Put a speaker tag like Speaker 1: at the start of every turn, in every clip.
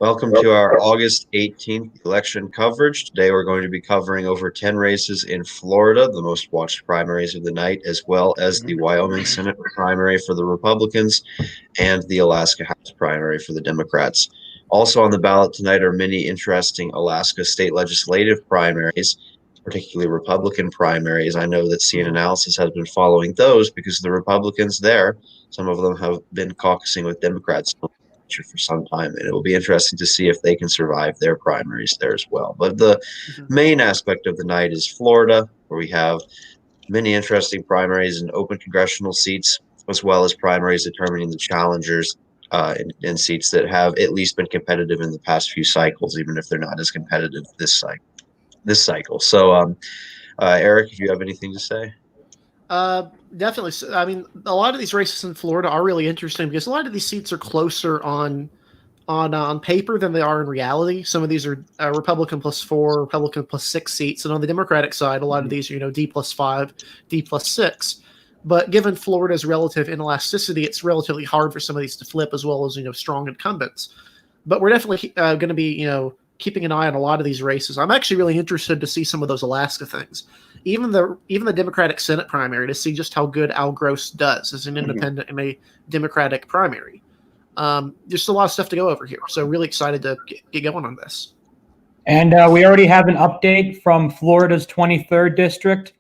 Speaker 1: Welcome to our August 18th election coverage. Today we're going to be covering over 10 races in Florida, the most watched primaries of the night, as well as the Wyoming Senate primary for the Republicans and the Alaska House primary for the Democrats. Also on the ballot tonight are many interesting Alaska state legislative primaries, particularly Republican primaries. I know that CNN Analysis has been following those because the Republicans there, some of them have been caucusing with Democrats for some time, and it will be interesting to see if they can survive their primaries there as well. But the main aspect of the night is Florida, where we have many interesting primaries and open congressional seats, as well as primaries determining the challengers in seats that have at least been competitive in the past few cycles, even if they're not as competitive this cycle. So, Eric, if you have anything to say.
Speaker 2: Definitely. I mean, a lot of these races in Florida are really interesting because a lot of these seats are closer on paper than they are in reality. Some of these are Republican +4, Republican +6 seats, and on the Democratic side, a lot of these are D+5, D+6. But given Florida's relative inelasticity, it's relatively hard for some of these to flip, as well as strong incumbents. But we're definitely going to be keeping an eye on a lot of these races. I'm actually really interested to see some of those Alaska things. Even the Democratic Senate primary, to see just how good Al Gross does as an independent in a Democratic primary. There's a lot of stuff to go over here, so really excited to get going on this.
Speaker 3: And we already have an update from Florida's 23rd district.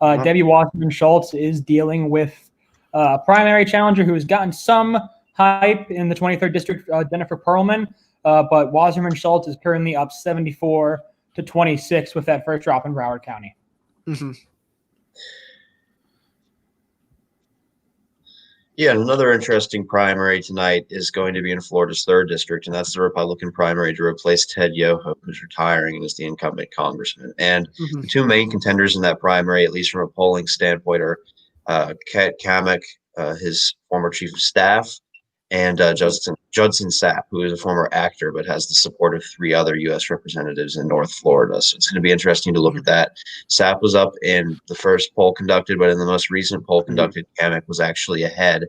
Speaker 3: Debbie Wasserman Schultz is dealing with a primary challenger who has gotten some hype in the 23rd district, Jennifer Perlman, but Wasserman Schultz is currently up 74-26 with that first drop in Broward County.
Speaker 2: Mm-hmm.
Speaker 1: Yeah, another interesting primary tonight is going to be in Florida's 3rd district, and that's the Republican primary to replace Ted Yoho, who's retiring and is the incumbent congressman. And the two main contenders in that primary, at least from a polling standpoint, are Kat Kamek, his former chief of staff, and Judson Sapp, who is a former actor but has the support of 3 other U.S. representatives in North Florida. So it's going to be interesting to look at that. Sapp was up in the first poll conducted, but in the most recent poll conducted, Kamek was actually ahead.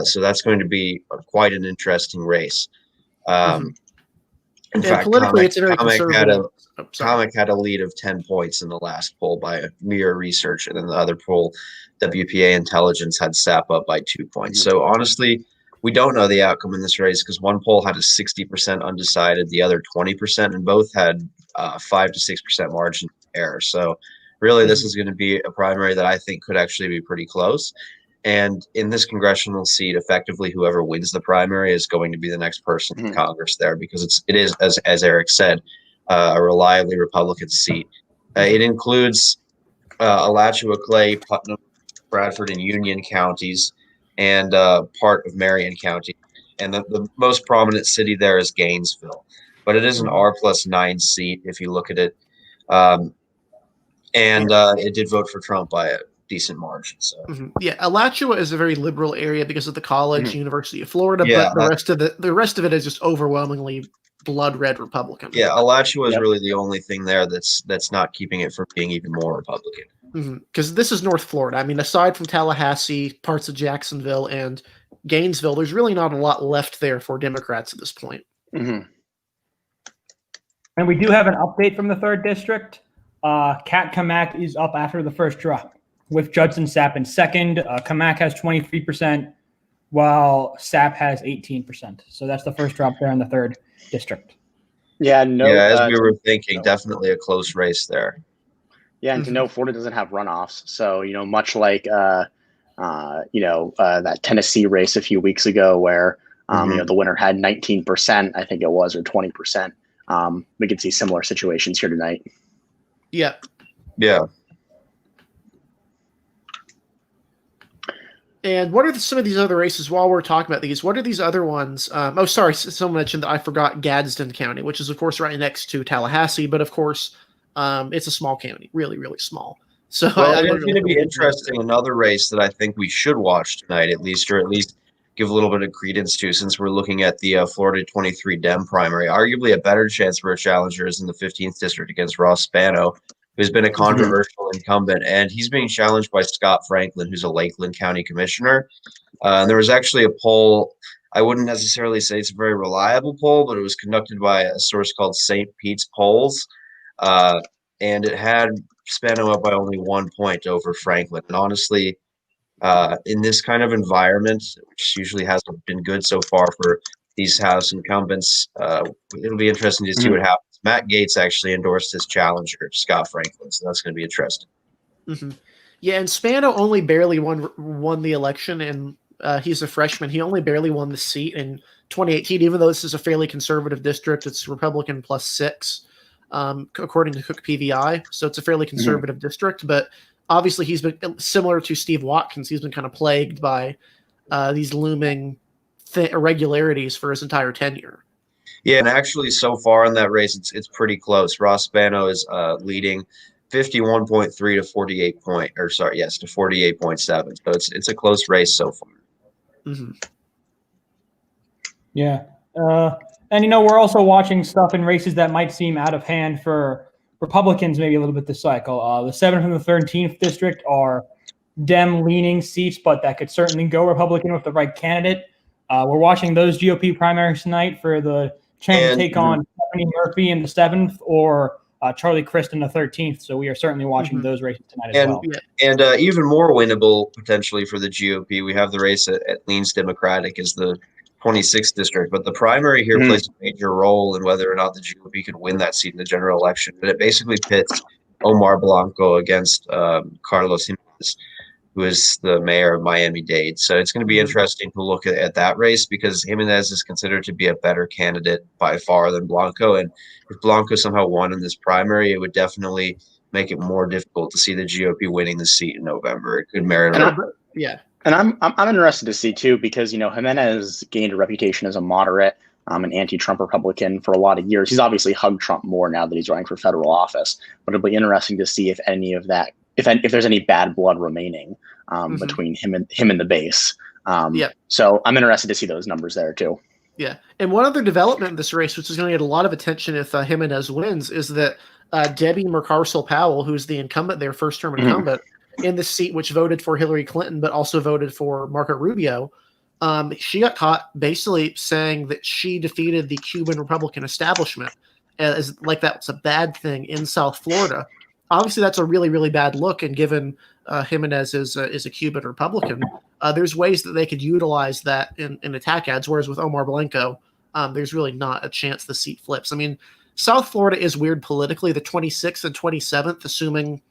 Speaker 1: So that's going to be quite an interesting race. In fact,
Speaker 2: politically, it's a very conservative.
Speaker 1: Kamek had a lead of 10 points in the last poll by Mirror Research, and then the other poll, WPA Intelligence, had Sapp up by 2 points. So honestly, we don't know the outcome in this race because one poll had a 60% undecided, the other 20%, and both had 5 to 6% margin of error. So really, this is going to be a primary that I think could actually be pretty close. And in this congressional seat, effectively, whoever wins the primary is going to be the next person in Congress there, because it is, as Eric said, a reliably Republican seat. It includes Alachua, Clay, Putnam, Bradford, and Union counties, and part of Marion County. And the most prominent city there is Gainesville. But it is an R+9 seat if you look at it. And it did vote for Trump by a decent margin. So
Speaker 2: yeah, Alachua is a very liberal area because of the college, University of Florida, but the rest of it is just overwhelmingly blood red Republican.
Speaker 1: Yeah, Alachua is really the only thing there that's not keeping it from being even more Republican.
Speaker 2: Because this is North Florida. I mean, aside from Tallahassee, parts of Jacksonville, and Gainesville, there's really not a lot left there for Democrats at this point.
Speaker 3: And we do have an update from the 3rd district. Kat Kamak is up after the first drop, with Judson Sapp in second. Kamak has 23%, while Sapp has 18%. So that's the first drop there in the 3rd district.
Speaker 1: Yeah, as we were thinking, definitely a close race there.
Speaker 4: Yeah, and to know Florida doesn't have runoffs, so much like that Tennessee race a few weeks ago, where the winner had 19%, I think it was, or 20%. We could see similar situations here tonight.
Speaker 2: Yeah. And what are some of these other races while we're talking about these? What are these other ones? Sorry, someone mentioned that I forgot Gadsden County, which is, of course, right next to Tallahassee, but of course, it's a small county, really, really small. So
Speaker 1: it's going to be interesting. Another race that I think we should watch tonight, at least give a little bit of credence to, since we're looking at the Florida 23 Dem primary. Arguably a better chance for a challenger is in the 15th district against Ross Spano, who's been a controversial incumbent, and he's being challenged by Scott Franklin, who's a Lakeland County commissioner. And there was actually a poll I wouldn't necessarily say it's a very reliable poll, but it was conducted by a source called St. Pete's Polls, uh, and it had Spano up by only 1 point over Franklin. And honestly, in this kind of environment, which usually hasn't been good so far for these House incumbents, it'll be interesting to see what happens. Matt Gaetz actually endorsed his challenger, Scott Franklin, so that's going to be interesting.
Speaker 2: Mm-hmm. Yeah, and Spano only barely won the election, and he's a freshman. He only barely won the seat in 2018, even though this is a fairly conservative district. It's Republican plus 6, according to Cook PVI, so it's a fairly conservative district. But obviously, he's been similar to Steve Watkins. He's been kind of plagued by these looming irregularities for his entire tenure.
Speaker 1: Yeah, and actually, so far in that race, it's pretty close. Ross Spano is leading 51.3 to 48 point, or sorry, yes, to 48.7. So it's a close race so far.
Speaker 2: Mm-hmm.
Speaker 3: Yeah. And, we're also watching stuff in races that might seem out of hand for Republicans maybe a little bit this cycle. The 7th and the 13th district are Dem-leaning seats, but that could certainly go Republican with the right candidate. We're watching those GOP primaries tonight for the chance to take on Stephanie Murphy in the 7th or Charlie Crist in the 13th. So we are certainly watching those races tonight as well.
Speaker 1: And even more winnable potentially for the GOP, we have the race at leans Democratic as the 26th district. But the primary here plays a major role in whether or not the GOP could win that seat in the general election. But it basically pits Omar Blanco against Carlos Jimenez, who is the mayor of Miami-Dade. So it's going to be interesting to look at that race because Jimenez is considered to be a better candidate by far than Blanco. And if Blanco somehow won in this primary, it would definitely make it more difficult to see the GOP winning the seat in November. It could merit
Speaker 4: And I'm interested to see too, because Jimenez gained a reputation as a moderate, an anti-Trump Republican for a lot of years. He's obviously hugged Trump more now that he's running for federal office. But it'll be interesting to see if any of that, if there's any bad blood remaining between him and the base. So I'm interested to see those numbers there too.
Speaker 2: Yeah, and one other development in this race, which is going to get a lot of attention if Jimenez wins, is that Debbie Mercarsel-Powell, who's the incumbent, their first-term incumbent, in the seat which voted for Hillary Clinton but also voted for Marco Rubio, she got caught basically saying that she defeated the Cuban Republican establishment as like that was a bad thing in South Florida. Obviously, that's a really, really bad look, and given Jimenez is a Cuban Republican, there's ways that they could utilize that in attack ads, whereas with Omar Blanco, there's really not a chance the seat flips. I mean, South Florida is weird politically. The 26th and 27th, assuming,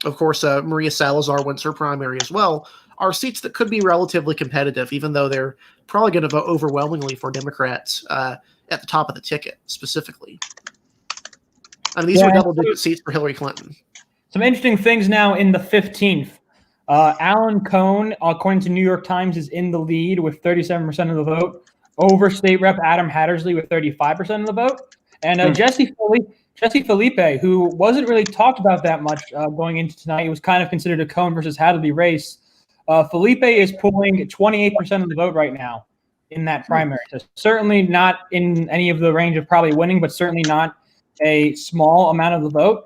Speaker 2: of course, Maria Salazar wins her primary as well, are seats that could be relatively competitive, even though they're probably going to vote overwhelmingly for Democrats at the top of the ticket, specifically. I mean, these were double-digit seats for Hillary Clinton.
Speaker 3: Some interesting things now in the 15th. Alan Cohn, according to New York Times, is in the lead with 37% of the vote over State Rep Adam Hattersley with 35% of the vote. And Jesse Felipe, who wasn't really talked about that much going into tonight, he was kind of considered a Cohn versus Hattersley race. Felipe is pulling 28% of the vote right now in that primary. So certainly not in any of the range of probably winning, but certainly not a small amount of the vote.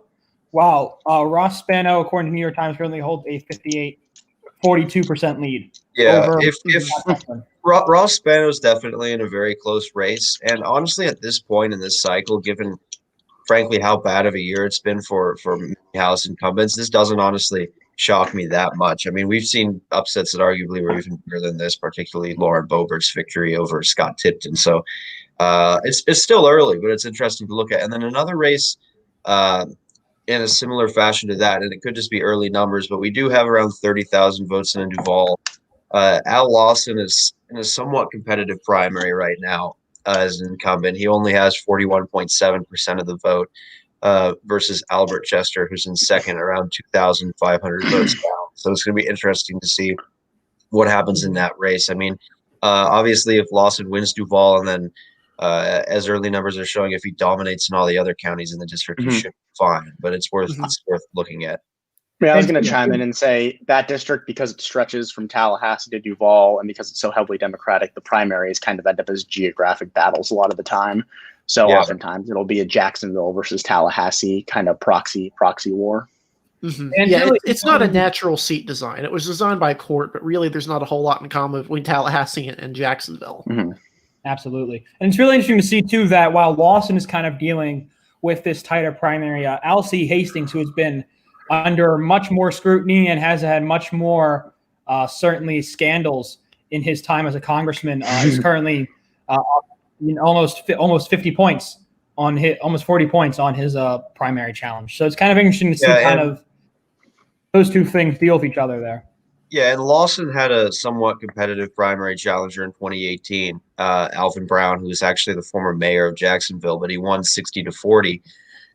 Speaker 3: Wow. Ross Spano, according to New York Times, currently holds a 42% lead.
Speaker 1: Yeah, if Ross Spano is definitely in a very close race. And honestly, at this point in this cycle, given, frankly, how bad of a year it's been for House incumbents, this doesn't honestly shock me that much. I mean, we've seen upsets that arguably were even bigger than this, particularly Lauren Boebert's victory over Scott Tipton. So it's still early, but it's interesting to look at. And then another race in a similar fashion to that, and it could just be early numbers, but we do have around 30,000 votes in Duval. Al Lawson is in a somewhat competitive primary right now as an incumbent. He only has 41.7% of the vote versus Albert Chester, who's in second, around 2,500 votes down. So it's going to be interesting to see what happens in that race. I mean, obviously, if Lawson wins Duval and then as early numbers are showing, if he dominates in all the other counties in the district, he should be fine. But it's worth looking at.
Speaker 4: Yeah, I was going to chime in and say that district, because it stretches from Tallahassee to Duval, and because it's so heavily Democratic, the primaries kind of end up as geographic battles a lot of the time. So oftentimes it'll be a Jacksonville versus Tallahassee kind of proxy war.
Speaker 3: And
Speaker 2: Yeah,
Speaker 3: really,
Speaker 2: it's not a natural seat design. It was designed by court, but really there's not a whole lot in common between Tallahassee and Jacksonville.
Speaker 3: Absolutely. And it's really interesting to see, too, that while Lawson is kind of dealing with this tighter primary, Alcee Hastings, who has been under much more scrutiny and has had much more, certainly, scandals in his time as a congressman, is currently almost 50 points on his, almost 40 points on his primary challenge. So it's kind of interesting to see kind of those two things deal with each other there.
Speaker 1: Yeah, and Lawson had a somewhat competitive primary challenger in 2018, Alvin Brown, who was actually the former mayor of Jacksonville, but he won 60-40.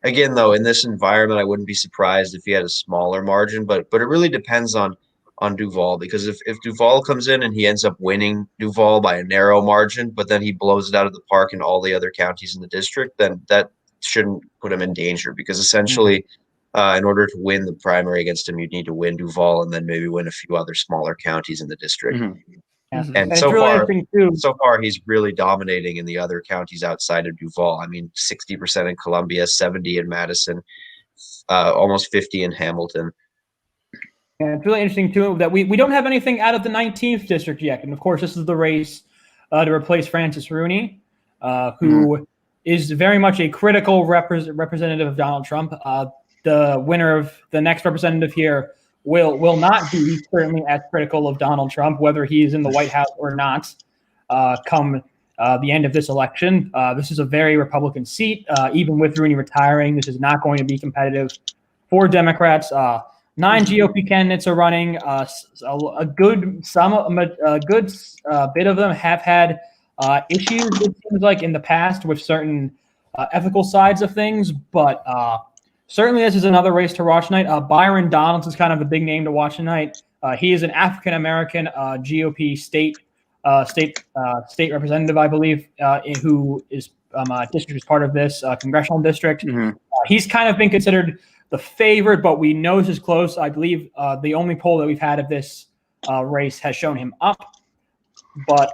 Speaker 1: Again, though, in this environment, I wouldn't be surprised if he had a smaller margin, but it really depends on Duval, because if Duval comes in and he ends up winning Duval by a narrow margin, but then he blows it out of the park in all the other counties in the district, then that shouldn't put him in danger, because essentially in order to win the primary against him, you'd need to win Duval and then maybe win a few other smaller counties in the district. And so far, he's really dominating in the other counties outside of Duval. I mean, 60% in Columbia, 70 in Madison, almost 50 in Hamilton.
Speaker 3: And it's really interesting, too, that we don't have anything out of the 19th district yet. And, of course, this is the race to replace Francis Rooney, who is very much a critical representative of Donald Trump. The winner of the next representative here will not be certainly as critical of Donald Trump, whether he is in the White House or not, come the end of this election. This is a very Republican seat. Even with Rooney retiring, this is not going to be competitive for Democrats. 9 GOP candidates are running. A good bit of them have had issues, it seems like, in the past with certain ethical sides of things, but certainly this is another race to watch tonight. Byron Donalds is kind of a big name to watch tonight. He is an African-American GOP state representative, I believe, who is district is part of this congressional district. He's kind of been considered the favorite, but we know this is close. I believe the only poll that we've had of this race has shown him up. But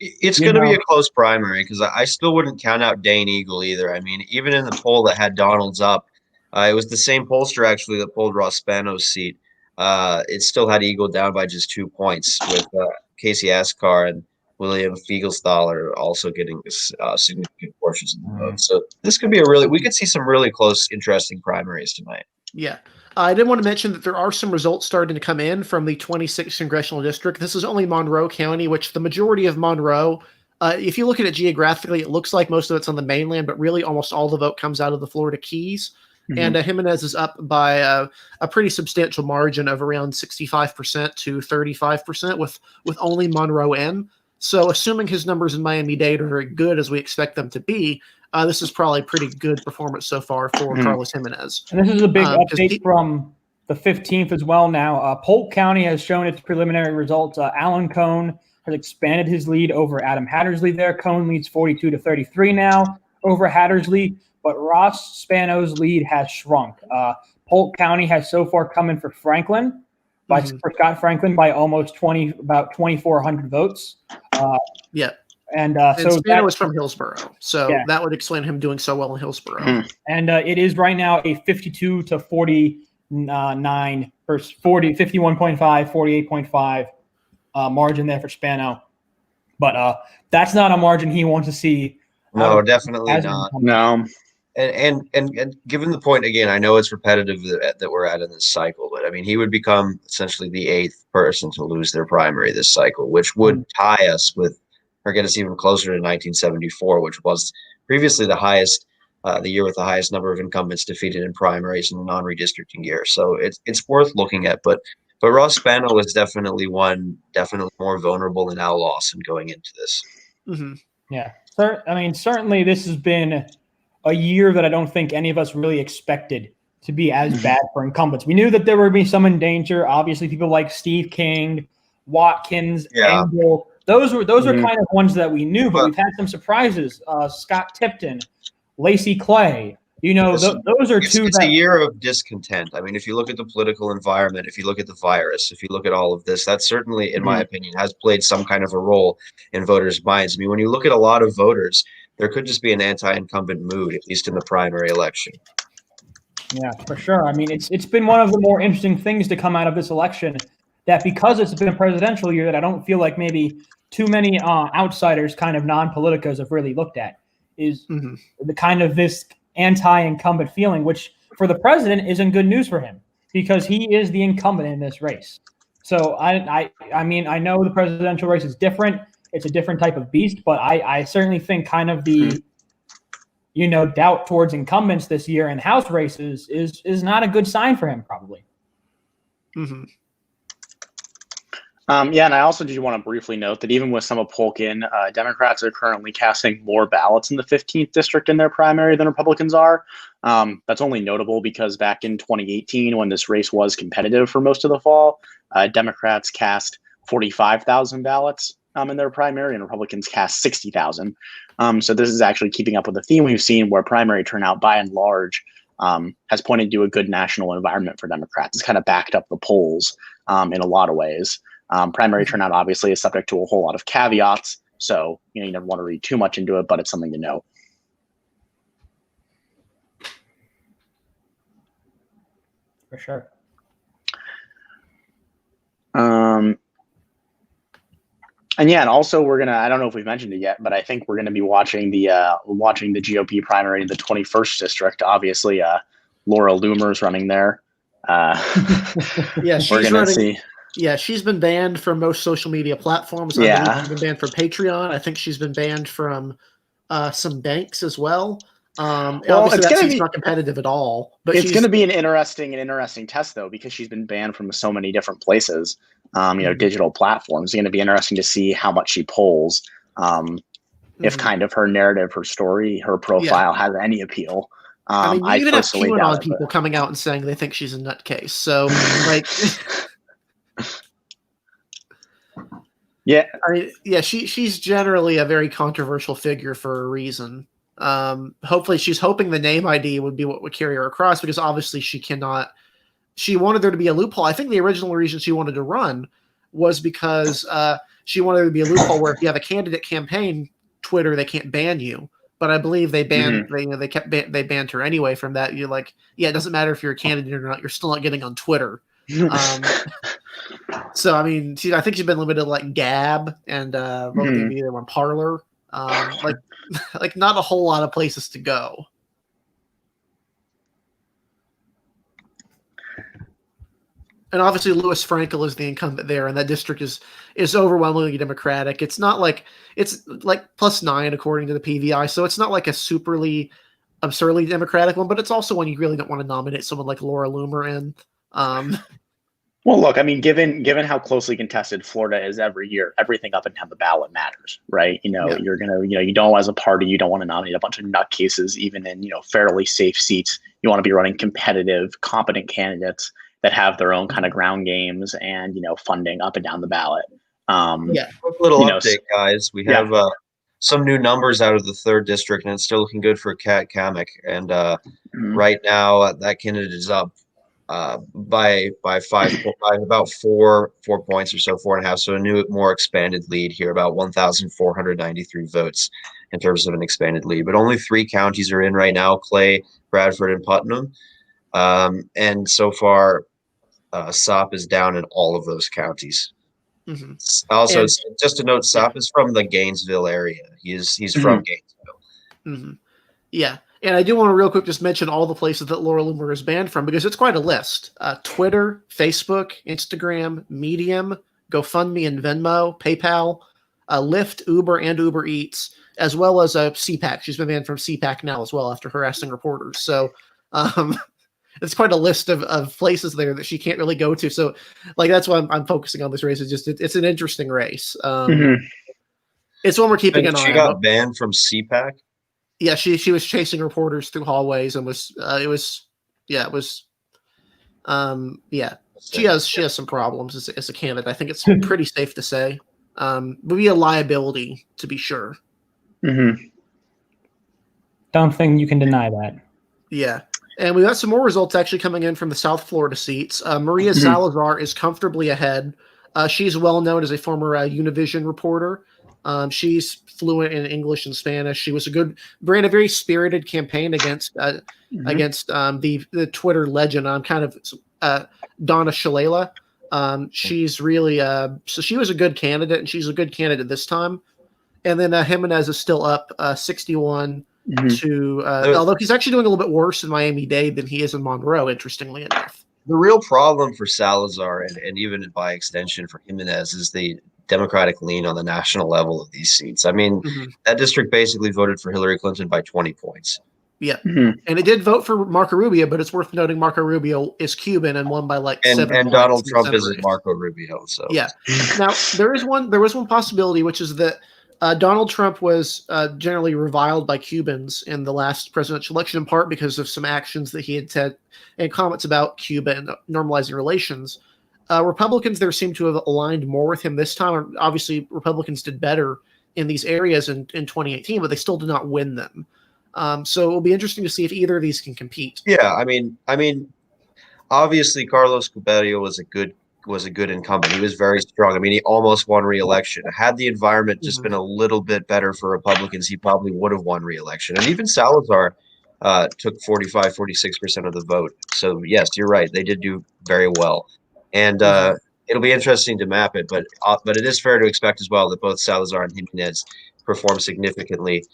Speaker 1: it's going to be a close primary, because I still wouldn't count out Dane Eagle either. I mean, even in the poll that had Donalds up, it was the same pollster actually that polled Ross Spano's seat. It still had Eagle down by just 2 points, with Casey Askar and William Fiegelsthaler also getting significant portions of the vote. So this could be we could see some really close, interesting primaries tonight.
Speaker 2: Yeah. I did want to mention that there are some results starting to come in from the 26th congressional district. This is only Monroe County, which the majority of Monroe, if you look at it geographically, it looks like most of it's on the mainland, but really almost all the vote comes out of the Florida Keys. And Jimenez is up by a pretty substantial margin of around 65% to 35% with only Monroe in. So assuming his numbers in Miami-Dade are very good, as we expect them to be, this is probably a pretty good performance so far for Carlos Jimenez.
Speaker 3: And this is a big update from the 15th as well now. Polk County has shown its preliminary results. Alan Cohn has expanded his lead over Adam Hattersley there. Cohn leads 42-33 now over Hattersley, but Ross Spano's lead has shrunk. Polk County has so far come in for Franklin, for Scott Franklin, by almost about 2,400 votes. And so
Speaker 2: Spano was from Hillsborough, so that would explain him doing so well in Hillsborough.
Speaker 3: And it is right now a 52-49 versus 51.5, 48.5 margin there for Spano. But that's not a margin he wants to see.
Speaker 1: No, definitely not.
Speaker 4: No.
Speaker 1: And given the point, again, I know it's repetitive that we're at in this cycle, but I mean, he would become essentially the 8th person to lose their primary this cycle, which would tie us with, or get us even closer to 1974, which was previously the highest, the year with the highest number of incumbents defeated in primaries in the non-redistricting year. So it's worth looking at, but Ross Spano is definitely more vulnerable than Al Lawson going into this.
Speaker 3: Yeah. I mean, certainly this has been a year that I don't think any of us really expected to be as bad for incumbents. We knew that there would be some in danger. Obviously, people like Steve King, Watkins, Engel, those were kind of ones that we knew, but we've had some surprises. Scott Tipton, Lacey Clay. Those are two.
Speaker 1: It's a year of discontent. I mean, if you look at the political environment, if you look at the virus, if you look at all of this, that certainly, in my opinion, has played some kind of a role in voters' minds. I mean, when you look at a lot of voters, there could just be an anti-incumbent mood, at least in the primary election.
Speaker 3: Yeah, for sure. I mean, it's been one of the more interesting things to come out of this election, that because it's been a presidential year, that I don't feel like maybe too many outsiders, kind of non-politicos, have really looked at, is the kind of this anti-incumbent feeling, which for the president isn't good news for him because he is the incumbent in this race. So I mean, I know the presidential race is different. It's a different type of beast, but I certainly think kind of the doubt towards incumbents this year in House races is not a good sign for him, probably.
Speaker 2: Mm-hmm.
Speaker 4: Yeah, and I also do want to briefly note that even with some of Polk-in, Democrats are currently casting more ballots in the 15th district in their primary than Republicans are. That's only notable because back in 2018, when this race was competitive for most of the fall, Democrats cast 45,000 ballots in their primary, and Republicans cast 60,000. So this is actually keeping up with the theme we've seen, where primary turnout, by and large, has pointed to a good national environment for Democrats. It's kind of backed up the polls in a lot of ways. Primary turnout obviously is subject to a whole lot of caveats, so you never want to read too much into it, but it's something to know.
Speaker 3: For sure.
Speaker 4: And yeah, and also we're gonna, I don't know if we've mentioned it yet, but I think we're gonna be watching the GOP primary in the 21st district. Obviously, Laura Loomer's running there.
Speaker 2: Yeah, she's running. Yeah, she's been banned from most social media platforms.
Speaker 4: Yeah,
Speaker 2: she's been banned from Patreon. I think she's been banned from some banks as well.
Speaker 4: Well,
Speaker 2: obviously that seems not competitive at all. But
Speaker 4: it's going to be an interesting test, though, because she's been banned from so many different places. Digital platforms. It's going to be interesting to see how much she polls. If kind of her narrative, her story, her profile has any appeal.
Speaker 2: I mean, you even have QAnon people coming out and saying they think she's a nutcase. So, like,
Speaker 4: yeah,
Speaker 2: I mean, yeah, she's generally a very controversial figure for a reason. Hopefully, she's hoping the name ID would be what would carry her across, because obviously she cannot. She wanted there to be a loophole. I think the original reason she wanted to run was because she wanted there to be a loophole where if you have a candidate campaign Twitter, they can't ban you. But I believe they banned they banned her anyway from that. You're like, yeah, it doesn't matter if you're a candidate or not. You're still not getting on Twitter. So I mean, I think she's been limited to like Gab and maybe the one Parlor. Like not a whole lot of places to go. And obviously, Louis Frankel is the incumbent there, and that district is overwhelmingly Democratic. It's not like it's like +9 according to the PVI, so it's not like a superly absurdly Democratic one, but it's also one you really don't want to nominate someone like Laura Loomer in.
Speaker 4: Well, look, I mean, given how closely contested Florida is every year, everything up and down the ballot matters, right? You're gonna, you don't, as a party, you don't want to nominate a bunch of nutcases, even in fairly safe seats. You want to be running competitive, competent candidates that have their own kind of ground games and funding up and down the ballot.
Speaker 1: A little update, guys. We have some new numbers out of the 3rd district, and it's still looking good for Kat Kamek. And right now, that candidate is up by about 4 points or so, 4.5. So a new, more expanded lead here, about 1,493 votes in terms of an expanded lead. But only 3 counties are in right now: Clay, Bradford, and Putnam. And so far, Sop is down in all of those counties. Also, just to note, Sop is from the Gainesville area. He's from Gainesville.
Speaker 2: Yeah. And I do want to real quick just mention all the places that Laura Loomer is banned from, because it's quite a list. Twitter, Facebook, Instagram, Medium, GoFundMe and Venmo, PayPal, Lyft, Uber, and Uber Eats, as well as CPAC. She's been banned from CPAC now as well after harassing reporters. So it's quite a list of places there that she can't really go to. So like, that's why I'm focusing on this race. It's an interesting race. It's one we're keeping an eye on.
Speaker 1: She got banned from CPAC?
Speaker 2: Yeah, she was chasing reporters through hallways and she has some problems as a candidate. I think it's pretty safe to say. Would be a liability, to be sure.
Speaker 3: Don't think you can deny that.
Speaker 2: Yeah. And we got some more results actually coming in from the South Florida seats. Maria Salazar is comfortably ahead. She's well known as a former Univision reporter. She's fluent in English and Spanish. She ran a very spirited campaign against the Twitter legend. I'm kind of Donna Shalala. She's really so she was a good candidate, and she's a good candidate this time. And then Jimenez is still up 61 to, although he's actually doing a little bit worse in Miami-Dade than he is in Monroe, interestingly enough.
Speaker 1: The real problem for Salazar and even by extension for Jimenez is the Democratic lean on the national level of these seats. I mean, that district basically voted for Hillary Clinton by 20 points.
Speaker 2: Yeah. And it did vote for Marco Rubio, but it's worth noting Marco Rubio is Cuban and won by like 7 points.
Speaker 1: And Donald Trump isn't Marco Rubio. So
Speaker 2: yeah. Now there was one possibility, which is that Donald Trump was generally reviled by Cubans in the last presidential election, in part because of some actions that he had said and comments about Cuba and normalizing relations. Republicans there seem to have aligned more with him this time. Obviously, Republicans did better in these areas in 2018, but they still did not win them. So it will be interesting to see if either of these can compete.
Speaker 1: Yeah, I mean, obviously Carlos Cuberio was a good incumbent. He was very strong. I mean, he almost won re-election. Had the environment just been a little bit better for Republicans, he probably would have won re-election. And even Salazar took 45, 46% of the vote. So yes, you're right. They did do very well. And it'll be interesting to map it, but it is fair to expect as well that both Salazar and Jimenez perform significantly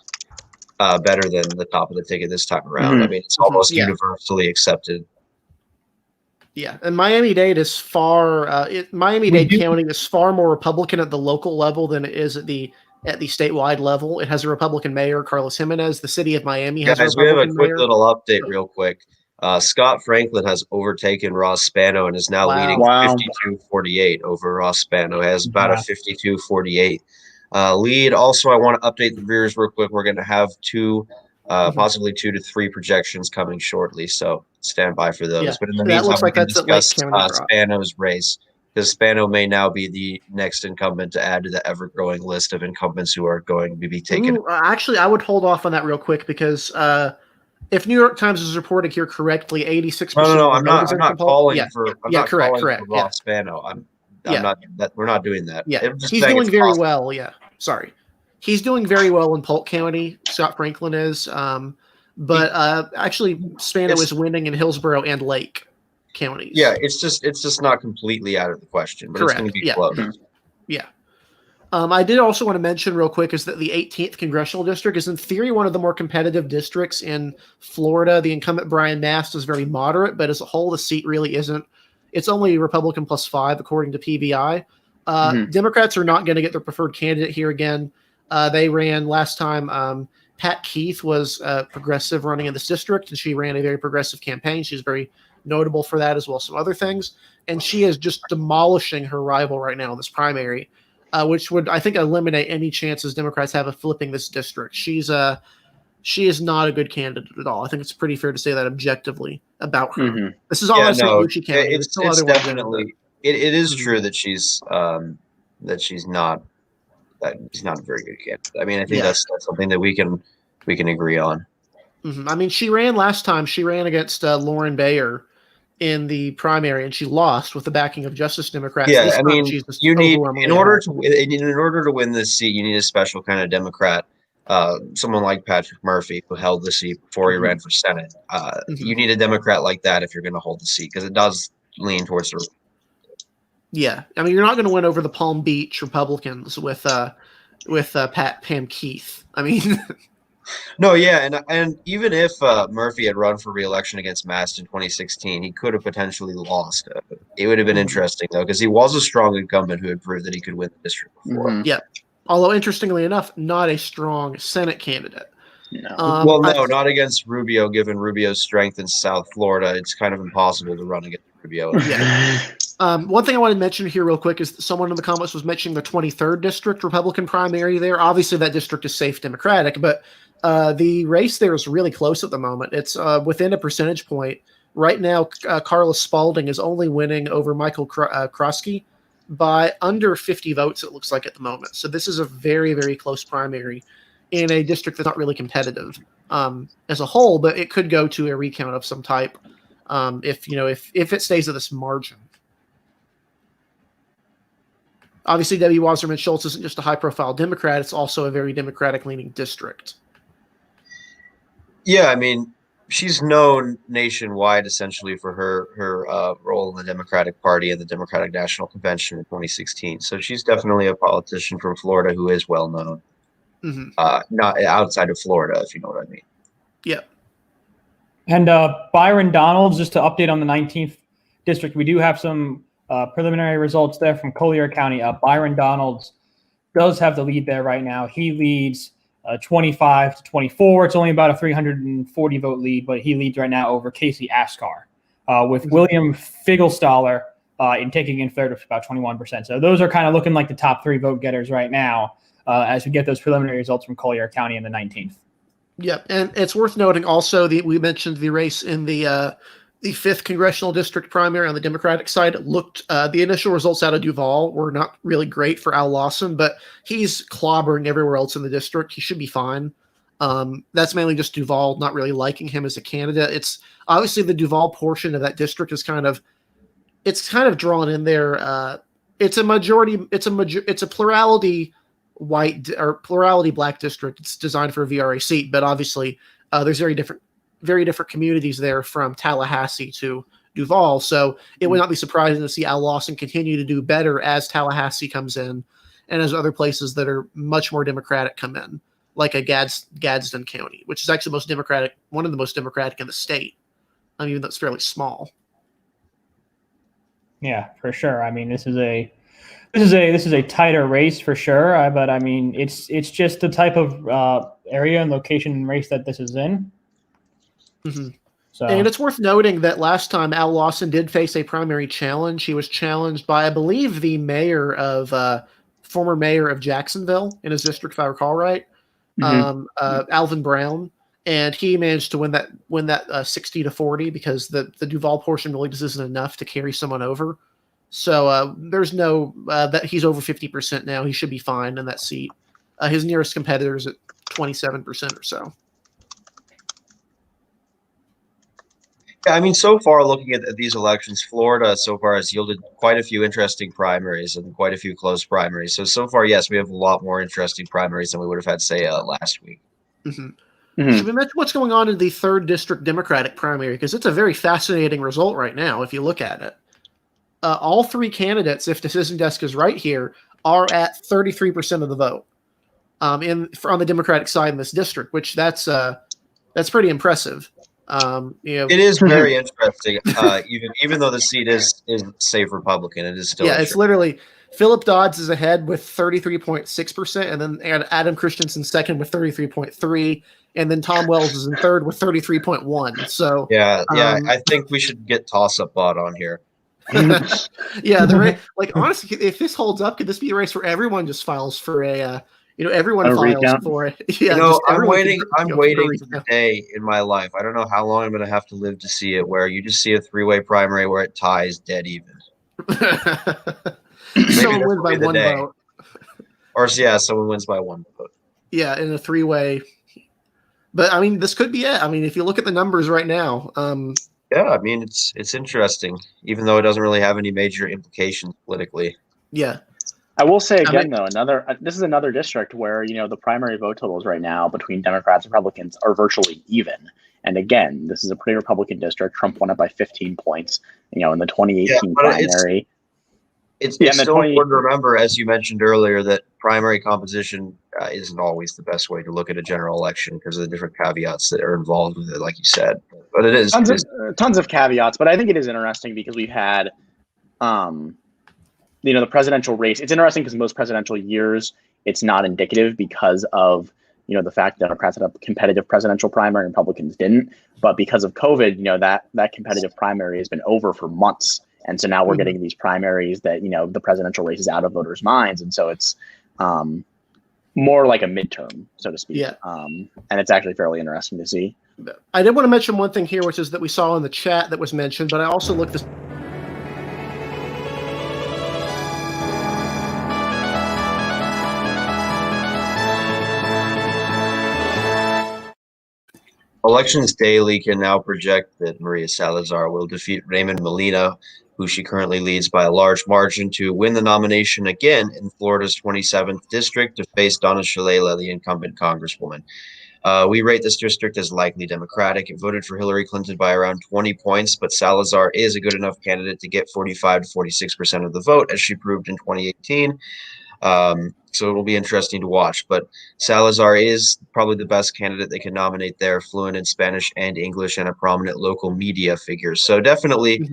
Speaker 1: better than the top of the ticket this time around. I mean, it's almost universally accepted.
Speaker 2: Yeah, and Miami-Dade is Miami-Dade County is far more Republican at the local level than it is at the statewide level. It has a Republican mayor, Carlos Jimenez. The city of Miami has a Republican
Speaker 1: we have a quick
Speaker 2: mayor.
Speaker 1: little update real quick. Scott Franklin has overtaken Ross Spano and is now leading 52-48 over Ross Spano. Has about a 52-48 lead. Also, I want to update the viewers real quick. We're going to have possibly 2 to 3 projections coming shortly, so stand by for those.
Speaker 2: Yeah.
Speaker 1: But in the
Speaker 2: That
Speaker 1: meantime,
Speaker 2: looks
Speaker 1: we
Speaker 2: like
Speaker 1: can
Speaker 2: that's at
Speaker 1: discuss
Speaker 2: Lake County
Speaker 1: Spano's race, because Spano may now be the next incumbent to add to the ever-growing list of incumbents who are going to be taken.
Speaker 2: Actually, I would hold off on that real quick because if New York Times is reporting here correctly, 86%.
Speaker 1: No, I'm not calling for.
Speaker 2: Correct.
Speaker 1: Ross Spano. We're not doing that.
Speaker 2: Yeah, he's doing very well. Yeah, sorry, he's doing very well in Polk County. Scott Franklin is, but actually, Spano is winning in Hillsborough and Lake counties.
Speaker 1: Yeah, it's just not completely out of the question, but it's going to be close.
Speaker 2: Yeah. I did also want to mention real quick is that the 18th congressional district is in theory one of the more competitive districts in Florida. The incumbent Brian Mast is very moderate, but as a whole, the seat really isn't. It's only Republican +5 according to PBI. Democrats are not going to get their preferred candidate here again. They ran last time. Pat Keith was progressive running in this district, and she ran a very progressive campaign. She's very notable for that as well as some other things. And she is just demolishing her rival right now in this primary. Which would, I think, eliminate any chances Democrats have of flipping this district. She is not a good candidate at all. I think it's pretty fair to say that objectively about her. This is all I say Lucci County.
Speaker 1: It's definitely it is true that she's not a very good candidate. I mean, I think that's something that we can agree on.
Speaker 2: I mean, she ran last time. She ran against Lauren Bayer in the primary, and she lost with the backing of Justice Democrats.
Speaker 1: Yeah, I mean, you need in order to win this seat, you need a special kind of Democrat, someone like Patrick Murphy, who held the seat before he ran for Senate. You need a Democrat like that if you're going to hold the seat, because it does lean towards the.
Speaker 2: Yeah, I mean, you're not going to win over the Palm Beach Republicans with Pam Keith. I mean.
Speaker 1: No, yeah, and even if Murphy had run for re-election against Mast in 2016, he could have potentially lost. It would have been interesting, though, because he was a strong incumbent who had proved that he could win the district before.
Speaker 2: Yeah, although interestingly enough, not a strong Senate candidate.
Speaker 1: No. Not against Rubio. Given Rubio's strength in South Florida, it's kind of impossible to run against Rubio.
Speaker 2: Yeah. One thing I want to mention here real quick is that someone in the comments was mentioning the 23rd district Republican primary there. Obviously, that district is safe Democratic, but the race there is really close at the moment. It's within a percentage point. Right now, Carlos Spalding is only winning over Michael Krosky by under 50 votes, it looks like, at the moment. So this is a very, very close primary in a district that's not really competitive as a whole, but it could go to a recount of some type if it stays at this margin. Obviously, Debbie Wasserman Schultz isn't just a high-profile Democrat; it's also a very Democratic-leaning district.
Speaker 1: Yeah, I mean, she's known nationwide essentially for her role in the Democratic Party and the Democratic National Convention in 2016. So she's definitely a politician from Florida who is well known.
Speaker 2: Mm-hmm.
Speaker 1: Not outside of Florida, if you know what I mean.
Speaker 2: Yeah.
Speaker 3: And Byron Donalds, just to update on the 19th district, we do have some preliminary results there from Collier County. Byron Donalds does have the lead there right now. He leads 25-24. It's only about a 340 vote lead, but he leads right now over Casey Askar, with William Figelstaller in taking in third with about 21%. So those are kind of looking like the top three vote getters right now as we get those preliminary results from Collier County in the 19th.
Speaker 2: Yep, and it's worth noting also we mentioned the race in the 5th congressional district primary on the Democratic side. The initial results out of Duval were not really great for Al Lawson, but he's clobbering everywhere else in the district. He should be fine. That's mainly just Duval not really liking him as a candidate. It's obviously the Duval portion of that district is kind of drawn in there. It's a plurality white or plurality black district. It's designed for a VRA seat, but obviously there's very different communities there from Tallahassee to Duval. So it would not be surprising to see Al Lawson continue to do better as Tallahassee comes in and as other places that are much more Democratic come in, like a Gadsden County, which is actually one of the most Democratic in the state. Even though it's fairly small.
Speaker 3: Yeah, for sure. I mean, this is a tighter race for sure, but I mean, it's just the type of area and location and race that this is in.
Speaker 2: Mm-hmm.
Speaker 3: So,
Speaker 2: and it's worth noting that last time Al Lawson did face a primary challenge. He was challenged by, I believe, the former mayor of Jacksonville in his district, if I recall right, Alvin Brown, and he managed to win that 60-40 because the Duval portion really just isn't enough to carry someone over. So there's no that he's over 50% now. He should be fine in that seat. His nearest competitor is at 27% or so.
Speaker 1: Yeah, I mean, so far looking at these elections, Florida so far has yielded quite a few interesting primaries and quite a few close primaries. So far, yes, we have a lot more interesting primaries than we would have had, say, last week.
Speaker 2: Mm-hmm. Mm-hmm. Should we mention what's going on in the 3rd district Democratic primary? Because it's a very fascinating result right now if you look at it. All three candidates, if Decision Desk is right here, are at 33% of the vote on the Democratic side in this district, which that's pretty impressive.
Speaker 1: It is very interesting. Even though the seat is safe Republican, it is still
Speaker 2: it's literally Philip Dodds is ahead with 33.6%, and then Adam Christensen second with 33.3%, and then Tom Wells is in third with 33.1%. So
Speaker 1: I think we should get Toss-Up Bot on here.
Speaker 2: Honestly, if this holds up, could this be a race where everyone just files for everyone files
Speaker 4: recount?
Speaker 2: for it? Yeah,
Speaker 1: I'm waiting for the day in my life. I don't know how long I'm going to have to live to see it, where you just see a 3-way primary where it ties dead even.
Speaker 2: Someone wins by one vote.
Speaker 1: Or someone wins by one vote.
Speaker 2: Yeah, in a 3-way. But I mean, this could be it. I mean, if you look at the numbers right now,
Speaker 1: I mean, it's interesting, even though it doesn't really have any major implications politically.
Speaker 2: Yeah.
Speaker 4: I will say again, this is another district where, the primary vote totals right now between Democrats and Republicans are virtually even. And again, this is a pretty Republican district. Trump won it by 15 points, in the 2018 primary.
Speaker 1: It's still important to remember, as you mentioned earlier, that primary composition isn't always the best way to look at a general election because of the different caveats that are involved with it, like you said. But it is
Speaker 4: tons of caveats. But I think it is interesting because we've had, the presidential race. It's interesting because most presidential years, it's not indicative because of the fact that Democrats had a competitive presidential primary and Republicans didn't. But because of COVID, that competitive primary has been over for months. And so now we're getting these primaries that, the presidential race is out of voters' minds. And so it's more like a midterm, so to speak.
Speaker 2: Yeah.
Speaker 4: And it's actually fairly interesting to see.
Speaker 2: I did want to mention one thing here, which is that we saw in the chat that was mentioned, but I also looked this.
Speaker 1: Elections Daily can now project that Maria Salazar will defeat Raymond Molina, who she currently leads by a large margin, to win the nomination again in Florida's 27th district to face Donna Shalala, the incumbent congresswoman. We rate this district as likely Democratic. It voted for Hillary Clinton by around 20 points, but Salazar is a good enough candidate to get 45 to 46% of the vote, as she proved in 2018. So it'll be interesting to watch. But Salazar is probably the best candidate they can nominate there, fluent in Spanish and English and a prominent local media figure. So definitely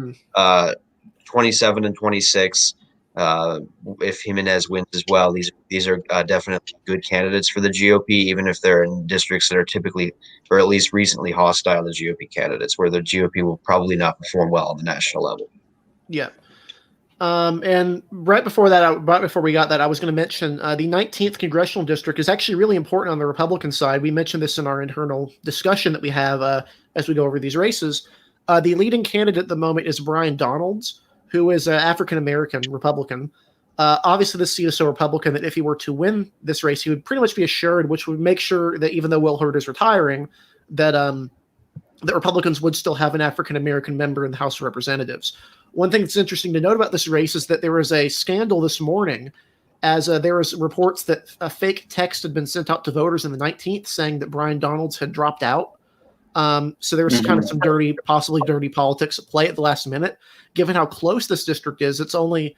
Speaker 1: 27 and 26. If Jimenez wins as well, these are definitely good candidates for the GOP, even if they're in districts that are typically, or at least recently, hostile to GOP candidates, where the GOP will probably not perform well on the national level.
Speaker 2: Yeah. And right before we got that, I was going to mention the 19th congressional district is actually really important on the Republican side. We mentioned this in our internal discussion that we have as we go over these races. The leading candidate at the moment is Brian Donalds, who is an African-American Republican. Obviously, this seat is so Republican that if he were to win this race, he would pretty much be assured, which would make sure that even though Will Hurd is retiring, that Republicans would still have an African-American member in the House of Representatives. One thing that's interesting to note about this race is that there was a scandal this morning as there was reports that a fake text had been sent out to voters in the 19th saying that Brian Donalds had dropped out. So there was kind of some possibly dirty politics at play at the last minute. Given how close this district is, it's only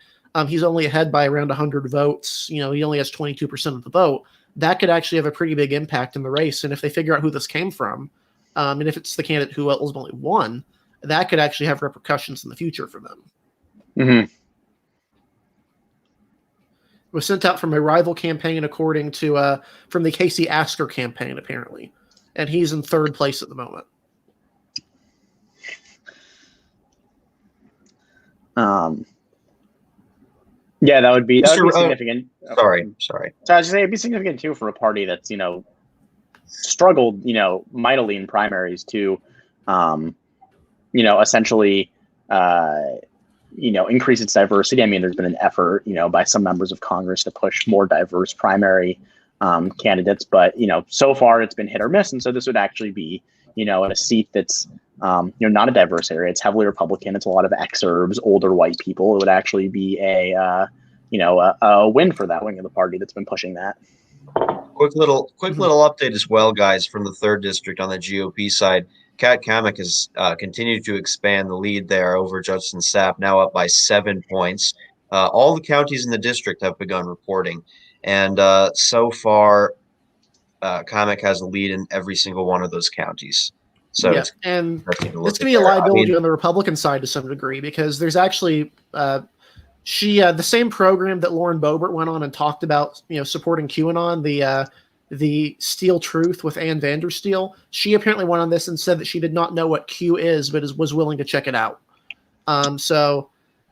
Speaker 2: he's only ahead by around 100 votes. He only has 22% of the vote. That could actually have a pretty big impact in the race. And if they figure out who this came from, and if it's the candidate who ultimately won, that could actually have repercussions in the future for them.
Speaker 4: Mm-hmm.
Speaker 2: It was sent out from a rival campaign, according to from the Casey Asker campaign, apparently, and he's in third place at the moment.
Speaker 4: Yeah, that would be significant.
Speaker 1: Sorry.
Speaker 4: So I was just saying it'd be significant too for a party that's struggled mightily in primaries to essentially increase its diversity. I mean, there's been an effort by some members of Congress to push more diverse primary candidates, but so far it's been hit or miss. And so this would actually be in a seat that's not a diverse area. It's heavily Republican. It's a lot of exurbs, older white people. It would actually be a win for that wing of the party that's been pushing that.
Speaker 1: Quick little update as well, guys, from the 3rd district on the GOP side. Kat Kamek has continued to expand the lead there over Judson Sapp, now up by 7 points. All the counties in the district have begun reporting, and so far, Kamek has a lead in every single one of those counties. So
Speaker 2: yeah, and it's going to be a liability on the Republican side to some degree, because there's actually the same program that Lauren Boebert went on and talked about, supporting QAnon, the Steel Truth with Ann Vandersteel. She apparently went on this and said that she did not know what Q is, but was willing to check it out. So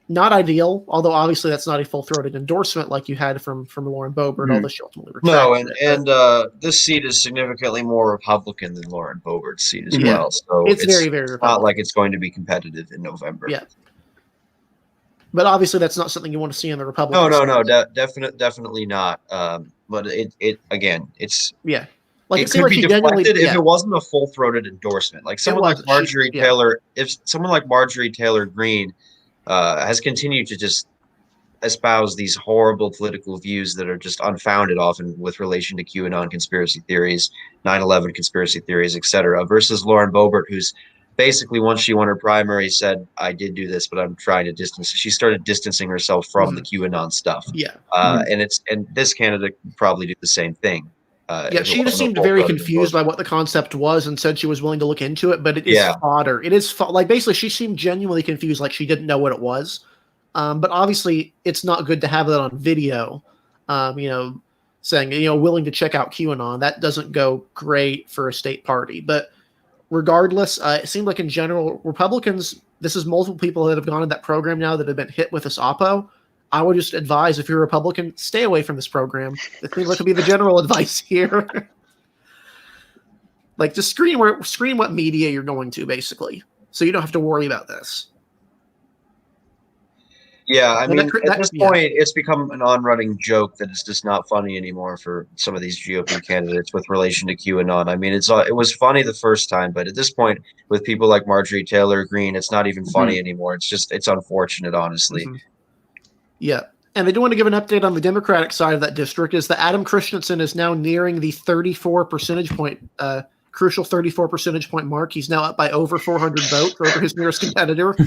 Speaker 2: not ideal, although obviously that's not a full-throated endorsement like you had from Lauren Boebert, although she ultimately retracted
Speaker 1: it. This seat is significantly more Republican than Lauren Boebert's seat as well. So
Speaker 2: it's very, very Republican.
Speaker 1: Not like it's going to be competitive in November.
Speaker 2: Yeah. But obviously that's not something you want to see in the Republican
Speaker 1: side. Definitely not. But it's
Speaker 2: yeah.
Speaker 1: Like it could be deflected if it wasn't a full-throated endorsement. Like someone like Marjorie Taylor, if someone like Marjorie Taylor Greene has continued to just espouse these horrible political views that are just unfounded often with relation to QAnon conspiracy theories, 9/11 conspiracy theories, etc., versus Lauren Boebert, who's basically, once she won her primary, said, I did do this, but I'm trying to distance. She started distancing herself from the QAnon stuff.
Speaker 2: Yeah.
Speaker 1: And this candidate would probably do the same thing.
Speaker 2: She just seemed very confused by what the concept was and said she was willing to look into it, but it is fodder. It is like basically she seemed genuinely confused, like she didn't know what it was. But obviously it's not good to have that on video, saying, willing to check out QAnon. That doesn't go great for a state party. But regardless, it seemed like in general, Republicans, this is multiple people that have gone in that program now that have been hit with this oppo. I would just advise, if you're a Republican, stay away from this program. That seems like to be the general advice here. Like, just screen what media you're going to, basically, so you don't have to worry about this.
Speaker 1: Yeah, I mean, at this
Speaker 2: yeah.
Speaker 1: point, it's become an on-running joke that it's just not funny anymore for some of these GOP candidates with relation to QAnon. I mean, it was funny the first time, but at this point, with people like Marjorie Taylor Greene, it's not even funny anymore. It's unfortunate, honestly.
Speaker 2: Yeah. And they do want to give an update on the Democratic side of that district is that Adam Christensen is now nearing the 34 percentage point, crucial 34 percentage point mark. He's now up by over 400 votes over his nearest competitor.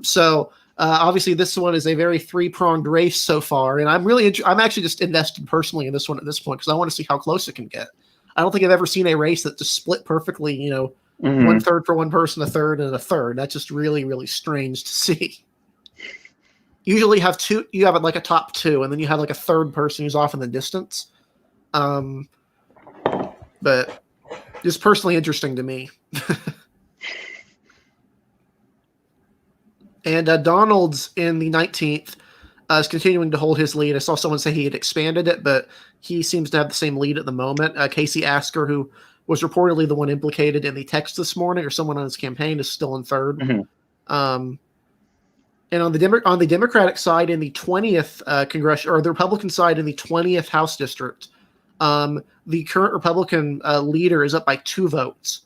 Speaker 2: So obviously this one is a very three-pronged race so far. And I'm actually just invested personally in this one at this point because I want to see how close it can get. I don't think I've ever seen a race that just split perfectly, 1/3 for one person, a third, and a third. That's just really, really strange to see. Usually you have like a top two, and then you have like a third person who's off in the distance. But it's personally interesting to me. And Donald's in the 19th is continuing to hold his lead. I saw someone say he had expanded it, but he seems to have the same lead at the moment. Casey Asker, who was reportedly the one implicated in the text this morning, or someone on his campaign, is still in third. And on the Democratic side, in the 20th congressional, or the Republican side in the 20th House district, the current Republican leader is up by 2 votes.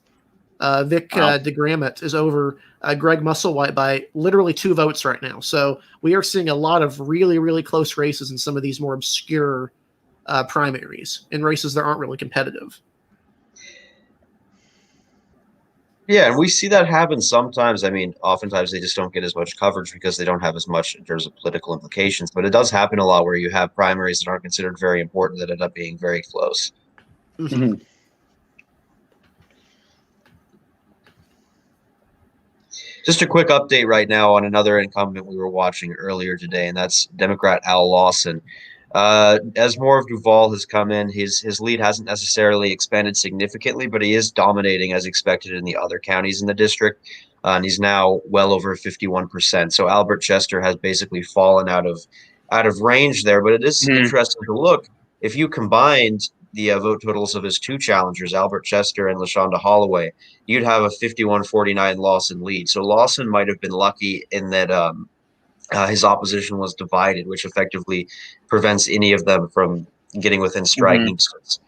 Speaker 2: Vic DeGrammet is over Greg Musselwhite by literally 2 votes right now. So we are seeing a lot of really, really close races in some of these more obscure primaries, in races that aren't really competitive.
Speaker 1: Yeah, and we see that happen sometimes. I mean, oftentimes they just don't get as much coverage because they don't have as much in terms of political implications. But it does happen a lot where you have primaries that aren't considered very important that end up being very close. Just a quick update right now on another incumbent we were watching earlier today, and that's Democrat Al Lawson. As more of Duval has come in, his lead hasn't necessarily expanded significantly, but he is dominating as expected in the other counties in the district, and he's now well over 51%. So Albert Chester has basically fallen out of range there, but it is interesting to look. If you combined the vote totals of his 2 challengers, Albert Chester and LaShonda Holloway, you'd have a 51-49 Lawson lead. So Lawson might have been lucky in that his opposition was divided, which effectively prevents any of them from getting within striking distance.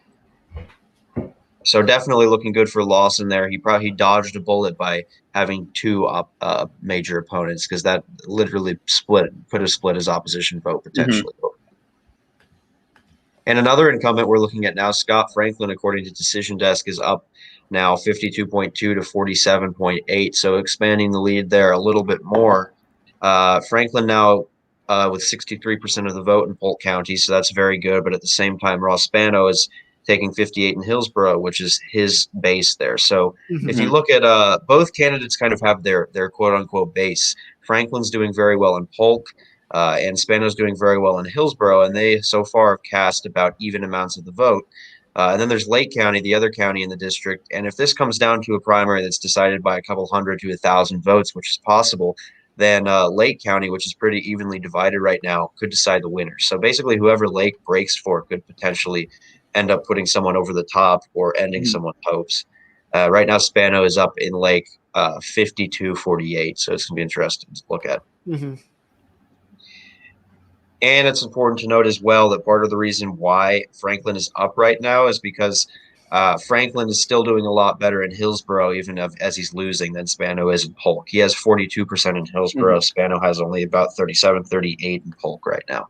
Speaker 1: So definitely looking good for Lawson there. He dodged a bullet by having 2 major opponents, because that literally put his opposition vote potentially. And another incumbent we're looking at now, Scott Franklin, according to Decision Desk, is up now 52.2 to 47.8. So expanding the lead there a little bit more. Franklin now with 63% of the vote in Polk County, so that's very good. But at the same time, Ross Spano is taking 58 in Hillsborough, which is his base there. So if you look at both candidates kind of have their quote unquote base. Franklin's doing very well in Polk, and Spano's doing very well in Hillsborough, and they so far have cast about even amounts of the vote. And then there's Lake County, the other county in the district. And if this comes down to a primary that's decided by a couple hundred to 1,000 votes, which is possible, then Lake County, which is pretty evenly divided right now, could decide the winner. So basically, whoever Lake breaks for could potentially end up putting someone over the top or ending someone's hopes. Right now, Spano is up in Lake 52-48, so it's going to be interesting to look at. And it's important to note as well that part of the reason why Franklin is up right now is because Franklin is still doing a lot better in Hillsborough, even as he's losing, than Spano is in Polk. He has 42% in Hillsborough. Spano has only about 37, 38 in Polk right now.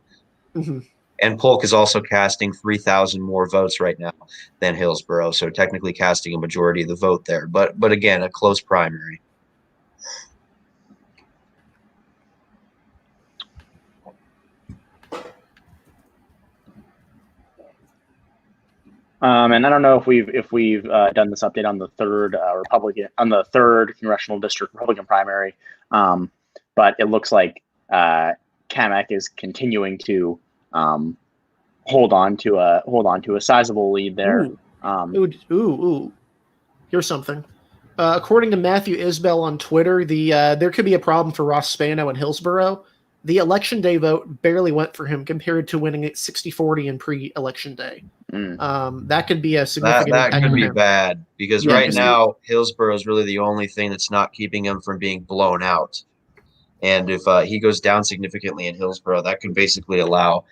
Speaker 1: And Polk is also casting 3,000 more votes right now than Hillsborough, so technically casting a majority of the vote there. But again, a close primary.
Speaker 4: And I don't know if we've done this update on the third congressional district Republican primary, but it looks like Kamek is continuing to hold on to a sizable lead there.
Speaker 2: Here's something. According to Matthew Isbell on Twitter, there could be a problem for Ross Spano in Hillsborough. The election day vote barely went for him compared to winning at 60-40 in pre-election day. That could be a significant
Speaker 1: that could be bad, because right now Hillsborough is really the only thing that's not keeping him from being blown out. And if he goes down significantly in Hillsborough, that could basically allow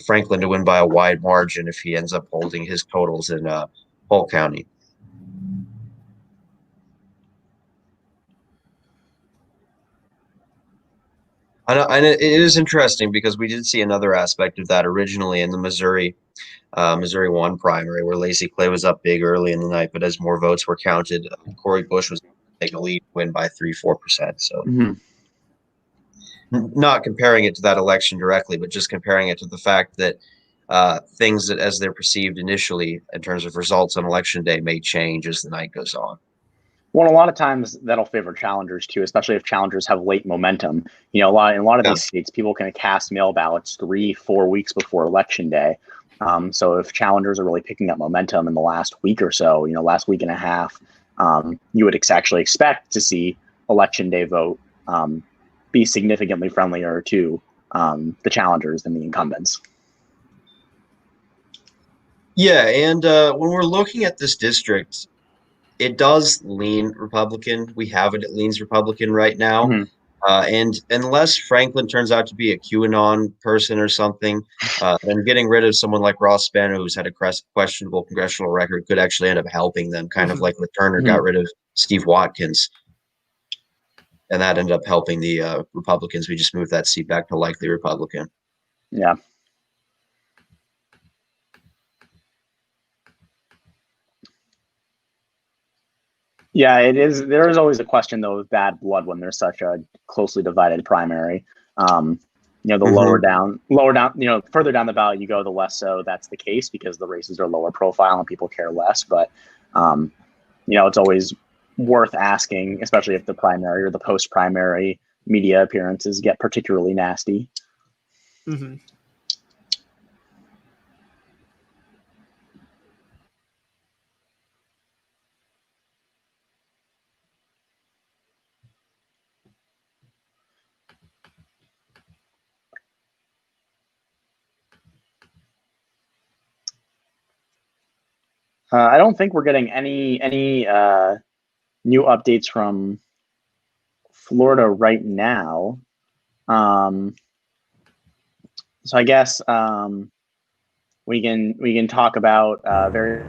Speaker 1: Franklin to win by a wide margin if he ends up holding his totals in Polk County. And it is interesting because we did see another aspect of that originally in the Missouri 1 primary, where Lacey Clay was up big early in the night, but as more votes were counted, Cori Bush was taking a lead, win by 3-4%. So, not comparing it to that election directly, but just comparing it to the fact that things that, as they're perceived initially in terms of results on election day, may change as the night goes on.
Speaker 4: Well, a lot of times that'll favor challengers too, especially if challengers have late momentum. In a lot of these states, people can cast mail ballots 3-4 weeks before election day. So if challengers are really picking up momentum in the last week or so, last week and a half, you would actually expect to see election day vote be significantly friendlier to the challengers than the incumbents.
Speaker 1: Yeah, and when we're looking at this district, it does lean Republican. We have it leans Republican right now. And unless Franklin turns out to be a QAnon person or something, then getting rid of someone like Ross Spano, who's had a questionable congressional record, could actually end up helping them, kind of like when Turner got rid of Steve Watkins. And that ended up helping the Republicans. We just moved that seat back to likely Republican.
Speaker 4: Yeah. Yeah, it is. There is always a question, though, of bad blood when there's such a closely divided primary. The lower down, further down the ballot you go, the less so that's the case because the races are lower profile and people care less. But, it's always worth asking, especially if the primary or the post-primary media appearances get particularly nasty.
Speaker 2: Mm-hmm.
Speaker 4: I don't think we're getting any new updates from Florida right now. So I guess we can talk about very.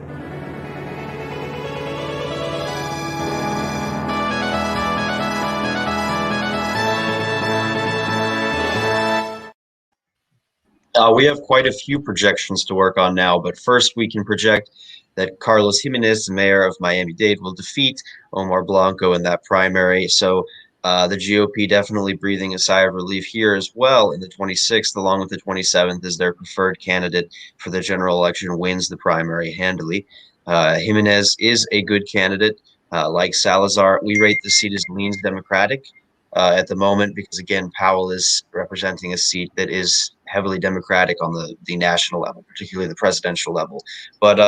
Speaker 1: We have quite a few projections to work on now, but first we can project that Carlos Jimenez, the mayor of Miami-Dade, will defeat Omar Blanco in that primary. So the GOP definitely breathing a sigh of relief here as well in the 26th, along with the 27th, as their preferred candidate for the general election wins the primary handily. Jimenez is a good candidate. Like Salazar, we rate the seat as leans Democratic at the moment because, again, Powell is representing a seat that is heavily Democratic on the national level, particularly the presidential level. But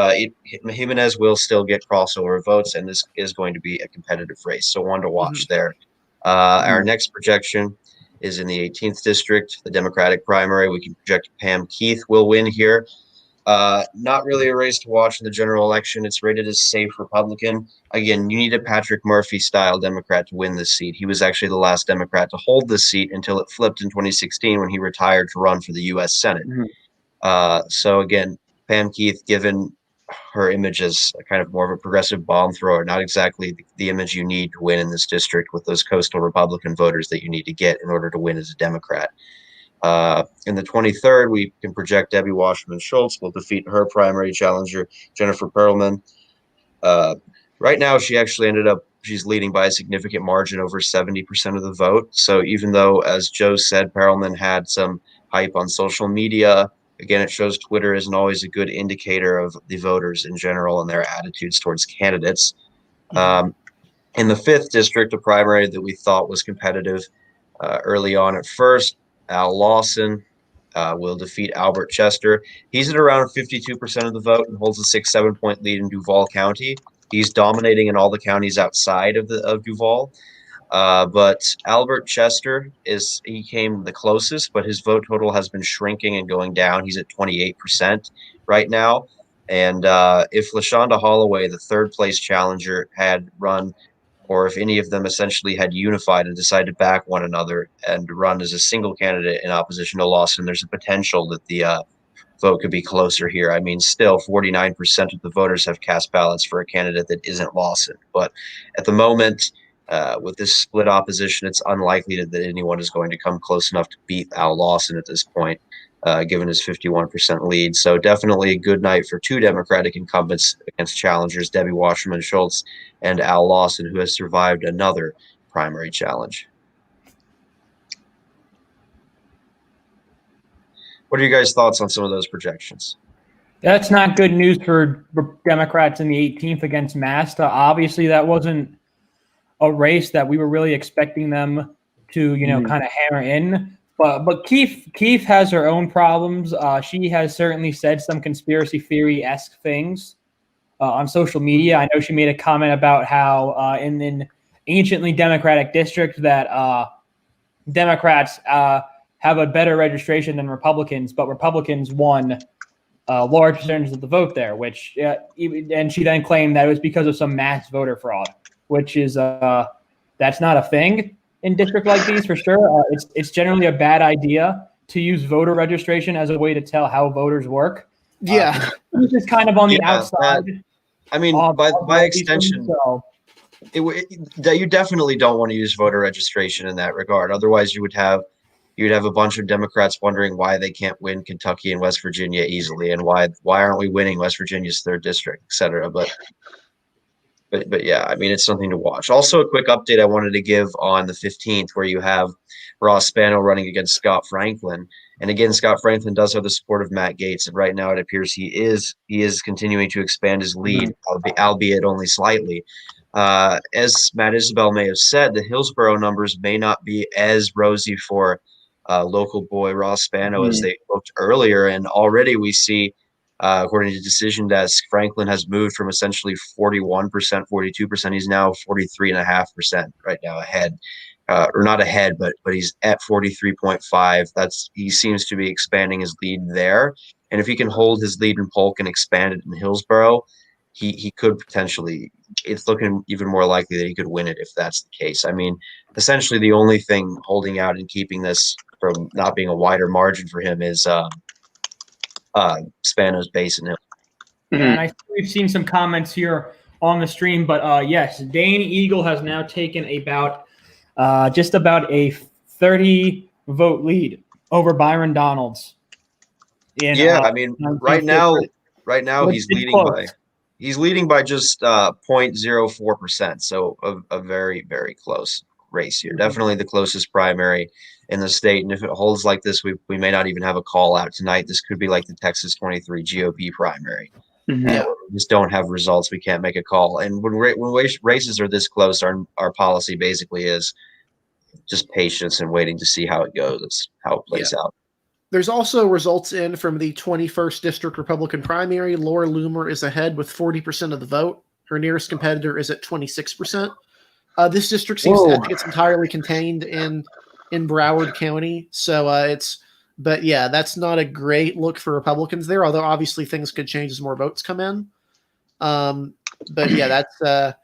Speaker 1: Jimenez will still get crossover votes, and this is going to be a competitive race. So one to watch there. Our next projection is in the 18th district, the Democratic primary. We can project Pam Keith will win here. Not really a race to watch in the general election. It's rated as safe Republican. Again, you need a Patrick Murphy-style Democrat to win this seat. He was actually the last Democrat to hold this seat until it flipped in 2016 when he retired to run for the U.S. Senate. So again, Pam Keith, given her image as a kind of more of a progressive bomb thrower, not exactly the image you need to win in this district with those coastal Republican voters that you need to get in order to win as a Democrat. In the 23rd, we can project Debbie Wasserman Schultz will defeat her primary challenger, Jennifer Perlman. Right now, she's leading by a significant margin, over 70% of the vote. So even though, as Joe said, Perlman had some hype on social media, again, it shows Twitter isn't always a good indicator of the voters in general and their attitudes towards candidates. In the 5th district, a primary that we thought was competitive early on at first, Al Lawson will defeat Albert Chester. He's at around 52% of the vote and holds a 6-7 point lead in Duval County. He's dominating in all the counties outside of Duval. But Albert Chester he came the closest, but his vote total has been shrinking and going down. He's at 28% right now. And if LaShonda Holloway, the third place challenger, had run or if any of them essentially had unified and decided to back one another and run as a single candidate in opposition to Lawson, there's a potential that the vote could be closer here. I mean, still 49% of the voters have cast ballots for a candidate that isn't Lawson. But at the moment, with this split opposition, it's unlikely that anyone is going to come close enough to beat Al Lawson at this point, given his 51% lead. So definitely a good night for two Democratic incumbents against challengers, Debbie Wasserman Schultz and Al Lawson, who has survived another primary challenge. What are you guys' thoughts on some of those projections?
Speaker 3: That's not good news for Democrats in the 18th against Masta. Obviously, that wasn't a race that we were really expecting them to, kind of hammer in. But Keith has her own problems. She has certainly said some conspiracy theory-esque things on social media. I know she made a comment about how in an anciently Democratic district that Democrats have a better registration than Republicans, but Republicans won large percentages of the vote there, and she then claimed that it was because of some mass voter fraud, which is that's not a thing in districts like these for sure. It's generally a bad idea to use voter registration as a way to tell how voters work.
Speaker 2: Yeah.
Speaker 3: This is kind of on the outside.
Speaker 1: I mean, by extension, you definitely don't want to use voter registration in that regard. Otherwise, you'd have a bunch of Democrats wondering why they can't win Kentucky and West Virginia easily, and why aren't we winning West Virginia's 3rd district, et cetera. But yeah, I mean, it's something to watch. Also, a quick update I wanted to give on the 15th, where you have Ross Spano running against Scott Franklin. And again, Scott Franklin does have the support of Matt Gaetz, and right now it appears he is continuing to expand his lead, albeit only slightly. As Matt Isabel may have said, the Hillsborough numbers may not be as rosy for local boy Ross Spano as they looked earlier, and already we see, according to Decision Desk, Franklin has moved from essentially 41%, 42%. He's now 43.5% right now ahead, or not ahead, but he's at 43.5. He seems to be expanding his lead there, and if he can hold his lead in Polk and expand it in Hillsborough, he could potentially. It's looking even more likely that he could win it if that's the case. I mean, essentially the only thing holding out and keeping this from not being a wider margin for him is Spano's base in him.
Speaker 3: And I think we've seen some comments here on the stream, but yes, Dane Eagle has now taken just about a 30 vote lead over Byron Donalds.
Speaker 1: I mean, right now he's leading by just 0.04%. So a very, very close race here. Definitely the closest primary in the state. And if it holds like this, we may not even have a call out tonight. This could be like the Texas 23 GOP primary. We just don't have results. We can't make a call. And when races are this close, our policy basically is just patience and waiting to see how it goes. That's how it plays out.
Speaker 2: There's also results in from the 21st District Republican primary. Laura Loomer is ahead with 40% of the vote. Her nearest competitor is at 26%. This district seems to think it's entirely contained in Broward County. So but yeah, that's not a great look for Republicans there, although obviously things could change as more votes come in. But yeah, that's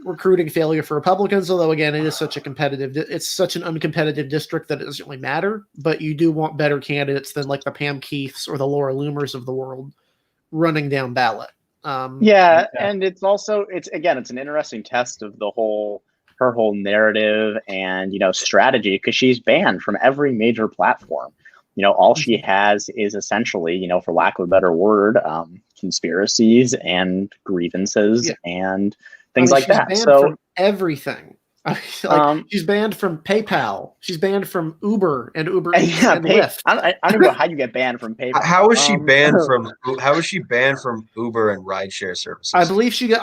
Speaker 2: recruiting failure for Republicans, although again, it's such an uncompetitive district that it doesn't really matter, but you do want better candidates than like the Pam Keiths or the Laura Loomers of the world running down ballot.
Speaker 4: And it's an interesting test of her whole narrative and, strategy, because she's banned from every major platform. All she has is essentially, for lack of a better word, conspiracies and grievances and things like that. So
Speaker 2: from everything. She's banned from PayPal. She's banned from Uber and Lyft.
Speaker 4: I don't know how you get banned from PayPal.
Speaker 1: How is she banned from? How is she banned from Uber and rideshare services?
Speaker 2: I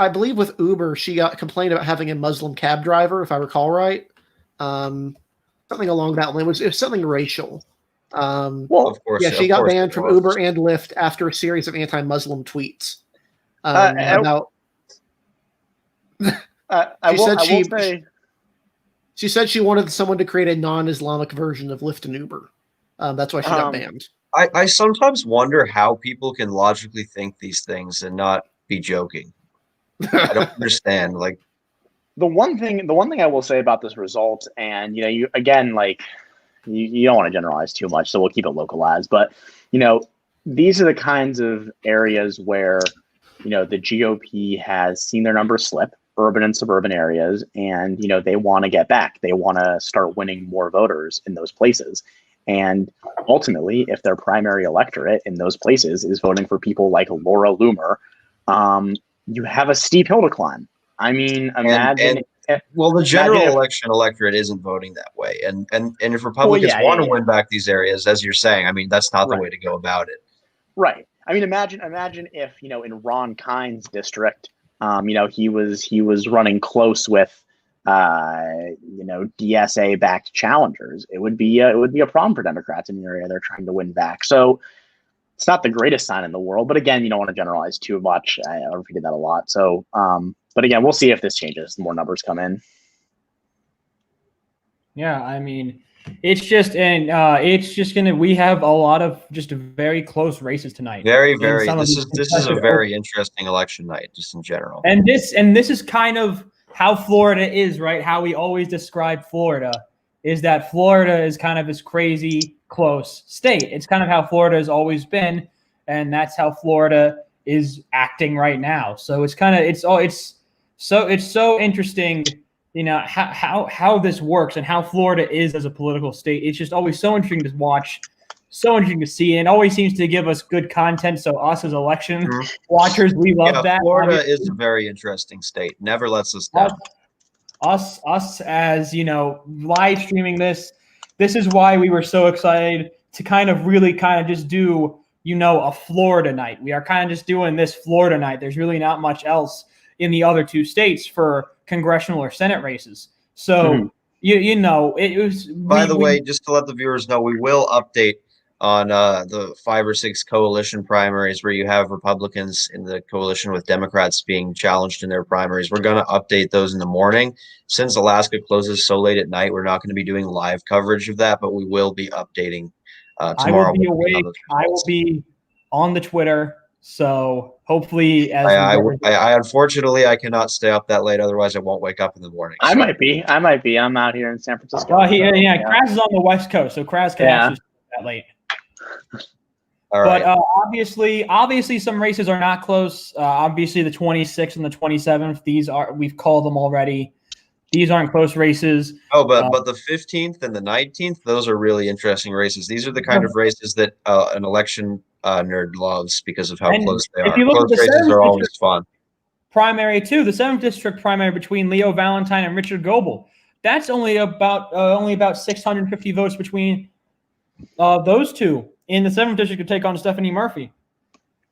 Speaker 2: believe with Uber she got complained about having a Muslim cab driver, if I recall right. Something along that line. It was something racial.
Speaker 1: Of course.
Speaker 2: Yeah, she got banned from Uber and Lyft after a series of anti-Muslim tweets. She said she wanted someone to create a non-Islamic version of Lyft and Uber. That's why she got banned.
Speaker 1: I sometimes wonder how people can logically think these things and not be joking. I don't understand.
Speaker 4: the one thing I will say about this result, and you again, like, you don't want to generalize too much, so we'll keep it localized. But these are the kinds of areas where the GOP has seen their numbers slip, urban and suburban areas, and they want to get back. They want to start winning more voters in those places. And ultimately, if their primary electorate in those places is voting for people like Laura Loomer, you have a steep hill to climb. I mean, imagine.
Speaker 1: Well, the general election electorate isn't voting that way, and if Republicans want to win back these areas, as you're saying, I mean, that's not the way to go about it.
Speaker 4: Right. I mean, imagine if in Ron Kind's district, he was running close with DSA backed challengers. It would be a problem for Democrats in the area they're trying to win back. So it's not the greatest sign in the world, but again, you don't want to generalize too much. I repeated that a lot. So, but again, we'll see if this changes. The more numbers come in.
Speaker 3: Yeah, I mean, it's just gonna. We have a lot of just very close races tonight.
Speaker 1: Very. This is a very interesting election night, just in general.
Speaker 3: And this is kind of how Florida is, right? How we always describe Florida is that Florida is kind of this crazy close state. It's kind of how Florida has always been, and that's how Florida is acting right now. So it's so interesting, how this works and how Florida is as a political state. It's just always so interesting to watch, so interesting to see, and it always seems to give us good content. So us as election watchers, we love that.
Speaker 1: Florida is a very interesting state. Never lets us down.
Speaker 3: Us as live streaming this is why we were so excited to kind of just do a Florida night. We are kind of just doing this Florida night. There's really not much else in the other two states for congressional or Senate races. So it was.
Speaker 1: By the way, just to let the viewers know, we will update on the 5 or 6 coalition primaries where you have Republicans in the coalition with Democrats being challenged in their primaries. We're going to update those in the morning. Since Alaska closes so late at night, we're not going to be doing live coverage of that, but we will be updating tomorrow.
Speaker 3: I will be awake. I will be on the Twitter. So hopefully,
Speaker 1: I unfortunately I cannot stay up that late. Otherwise, I won't wake up in the morning.
Speaker 4: I might be. I'm out here in San Francisco.
Speaker 3: Kraz is on the West Coast, so Kraz can actually stay that late.
Speaker 1: All right.
Speaker 3: But obviously, some races are not close. Obviously, the 26th and the 27th, we've called them already. These aren't close races.
Speaker 1: Oh, but the 15th and the 19th, those are really interesting races. These are the kind of races that an election nerd loves because of how close they are.
Speaker 3: If you look
Speaker 1: close
Speaker 3: at the
Speaker 1: races are always fun.
Speaker 3: Primary too, the 7th district primary between Leo Valentine and Richard Goebel. That's only about 650 votes between those two in the 7th district to take on Stephanie Murphy.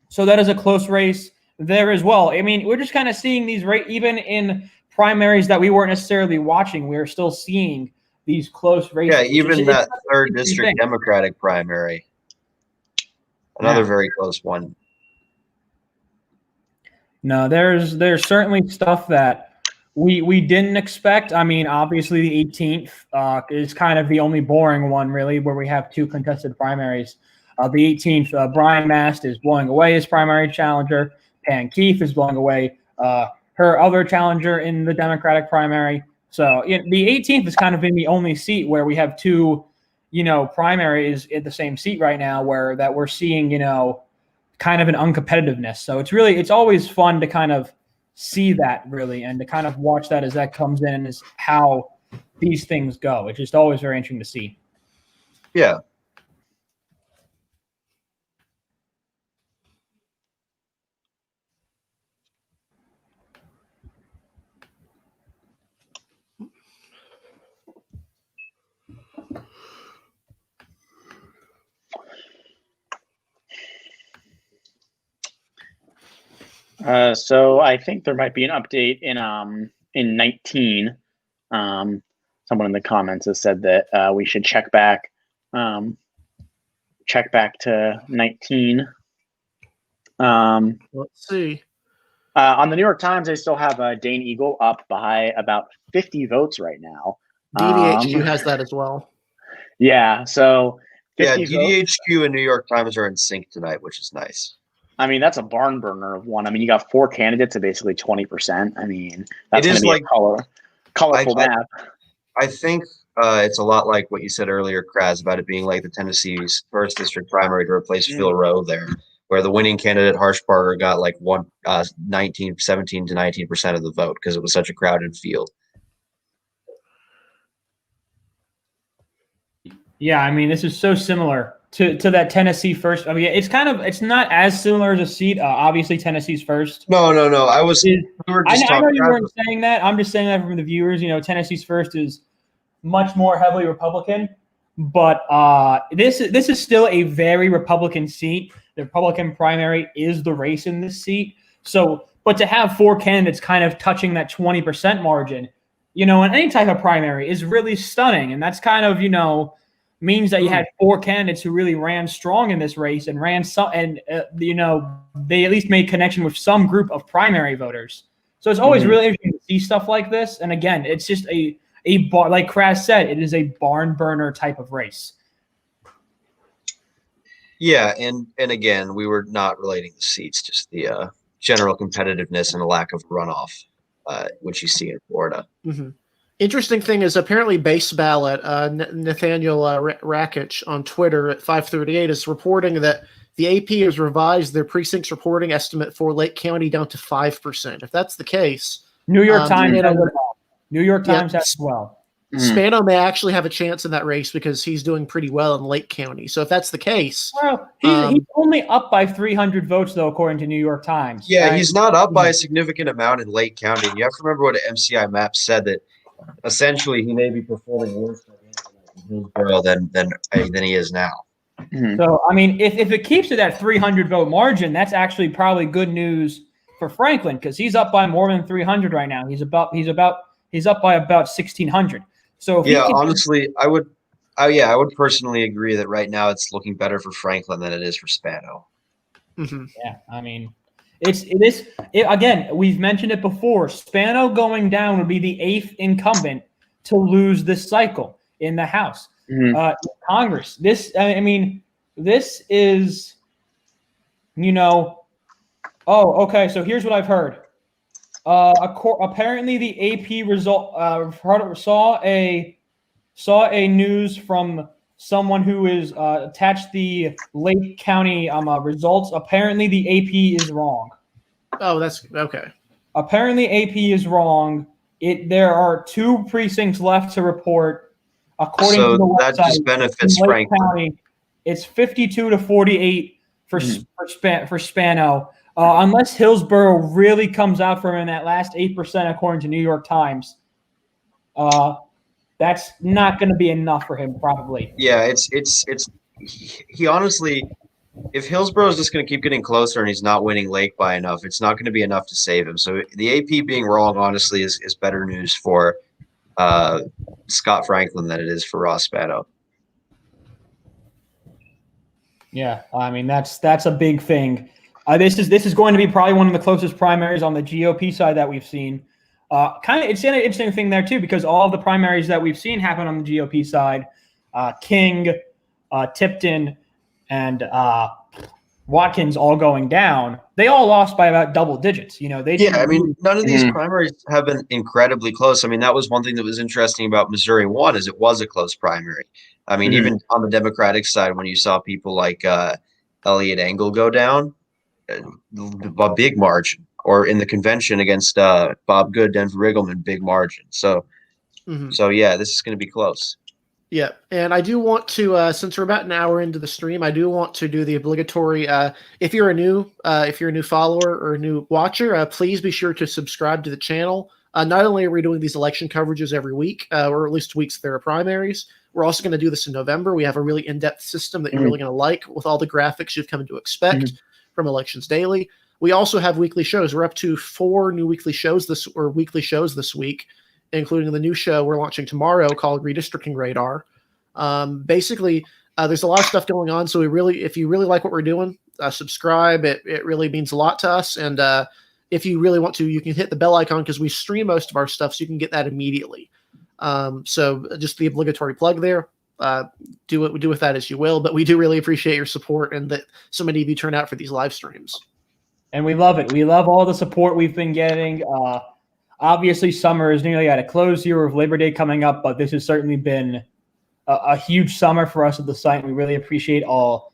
Speaker 3: So that is a close race there as well. I mean, we're just kind of seeing these even in primaries that we weren't necessarily watching. We are still seeing these close races.
Speaker 1: Yeah, even that 3rd district Democratic primary. Another very close one.
Speaker 3: No, there's certainly stuff that we didn't expect. I mean, obviously the 18th is kind of the only boring one, really, where we have 2 contested primaries. The 18th, Brian Mast is blowing away his primary challenger. Pam Keefe is blowing away her other challenger in the Democratic primary. So the 18th is kind of been the only seat where we have 2 primaries at the same seat right now that we're seeing, kind of an uncompetitiveness. So it's always fun to kind of see that really, and to kind of watch that as that comes in and is how these things go. It's just always very interesting to see.
Speaker 1: Yeah.
Speaker 4: So I think there might be an update in 19. Someone in the comments has said that we should check back to 19.
Speaker 2: Let's see.
Speaker 4: On the New York Times, they still have Dane Eagle up by about 50 votes right now.
Speaker 2: DDHQ has that as well.
Speaker 4: Yeah, so
Speaker 1: 50 DDHQ and New York Times are in sync tonight, which is nice.
Speaker 4: I mean, that's a barn burner of one. I mean, you got 4 candidates at basically 20%. I mean, that's going to be a colorful map.
Speaker 1: I think it's a lot like what you said earlier, Kraz, about it being like the Tennessee's first district primary to replace Phil Rowe there, where the winning candidate, Harshbarger, got like 17 to 19% of the vote because it was such a crowded field.
Speaker 3: Yeah, I mean, this is so similar to that Tennessee first. I mean, it's not as similar as a seat. Obviously, Tennessee's first.
Speaker 1: No. I
Speaker 3: know you weren't saying that. I'm just saying that from the viewers. Tennessee's first is much more heavily Republican, but this is still a very Republican seat. The Republican primary is the race in this seat. So, but to have 4 candidates kind of touching that 20% margin, in any type of primary is really stunning, and that's kind of means that you had 4 candidates who really ran strong in this race and ran some, and they at least made connection with some group of primary voters. So it's always really interesting to see stuff like this. And again, it's just like Kraz said, it is a barn burner type of race.
Speaker 1: Yeah, and again, we were not relating the seats, just the general competitiveness and the lack of runoff, which you see in Florida.
Speaker 2: Mm-hmm. Interesting thing is apparently Base Ballot, Nathaniel Rakich on Twitter at 538 is reporting that the AP has revised their precincts reporting estimate for Lake County down to 5%. If that's the case,
Speaker 3: New York Times has as well.
Speaker 2: Spano may actually have a chance in that race because he's doing pretty well in Lake County. So if that's the case,
Speaker 3: well, he's only up by 300 votes though, according to New York Times.
Speaker 1: Yeah, right? He's not up by a significant amount in Lake County. You have to remember what MCI Map said, that essentially he may be performing worse in Hillsborough than he is now.
Speaker 3: So I mean, if it keeps to that 300 vote margin, that's actually probably good news for Franklin, because he's up by more than 300 right now. He's up by about 1,600. So
Speaker 1: honestly, I would personally agree that right now it's looking better for Franklin than it is for Spano.
Speaker 2: Mm-hmm.
Speaker 3: Yeah, I mean, again, we've mentioned it before. Spano going down would be the 8th incumbent to lose this cycle in the House, Congress. This is, Oh, okay. So here's what I've heard. Apparently, the AP result saw a news from someone who is attached the Lake County results. Apparently, the AP is wrong.
Speaker 2: Oh, that's okay.
Speaker 3: Apparently, AP is wrong. There are 2 precincts left to report. According to the website,
Speaker 1: that just benefits
Speaker 3: Lake County, it's 52 to 48 for Spano. Unless Hillsborough really comes out for him in that last 8%, according to New York Times, that's not going to be enough for him, probably.
Speaker 1: Yeah, he honestly, if Hillsborough is just going to keep getting closer and he's not winning Lake by enough, it's not going to be enough to save him. So the AP being wrong, honestly, is better news for Scott Franklin than it is for Ross Spano.
Speaker 3: Yeah, I mean that's a big thing. This is going to be probably one of the closest primaries on the GOP side that we've seen. It's an interesting thing there too, because all of the primaries that we've seen happen on the GOP side, King, Tipton, and Watkins all going down. They all lost by about double digits. None of
Speaker 1: these primaries have been incredibly close. I mean, that was one thing that was interesting about Missouri 1 is it was a close primary. I mean, even on the Democratic side, when you saw people like Elliot Engel go down, a big margin, or in the convention against Bob Good, Denver Riggleman, big margin. So yeah, this is going to be close.
Speaker 2: Yeah, and I do want to, since we're about an hour into the stream, I do want to do the obligatory. If you're a new follower or a new watcher, please be sure to subscribe to the channel. Not only are we doing these election coverages every week, or at least weeks there are primaries, we're also going to do this in November. We have a really in-depth system that you're really going to like, with all the graphics you've come to expect from Elections Daily. We also have weekly shows. We're up to 4 new weekly shows this week, including the new show we're launching tomorrow called Redistricting Radar. Basically, there's a lot of stuff going on. So if you really like what we're doing, subscribe. It really means a lot to us. And if you really want to, you can hit the bell icon, because we stream most of our stuff, so you can get that immediately. So just the obligatory plug there. do with that as you will. But we do really appreciate your support and that so many of you turn out for these live streams.
Speaker 3: And we love it. We love all the support we've been getting. Obviously, summer is nearly at a close here with Labor Day coming up, but this has certainly been a huge summer for us at the site. We really appreciate all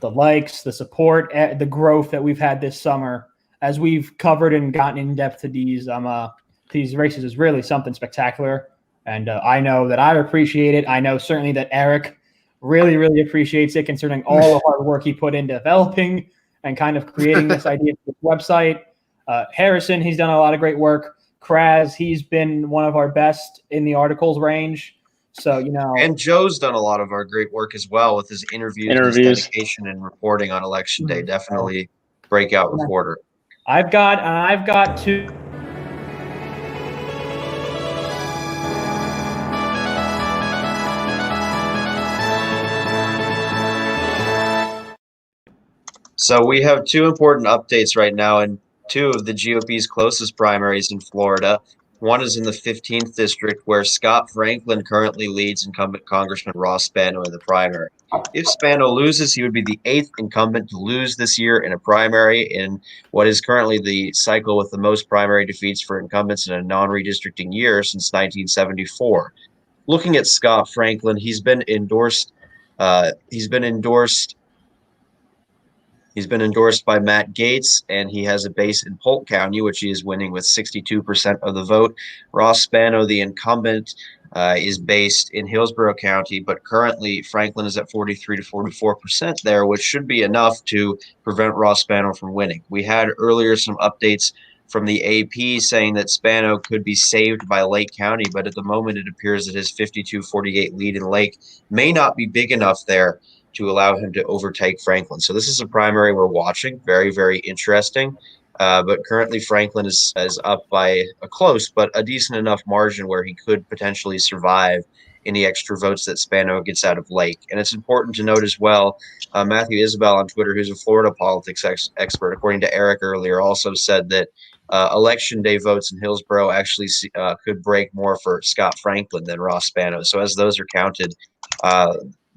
Speaker 3: the likes, the support, the growth that we've had this summer as we've covered and gotten in depth to these races is really something spectacular. And I know that I appreciate it. I know certainly that Eric really, really appreciates it, considering all the hard work he put in developing and kind of creating this idea for the website. Harrison, he's done a lot of great work. Kraz, he's been one of our best in the articles range. So,
Speaker 1: and Joe's done a lot of our great work as well with his interviews. His dedication and reporting on election day. Definitely breakout reporter.
Speaker 3: I've got two.
Speaker 1: So we have two important updates right now in two of the GOP's closest primaries in Florida. One is in the 15th district, where Scott Franklin currently leads incumbent Congressman Ross Spano in the primary. If Spano loses, he would be the 8th incumbent to lose this year in a primary in what is currently the cycle with the most primary defeats for incumbents in a non-redistricting year since 1974. Looking at Scott Franklin, he's been endorsed by Matt Gaetz, and he has a base in Polk County, which he is winning with 62% of the vote. Ross Spano, the incumbent, is based in Hillsborough County, but currently Franklin is at 43 to 44% there, which should be enough to prevent Ross Spano from winning. We had earlier some updates from the AP saying that Spano could be saved by Lake County, but at the moment it appears that his 52-48 lead in Lake may not be big enough there to allow him to overtake Franklin. So this is a primary we're watching. Very, very interesting. But currently Franklin is up by a close, but a decent enough margin where he could potentially survive any extra votes that Spano gets out of Lake. And it's important to note as well, Matthew Isabel on Twitter, who's a Florida politics expert, according to Eric earlier, also said that election day votes in Hillsborough actually could break more for Scott Franklin than Ross Spano. So as those are counted,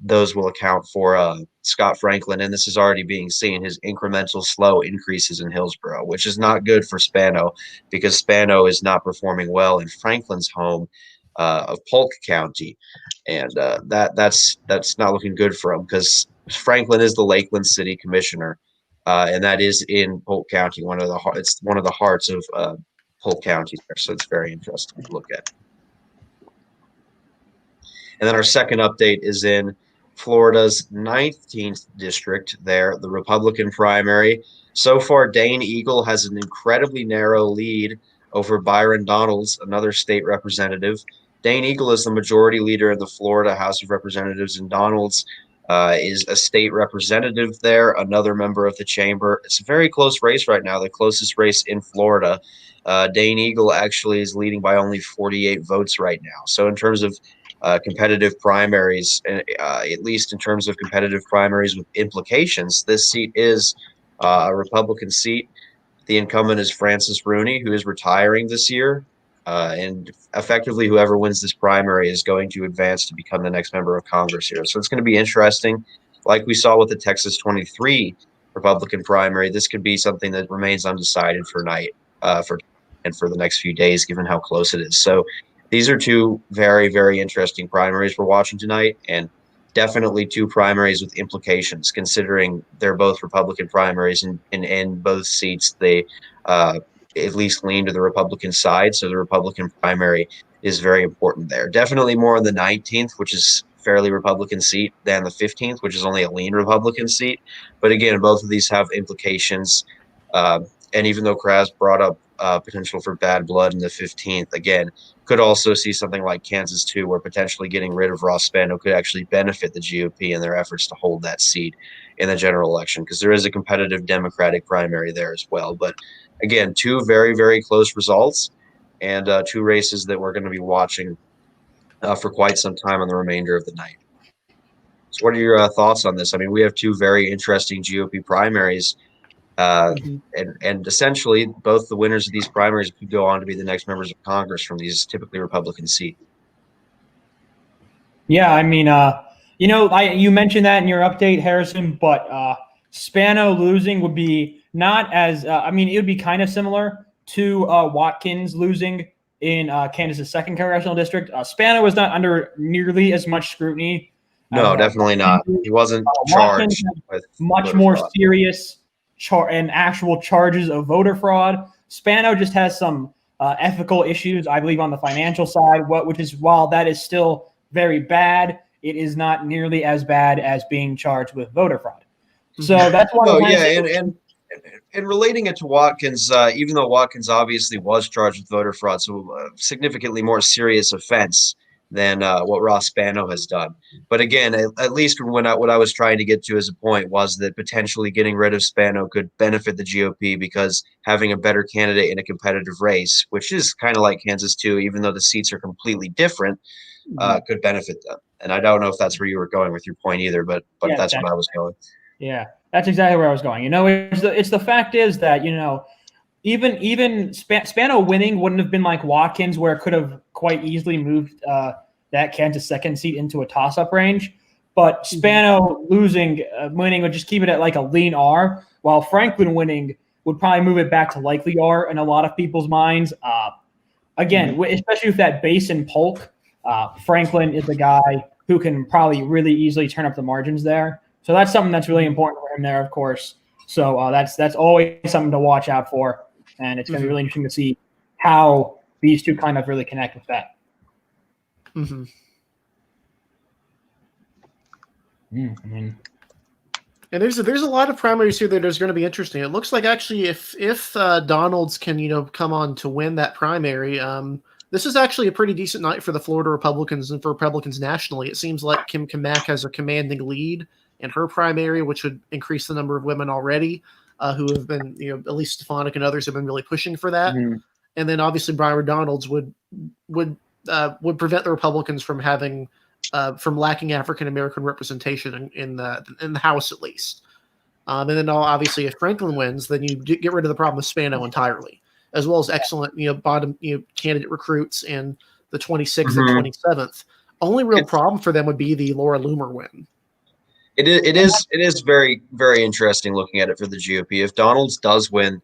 Speaker 1: those will account for Scott Franklin, and this is already being seen, his incremental slow increases in Hillsborough, which is not good for Spano because Spano is not performing well in Franklin's home of Polk County, and that's not looking good for him because Franklin is the Lakeland City Commissioner, and that is in Polk County, it's one of the hearts of Polk County there, so it's very interesting to look at. And then our second update is in Florida's 19th district there, the Republican primary. So far, Dane Eagle has an incredibly narrow lead over Byron Donalds, another state representative. Dane Eagle is the majority leader in the Florida House of Representatives, and Donalds is a state representative there, another member of the chamber. It's a very close race right now, the closest race in Florida. Dane Eagle actually is leading by only 48 votes right now. So in terms of competitive primaries, at least in terms of competitive primaries with implications, this seat is a Republican seat. The incumbent is Francis Rooney, who is retiring this year. And effectively, whoever wins this primary is going to advance to become the next member of Congress here. So it's going to be interesting. Like we saw with the Texas 23 Republican primary, this could be something that remains undecided for the next few days, given how close it is. So these are two very, very interesting primaries we're watching tonight, and definitely two primaries with implications, considering they're both Republican primaries, and in both seats they at least lean to the Republican side. So the Republican primary is very important there. Definitely more on the 19th, which is fairly Republican seat, than the 15th, which is only a lean Republican seat. But again, both of these have implications. And even though Kraz brought up potential for bad blood in the 15th, again, could also see something like Kansas 2, where potentially getting rid of Ross Spano could actually benefit the GOP in their efforts to hold that seat in the general election, because there is a competitive Democratic primary there as well. But again, two very, very close results, and two races that we're going to be watching for quite some time on the remainder of the night. So what are your thoughts on this? I mean, we have two very interesting GOP primaries. And essentially, both the winners of these primaries could go on to be the next members of Congress from these typically Republican seats.
Speaker 3: Yeah, I mean, You mentioned that in your update, Harrison, but Spano losing would be not as it would be kind of similar to Watkins losing in Kansas's 2nd congressional district. Spano was not under nearly as much scrutiny.
Speaker 1: No, definitely not. He wasn't charged with
Speaker 3: much more fraud. Serious and actual charges of voter fraud. Spano just has some ethical issues, I believe, on the financial side. Which is, while that is still very bad, it is not nearly as bad as being charged with voter fraud. So that's why.
Speaker 1: Oh yeah, and relating it to Watkins, even though Watkins obviously was charged with voter fraud, so a significantly more serious offense than what Ross Spano has done. But again, at least what I was trying to get to as a point was that potentially getting rid of Spano could benefit the GOP, because having a better candidate in a competitive race, which is kind of like Kansas too, even though the seats are completely different, could benefit them. And I don't know if that's where you were going with your point either, but yeah, that's what I was going.
Speaker 3: Yeah, that's exactly where I was going. It's the fact is that, even Spano winning wouldn't have been like Watkins, where it could have quite easily moved that Kansas 2nd seat into a toss-up range. But Spano winning would just keep it at like a lean R, while Franklin winning would probably move it back to likely R in a lot of people's minds. Again, especially with that base and Polk, Franklin is the guy who can probably really easily turn up the margins there. So that's something that's really important for him there, of course. So that's always something to watch out for, and it's going to be really interesting to see how these two kind of really connect with that.
Speaker 2: Mm-hmm. And there's a lot of primaries here that is going to be interesting. It looks like actually if Donalds can come on to win that primary, this is actually a pretty decent night for the Florida Republicans and for Republicans nationally. It seems like Kim Kamak has a commanding lead in her primary, which would increase the number of women already who have been, at least Stefanik and others have been really pushing for that. Mm-hmm. And then obviously Byron Donalds would prevent the Republicans from having from lacking African American representation in the House at least. And then obviously if Franklin wins, then you get rid of the problem of Spano entirely, as well as excellent bottom candidate recruits in the 26th and 27th. Only real problem for them would be the Laura Loomer win.
Speaker 1: It is very, very interesting looking at it for the GOP. If Donalds does win,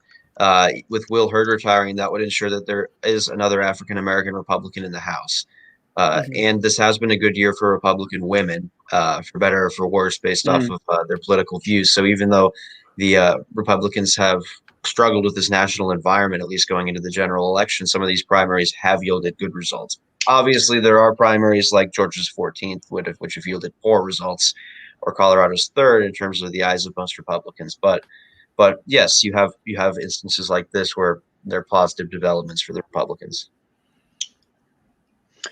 Speaker 1: with Will Hurd retiring, that would ensure that there is another African American Republican in the House. And this has been a good year for Republican women, for better or for worse, based off of their political views. So even though the Republicans have struggled with this national environment, at least going into the general election, some of these primaries have yielded good results. Obviously, there are primaries like Georgia's 14th, which have yielded poor results, or Colorado's 3rd in terms of the eyes of most Republicans. But yes, you have instances like this where there are positive developments for the Republicans.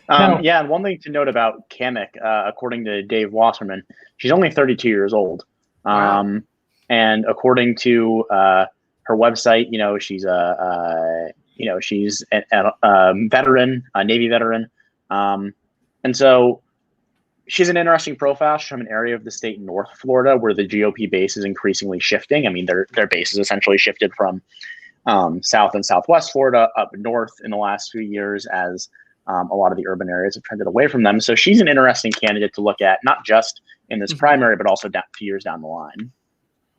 Speaker 4: Yeah, and one thing to note about Kamek, according to Dave Wasserman, she's only 32 years old. Wow. And according to her website, she's a veteran, a Navy veteran. And so she's an interesting profile. She's from an area of the state in North Florida where the GOP base is increasingly shifting. I mean, their base has essentially shifted from South and Southwest Florida up north in the last few years as a lot of the urban areas have trended away from them. So she's an interesting candidate to look at, not just in this primary, but also 2 years down the line.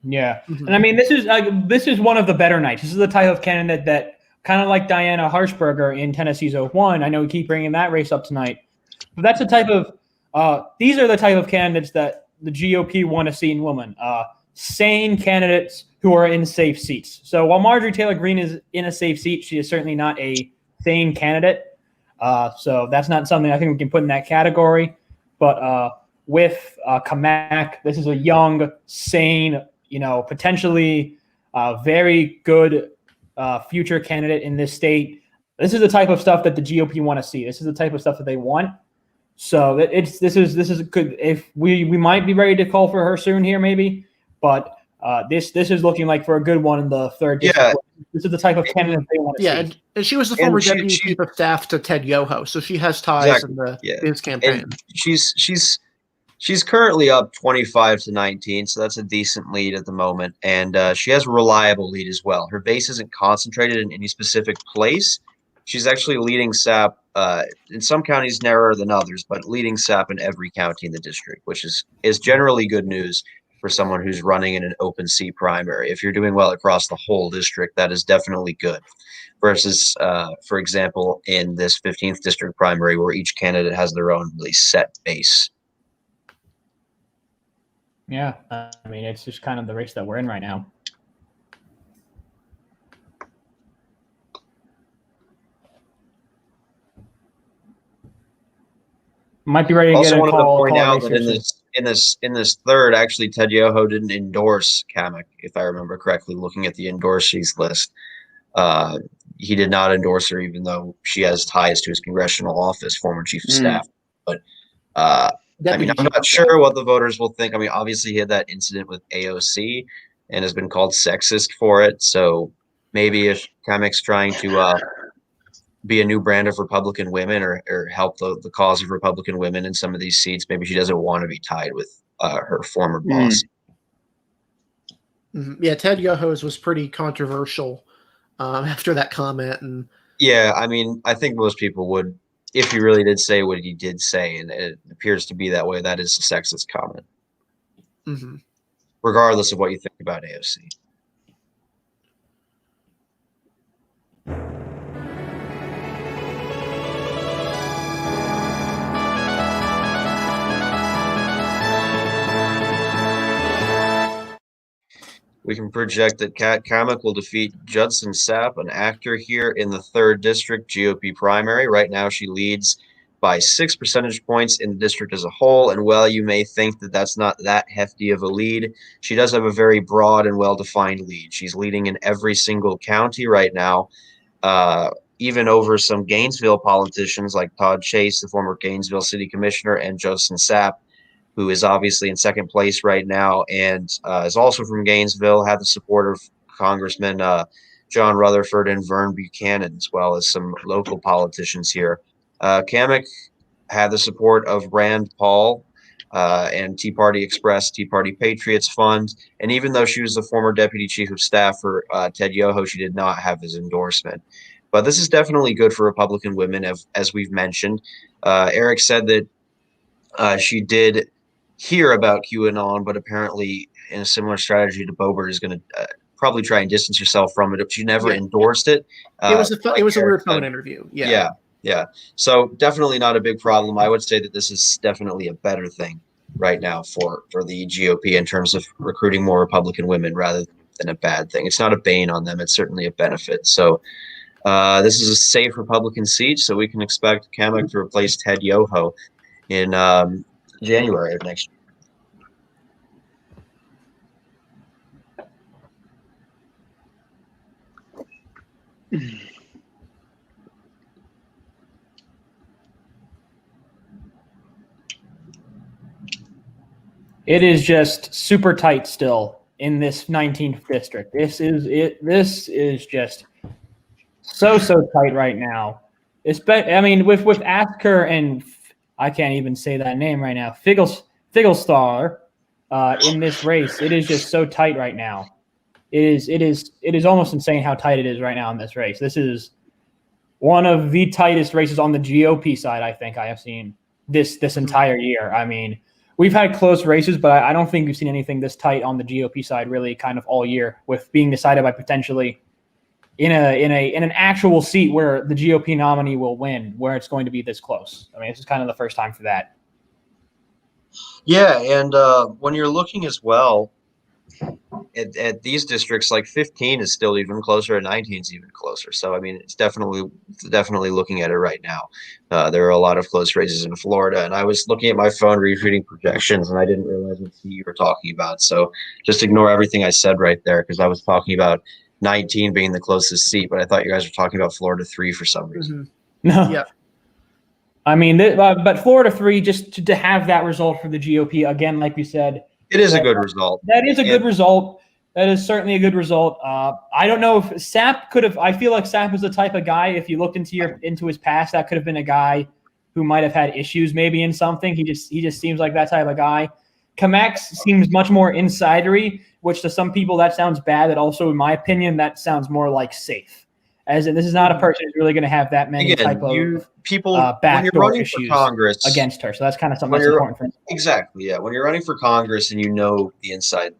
Speaker 3: Yeah. And I mean, this is one of the better nights. This is the type of candidate that, kind of like Diana Harshberger in Tennessee's 01. I know we keep bringing that race up tonight. But that's the type of these are the type of candidates that the GOP want to see in women. Sane candidates who are in safe seats. So while Marjorie Taylor Greene is in a safe seat, she is certainly not a sane candidate. So that's not something I think we can put in that category. But with Kamak, this is a young, sane, potentially very good future candidate in this state. This is the type of stuff that the GOP want to see. This is the type of stuff that they want. So this is good. If we might be ready to call for her soon here, maybe, but this is looking like for a good one in the 3rd district. Yeah. This is the type of candidate they want to see.
Speaker 2: And she was the former deputy chief of staff to Ted Yoho, so she has ties in his campaign.
Speaker 1: And she's currently up 25-19, so that's a decent lead at the moment, and she has a reliable lead as well. Her base isn't concentrated in any specific place, She's actually leading SAP in some counties narrower than others, but leading SAP in every county in the district, which is generally good news for someone who's running in an open seat primary. If you're doing well across the whole district, that is definitely good. Versus, for example, in this 15th district primary, where each candidate has their own really set base.
Speaker 3: Yeah, I mean, it's just kind of the race that we're in right now. Might be ready to
Speaker 1: Also
Speaker 3: get a
Speaker 1: wanted
Speaker 3: call.
Speaker 1: to point out that
Speaker 3: soon.
Speaker 1: in this third, actually, Ted Yoho didn't endorse Kamek, if I remember correctly. Looking at the endorsees list, he did not endorse her, even though she has ties to his congressional office, former chief of staff. But I mean, I'm not sure what the voters will think. I mean, obviously, he had that incident with AOC and has been called sexist for it. So maybe if Kamek's trying to be a new brand of Republican women or help the cause of Republican women in some of these seats, maybe she doesn't want to be tied with her former boss.
Speaker 2: Yeah, Ted Yoho's was pretty controversial after that comment. And
Speaker 1: yeah, I mean, I think most people would, if he really did say what he did say, and it appears to be that way, that is a sexist comment. Regardless of what you think about AOC. We can project that Kat Kamek will defeat Judson Sapp, an actor here in the 3rd District GOP primary. Right now, she leads by 6 percentage points in the district as a whole. And while you may think that that's not that hefty of a lead, she does have a very broad and well-defined lead. She's leading in every single county right now, even over some Gainesville politicians like Todd Chase, the former Gainesville City Commissioner, and Judson Sapp, who is obviously in 2nd place right now and is also from Gainesville, had the support of Congressman John Rutherford and Vern Buchanan, as well as some local politicians here. Kamek had the support of Rand Paul and Tea Party Express, Tea Party Patriots Fund. And even though she was the former deputy chief of staff for Ted Yoho, she did not have his endorsement. But this is definitely good for Republican women, as we've mentioned. Eric said that she did hear about QAnon, but apparently in a similar strategy to Boebert is going to probably try and distance herself from it. She never endorsed it.
Speaker 2: It was a weird phone interview.
Speaker 1: Yeah. So definitely not a big problem. I would say that this is definitely a better thing right now for the GOP in terms of recruiting more Republican women rather than a bad thing. It's not a bane on them. It's certainly a benefit. So this is a safe Republican seat, so we can expect Kamek to replace Ted Yoho in January of next year.
Speaker 3: It is just super tight still in this 19th district. This is just so tight right now. I mean, with Asker and I can't even say that name right now. Figelstar in this race, it is just so tight right now. It is almost insane how tight it is right now in this race. This is one of the tightest races on the GOP side I think I have seen this entire year. I mean, we've had close races, but I don't think we've seen anything this tight on the GOP side really kind of all year, with being decided by potentially in an actual seat where the GOP nominee will win, where it's going to be this close. I mean, this is kind of the first time for that.
Speaker 1: Yeah, and when you're looking as well at these districts, like 15 is still even closer, and 19 is even closer. So I mean, it's definitely looking at it right now. There are a lot of close races in Florida, and I was looking at my phone reading projections, and I didn't realize what seat you were talking about. So just ignore everything I said right there, because I was talking about 19 being the closest seat, but I thought you guys were talking about Florida 3 for some reason.
Speaker 3: No. Yeah. I mean, but Florida 3, just to have that result for the GOP, again, like we said.
Speaker 1: It is a good result.
Speaker 3: That is a good result. That is certainly a good result. I don't know if Sapp could have – I feel like Sapp is the type of guy, if you looked into his past, that could have been a guy who might have had issues maybe in something. He just seems like that type of guy. Kamek seems much more insidery, which to some people that sounds bad. That also, in my opinion, that sounds more like safe. As in, this is not a person who's really going to have that many
Speaker 1: Again,
Speaker 3: type of
Speaker 1: people when you're
Speaker 3: backdoor
Speaker 1: running for
Speaker 3: issues
Speaker 1: Congress
Speaker 3: against her. So that's kind of something
Speaker 1: when
Speaker 3: that's
Speaker 1: you're
Speaker 3: important for me.
Speaker 1: exactly, yeah. When you're running for Congress and you know the inside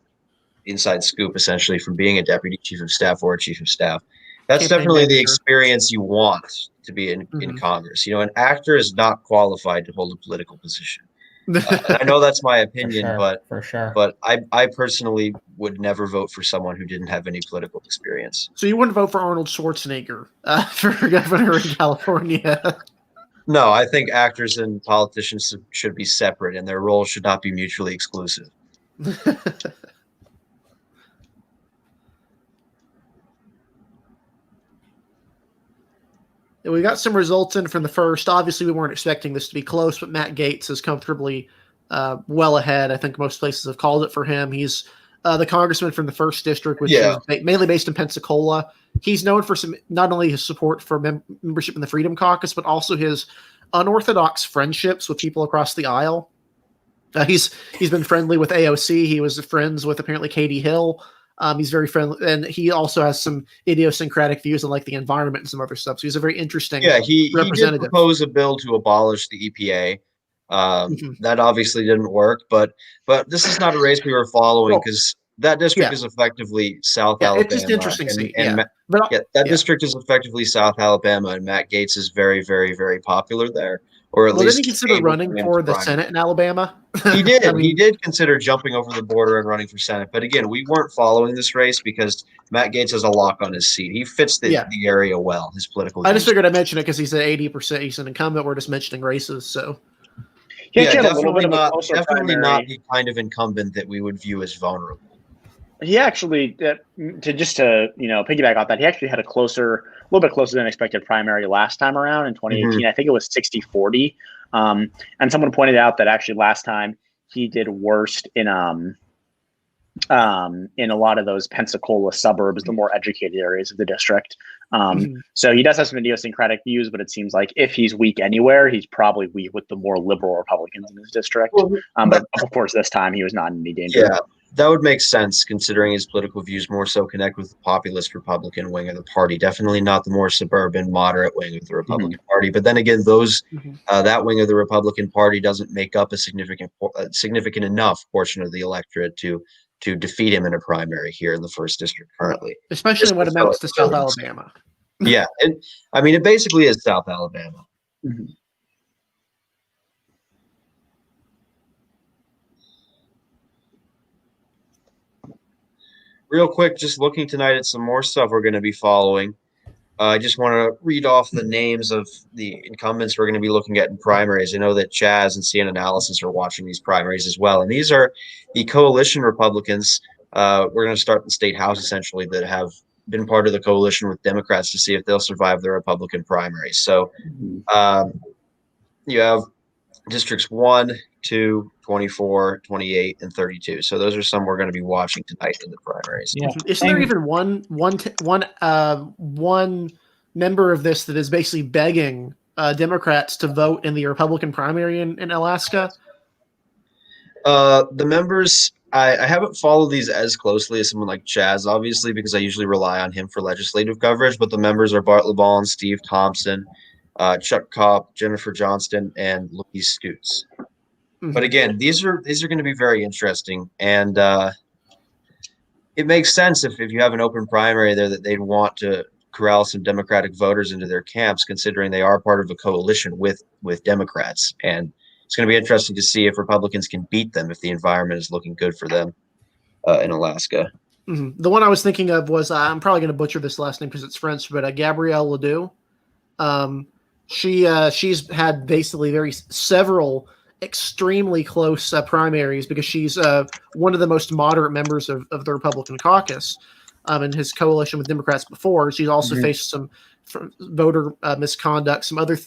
Speaker 1: scoop essentially from being a deputy chief of staff or a chief of staff, that's
Speaker 2: Campaign
Speaker 1: definitely the
Speaker 2: manager.
Speaker 1: experience you want to be in Congress. You know, an actor is not qualified to hold a political position. And I know that's my opinion,
Speaker 3: For sure.
Speaker 1: but I personally would never vote for someone who didn't have any political experience.
Speaker 2: So you wouldn't vote for Arnold Schwarzenegger for governor in California?
Speaker 1: No, I think actors and politicians should be separate, and their roles should not be mutually exclusive.
Speaker 2: We got some results in from the first. Obviously, we weren't expecting this to be close, but Matt Gaetz is comfortably well ahead. I think most places have called it for him. He's the congressman from the first district, which is mainly based in Pensacola. He's known for not only his support for membership in the Freedom Caucus, but also his unorthodox friendships with people across the aisle. He's been friendly with AOC. He was friends with apparently Katie Hill. He's very friendly, and he also has some idiosyncratic views on like the environment and some other stuff. So he's a very interesting
Speaker 1: he
Speaker 2: representative.
Speaker 1: did propose a bill to abolish the EPA. That obviously didn't work, but this is not a race we were following because that district is effectively South Alabama.
Speaker 2: It's just interesting to see.
Speaker 1: That district is effectively South Alabama, and Matt Gaetz is very, very, very popular there. Or at least
Speaker 2: didn't he consider running for the Senate in Alabama?
Speaker 1: He did. He did consider jumping over the border and running for Senate. But again, we weren't following this race because Matt Gaetz has a lock on his seat. He fits the area well, his political
Speaker 2: I just figured I'd mention it because he's at 80%. He's an incumbent. We're just mentioning races. So
Speaker 1: definitely not the kind of incumbent that we would view as vulnerable.
Speaker 4: He actually, to piggyback off that, he actually had a little bit closer than expected primary last time around in 2018. I think it was 60-40. And someone pointed out that actually last time he did worst in a lot of those Pensacola suburbs, the more educated areas of the district. So he does have some idiosyncratic views, but it seems like if he's weak anywhere, he's probably weak with the more liberal Republicans in his district. But of course, this time he was not in any danger.
Speaker 1: Yeah, that would make sense considering his political views more so connect with the populist Republican wing of the party. Definitely not the more suburban, moderate wing of the Republican Party. But then again, that wing of the Republican Party doesn't make up a significant enough portion of the electorate to defeat him in a primary here in the first district currently.
Speaker 2: Especially when it amounts to South Alabama.
Speaker 1: Yeah. It basically is South Alabama. Real quick, just looking tonight at some more stuff we're going to be following. I just want to read off the names of the incumbents we're going to be looking at in primaries. I know that Chaz and CNN Analysis are watching these primaries as well. And these are the coalition Republicans. We're going to start in the state house, essentially, that have been part of the coalition with Democrats to see if they'll survive the Republican primaries. So you have districts 1, 2, 24, 28, and 32. So those are some we're going to be watching tonight in the primaries.
Speaker 3: Yeah.
Speaker 2: Isn't there even one member of this that is basically begging Democrats to vote in the Republican primary in Alaska?
Speaker 1: The members, I haven't followed these as closely as someone like Chaz, obviously, because I usually rely on him for legislative coverage. But the members are Bart LeBon, Steve Thompson, Chuck Kopp, Jennifer Johnston, and Louise Scoots. But again, these are going to be very interesting, and it makes sense if you have an open primary there that they'd want to corral some Democratic voters into their camps, considering they are part of a coalition with Democrats. And it's going to be interesting to see if Republicans can beat them if the environment is looking good for them in Alaska.
Speaker 2: The one I was thinking of was I'm probably going to butcher this last name because it's French, but Gabrielle Ledoux. She's had basically several extremely close primaries because she's one of the most moderate members of the Republican caucus in his coalition with Democrats before. She's also faced some voter misconduct, some other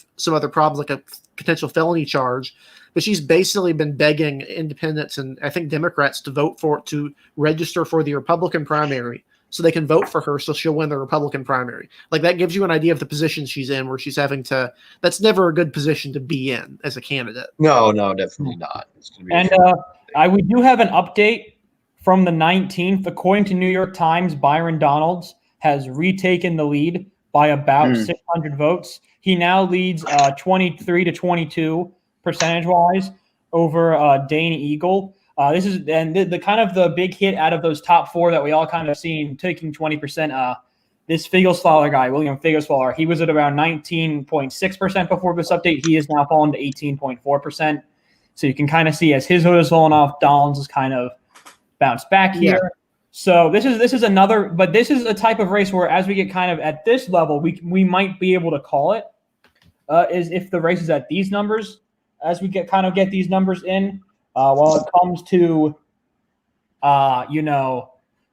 Speaker 2: problems like a potential felony charge. But she's basically been begging independents and I think Democrats to register for the Republican primary so they can vote for her so she'll win the Republican primary. Like that gives you an idea of the position she's in where she's having to – that's never a good position to be in as a candidate.
Speaker 1: No, definitely not.
Speaker 3: And we do have an update from the 19th. According to New York Times, Byron Donalds has retaken the lead by about 600 votes. He now leads 23 to 22 percentage wise over Dane Eagle. This is the kind of the big hit out of those top four that we all kind of seen taking 20%. This Figelswaller guy, William Figelswaller, he was at around 19.6% before this update. He has now fallen to 18.4%. So you can kind of see as his vote has fallen off, Donald's has kind of bounced back here.
Speaker 2: Yeah.
Speaker 3: So this is another, but this is a type of race where as we get kind of at this level, we might be able to call it. Is if the race is at these numbers, as we get these numbers in, while it comes to,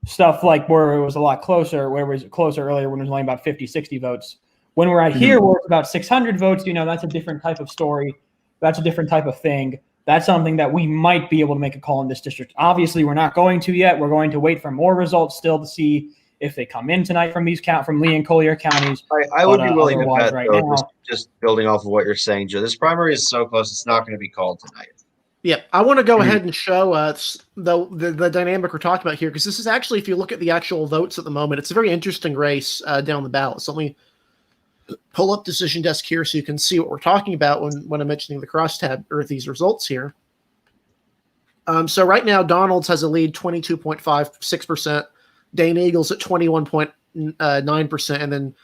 Speaker 3: stuff like where it was a lot closer, where it was closer earlier when it was only about 50, 60 votes. When we're at here, where it's about 600 votes, that's a different type of story. That's a different type of thing. That's something that we might be able to make a call in this district. Obviously, we're not going to yet. We're going to wait for more results still to see if they come in tonight from from Lee and Collier counties.
Speaker 1: I would be willing to bet,
Speaker 3: right
Speaker 1: though,
Speaker 3: now,
Speaker 1: just building off of what you're saying, Joe. This primary is so close; it's not going to be called tonight.
Speaker 2: Yeah, I want to go ahead and show the dynamic we're talking about here, because this is actually, if you look at the actual votes at the moment, it's a very interesting race down the ballot. So let me pull up Decision Desk here so you can see what we're talking about when I'm mentioning the crosstab or these results here. So right now, Donald's has a lead 22.56%, Dane Eagles at 21.9%, and then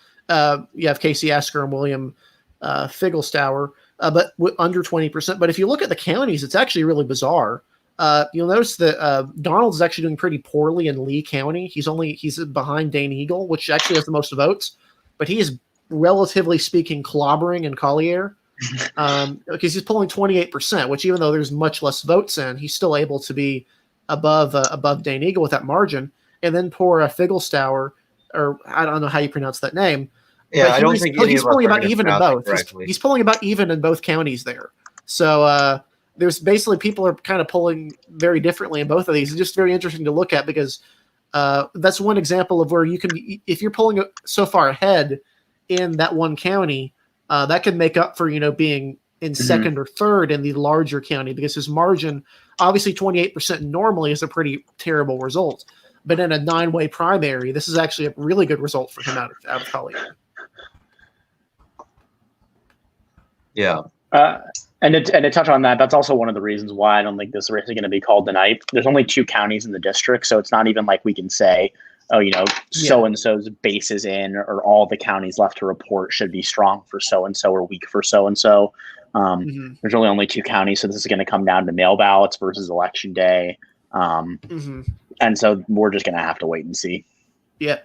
Speaker 2: you have Casey Asker and William Figelstauer, but under 20%. But if you look at the counties, it's actually really bizarre. You'll notice that Donald's is actually doing pretty poorly in Lee County. He's behind Dane Eagle, which actually has the most votes, but he is relatively speaking clobbering in Collier because he's pulling 28%, which even though there's much less votes in, he's still able to be above Dane Eagle with that margin. And then poor Figelstauer, or I don't know how you pronounce that name.
Speaker 1: Yeah, I don't think
Speaker 2: he's pulling about even in both. He's pulling about even in both counties there. So there's basically people are kind of pulling very differently in both of these. It's just very interesting to look at because that's one example of where you can, if you're pulling so far ahead in that one county, that can make up for being in second or third in the larger county, because his margin, obviously 28% normally is a pretty terrible result, but in a 9-way primary, this is actually a really good result for him out of Collier.
Speaker 1: Yeah.
Speaker 4: And to touch on that, that's also one of the reasons why I don't think this race is going to be called tonight. There's only 2 counties in the district, so it's not even like we can say, so-and-so's base is in, or all the counties left to report should be strong for so-and-so or weak for so-and-so. There's only 2 counties, so this is going to come down to mail ballots versus election day. And so we're just going to have to wait and see.
Speaker 2: Yeah.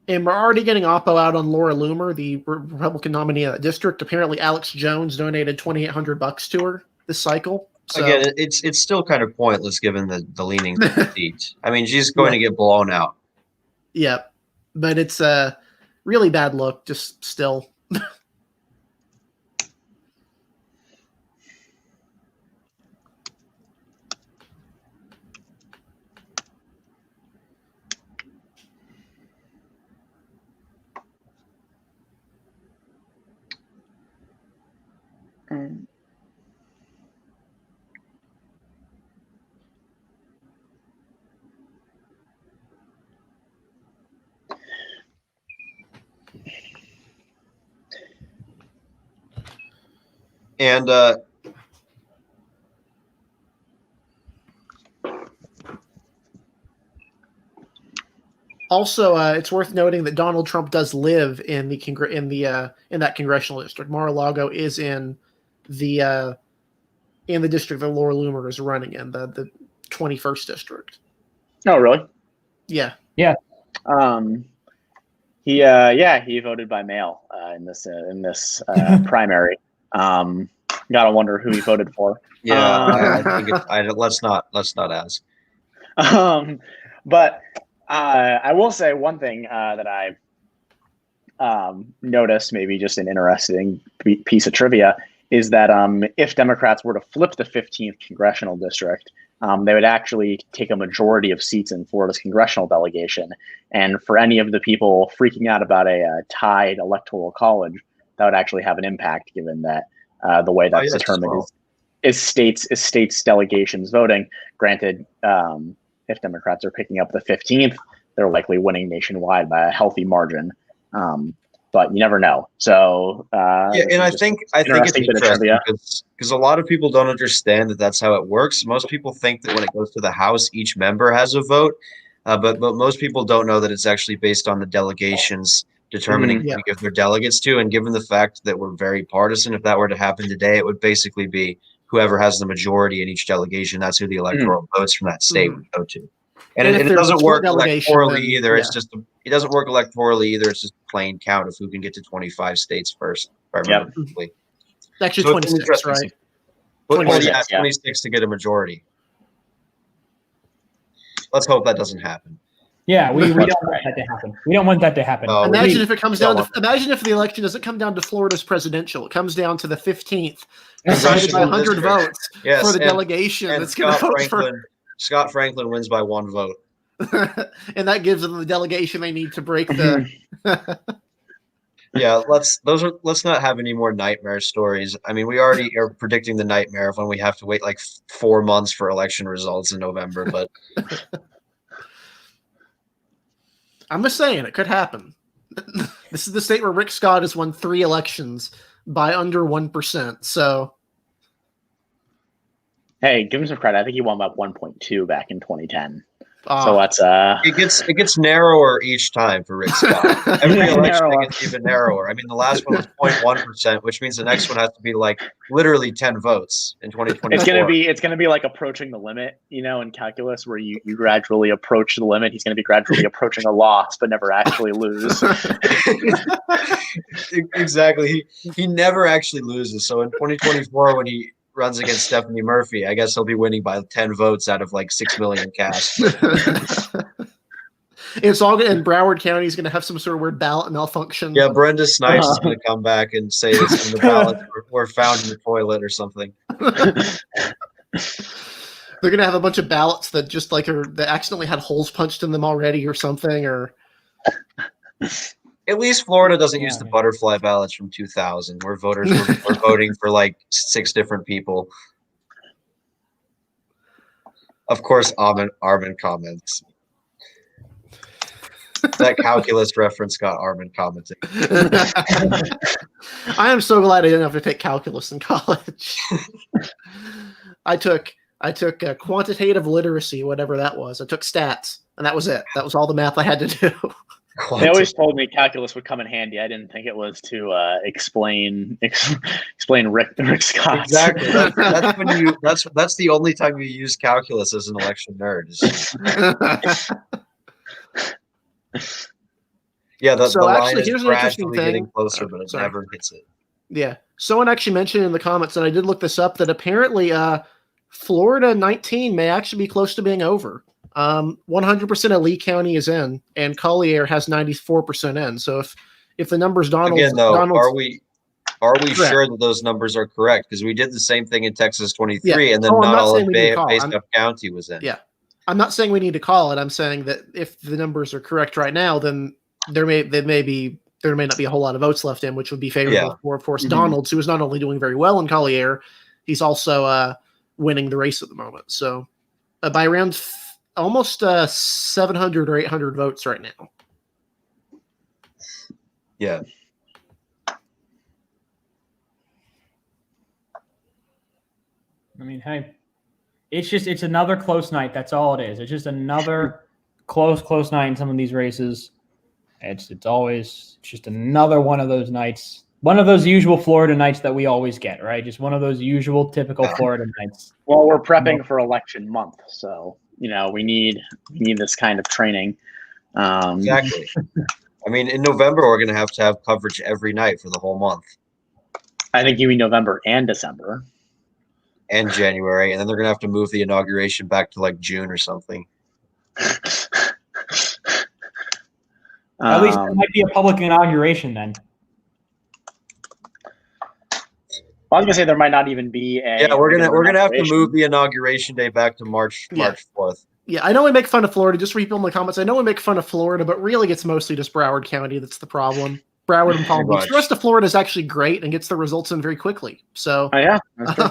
Speaker 2: And we're already getting Oppo out on Laura Loomer, the Republican nominee of that district. Apparently, Alex Jones donated $2,800 to her this cycle. So,
Speaker 1: again, it's still kind of pointless given the leanings of the seat. I mean, she's going to get blown out.
Speaker 2: Yeah, but it's a really bad look, just still.
Speaker 1: And
Speaker 2: also, it's worth noting that Donald Trump does live in in that congressional district. Mar-a-Lago is in the district that Laura Loomer is running in, the 21st district.
Speaker 4: Oh, really?
Speaker 2: Yeah.
Speaker 3: Yeah.
Speaker 4: He voted by mail in this primary. Gotta wonder who he voted for.
Speaker 1: Yeah, I think let's not ask.
Speaker 4: But I will say one thing that I noticed, maybe just an interesting piece of trivia, is that if Democrats were to flip the 15th congressional district, they would actually take a majority of seats in Florida's congressional delegation. And for any of the people freaking out about a tied electoral college, that would actually have an impact, given that the way that's determined is states delegations voting. Granted, if Democrats are picking up the 15th, they're likely winning nationwide by a healthy margin. But you never know. So
Speaker 1: and I think it's
Speaker 4: interesting bit of
Speaker 1: interesting
Speaker 4: trivia.
Speaker 1: because a lot of people don't understand that that's how it works. Most people think that when it goes to the House, each member has a vote, but most people don't know that it's actually based on the delegations determining who
Speaker 2: Yeah.
Speaker 1: to give their delegates to. And given the fact that we're very partisan, if that were to happen today, it would basically be whoever has the majority in each delegation. That's who the electoral votes from that state would go to. And
Speaker 2: if
Speaker 1: it
Speaker 2: there's a
Speaker 1: doesn't
Speaker 2: split
Speaker 1: work
Speaker 2: delegation,
Speaker 1: electorally
Speaker 2: then,
Speaker 1: either.
Speaker 2: yeah.
Speaker 1: It's just it doesn't work electorally either. It's just a plain count of who can get to 25 states first, if I remember correctly.
Speaker 2: Actually,
Speaker 1: So it's an
Speaker 2: 26,
Speaker 1: interesting-
Speaker 2: right?
Speaker 1: Well,
Speaker 2: 26,
Speaker 1: yeah,
Speaker 4: yeah.
Speaker 1: 26 to get a majority. Let's hope that doesn't happen.
Speaker 3: Yeah, we don't want that to happen. We don't want that to happen.
Speaker 1: No,
Speaker 2: Imagine
Speaker 1: we-
Speaker 2: if it comes down to imagine if the election doesn't come down to Florida's presidential. It comes down to the 15th, decided by 100 votes
Speaker 1: Yes,
Speaker 2: for the
Speaker 1: and-
Speaker 2: delegation
Speaker 1: and
Speaker 2: that's going to vote
Speaker 1: Scott Franklin wins by one vote.
Speaker 2: and that gives them the delegation they need to break the.
Speaker 1: Yeah, let's not have any more nightmare stories. I mean, we already are predicting the nightmare of when we have to wait like 4 months for election results in November, but
Speaker 2: I'm just saying it could happen. This is the state where Rick Scott has won 3 elections by under 1%. So,
Speaker 4: Hey, give him some credit. I think he won by 1.2 back in 2010.
Speaker 2: Ah.
Speaker 4: So that's
Speaker 1: it gets narrower each time for Rick Scott. Every
Speaker 4: Yeah,
Speaker 1: election
Speaker 4: narrower.
Speaker 1: it gets even narrower. I mean, the last one was 0.1%, which means the next one has to be like literally 10 votes in 2024.
Speaker 4: it's gonna be like approaching the limit, in calculus where you gradually approach the limit. He's gonna be gradually approaching a loss, but never actually lose.
Speaker 1: Exactly. He never actually loses. So in 2024, when he runs against Stephanie Murphy, I guess he'll be winning by 10 votes out of like 6 million cast.
Speaker 2: It's all good. And Broward County is going to have some sort of weird ballot malfunction.
Speaker 1: Yeah, Brenda Snipes is going to come back and say that some of the ballots were found in the toilet or something.
Speaker 2: They're going to have a bunch of ballots that just that accidentally had holes punched in them already or something. Or
Speaker 1: at least Florida doesn't use the butterfly ballots from 2000, where voters were voting for like 6 different people. Of course, Armin comments. That calculus reference got Armin commenting.
Speaker 2: I am so glad I didn't have to take calculus in college. I took quantitative literacy, whatever that was. I took stats, and that was it. That was all the math I had to do.
Speaker 4: They always told me calculus would come in handy. I didn't think it was to explain Rick Scott.
Speaker 1: Exactly. That's the only time you use calculus as an election nerd. Yeah, the line is
Speaker 2: here's an interesting
Speaker 1: gradually
Speaker 2: thing.
Speaker 1: getting closer, but it never hits it.
Speaker 2: Yeah. Someone actually mentioned in the comments, and I did look this up, that apparently Florida 19 may actually be close to being over. 100% of Lee County is in, and Collier has 94% in. So if the numbers
Speaker 1: are we sure that those numbers are correct? Because we did the same thing in Texas 23, and then not all of Bay-Stuff County was in.
Speaker 2: Yeah. I'm not saying we need to call it. I'm saying that if the numbers are correct right now, then there may not be a whole lot of votes left in, which would be favorable for, of course, Donalds, who is not only doing very well in Collier, he's also winning the race at the moment. So by around almost 700 or 800 votes right now.
Speaker 1: Yeah.
Speaker 3: I mean, hey, it's another close night. That's all it is. It's just another close night in some of these races. It's always just another one of those nights. One of those usual Florida nights that we always get, right? Just one of those usual typical Florida nights.
Speaker 4: Well, we're prepping for election month, so we need this kind of training.
Speaker 1: Exactly. I mean, in November we're going to have coverage every night for the whole month.
Speaker 4: I think you mean November and December.
Speaker 1: And January, and then they're going to have to move the inauguration back to like June or something.
Speaker 3: At least there might be a public inauguration then.
Speaker 4: I was gonna say there might not even be a.
Speaker 1: Yeah, we're gonna have to move the inauguration day back to March 4th.
Speaker 2: Yeah, I know we make fun of Florida. Just for people in the comments, I know we make fun of Florida, but really it's mostly just Broward County that's the problem. Broward and Palm Beach. The rest of Florida is actually great and gets the results in very quickly. So,
Speaker 4: that's true.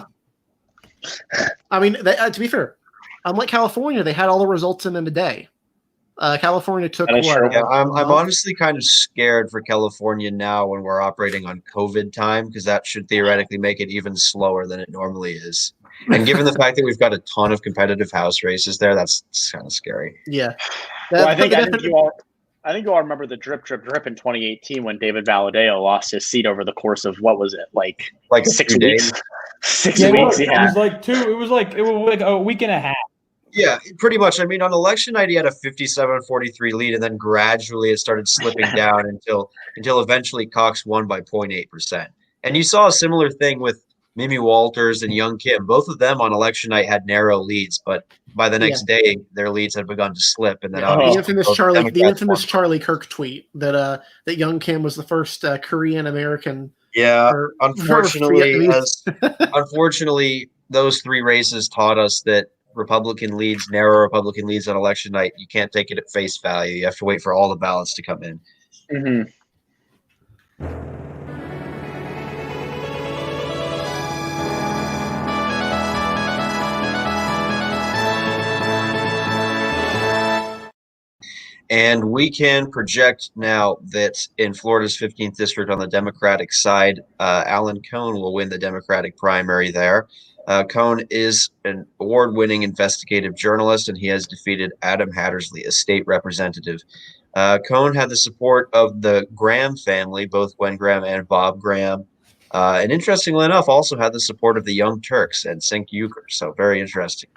Speaker 2: I mean, to be fair, unlike California, they had all the results in a day. California took
Speaker 4: That is
Speaker 2: what?
Speaker 4: true.
Speaker 1: Yeah, I'm honestly kind of scared for California now when we're operating on COVID time because that should theoretically make it even slower than it normally is. And given the fact that we've got a ton of competitive house races there, that's kind of scary.
Speaker 2: Yeah.
Speaker 4: Well, I
Speaker 2: But
Speaker 4: think you all remember the drip in 2018 when David Valadeo lost his seat over the course of what was it, like
Speaker 1: Like a
Speaker 4: 6
Speaker 1: few
Speaker 4: weeks?
Speaker 1: days.
Speaker 4: 6
Speaker 3: Yeah,
Speaker 4: weeks.
Speaker 3: it was like two. It was like a week and a half.
Speaker 1: Yeah, pretty much. I mean, on election night, he had a 57-43 lead, and then gradually it started slipping down until eventually Cox won by 0.8%. And you saw a similar thing with Mimi Walters and Young Kim. Both of them on election night had narrow leads, but by the next day, their leads had begun to slip. And then
Speaker 2: the infamous
Speaker 1: Charlie
Speaker 2: Kirk tweet that Young Kim was the first Korean American.
Speaker 1: Yeah,
Speaker 2: or
Speaker 1: unfortunately,
Speaker 2: Vietnamese.
Speaker 1: unfortunately, those three races taught us that narrow Republican leads on election night, you can't take it at face value. You have to wait for all the ballots to come in.
Speaker 4: Mm-hmm.
Speaker 1: And we can project now that in Florida's 15th district on the Democratic side, Alan Cohn will win the Democratic primary there. Cohn is an award-winning investigative journalist, and he has defeated Adam Hattersley, a state representative. Cohn had the support of the Graham family, both Gwen Graham and Bob Graham. And interestingly enough, also had the support of the Young Turks and Sink Euchre. So very interesting.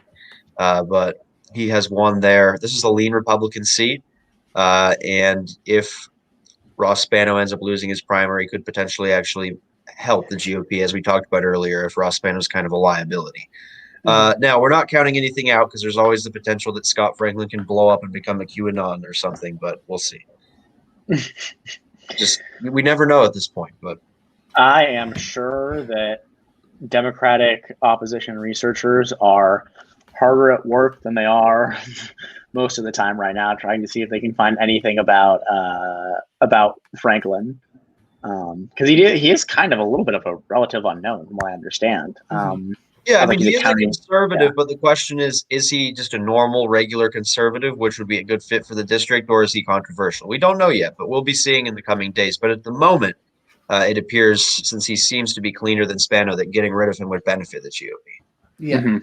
Speaker 1: But he has won there. This is a lean Republican seat. And if Ross Spano ends up losing his primary, could potentially actually help the GOP, as we talked about earlier, if Ross Spano is kind of a liability. Now, we're not counting anything out because there's always the potential that Scott Franklin can blow up and become a QAnon or something, but we'll see. We never know at this point. But
Speaker 4: I am sure that Democratic opposition researchers are harder at work than they are most of the time right now, trying to see if they can find anything about Franklin, because he is kind of a little bit of a relative unknown, from what I understand.
Speaker 1: Yeah, I mean, he is a conservative, but the question is he just a normal, regular conservative, which would be a good fit for the district, or is he controversial? We don't know yet, but we'll be seeing in the coming days. But at the moment, it appears, since he seems to be cleaner than Spano, that getting rid of him would benefit the GOP.
Speaker 2: Yeah.
Speaker 4: Mm-hmm.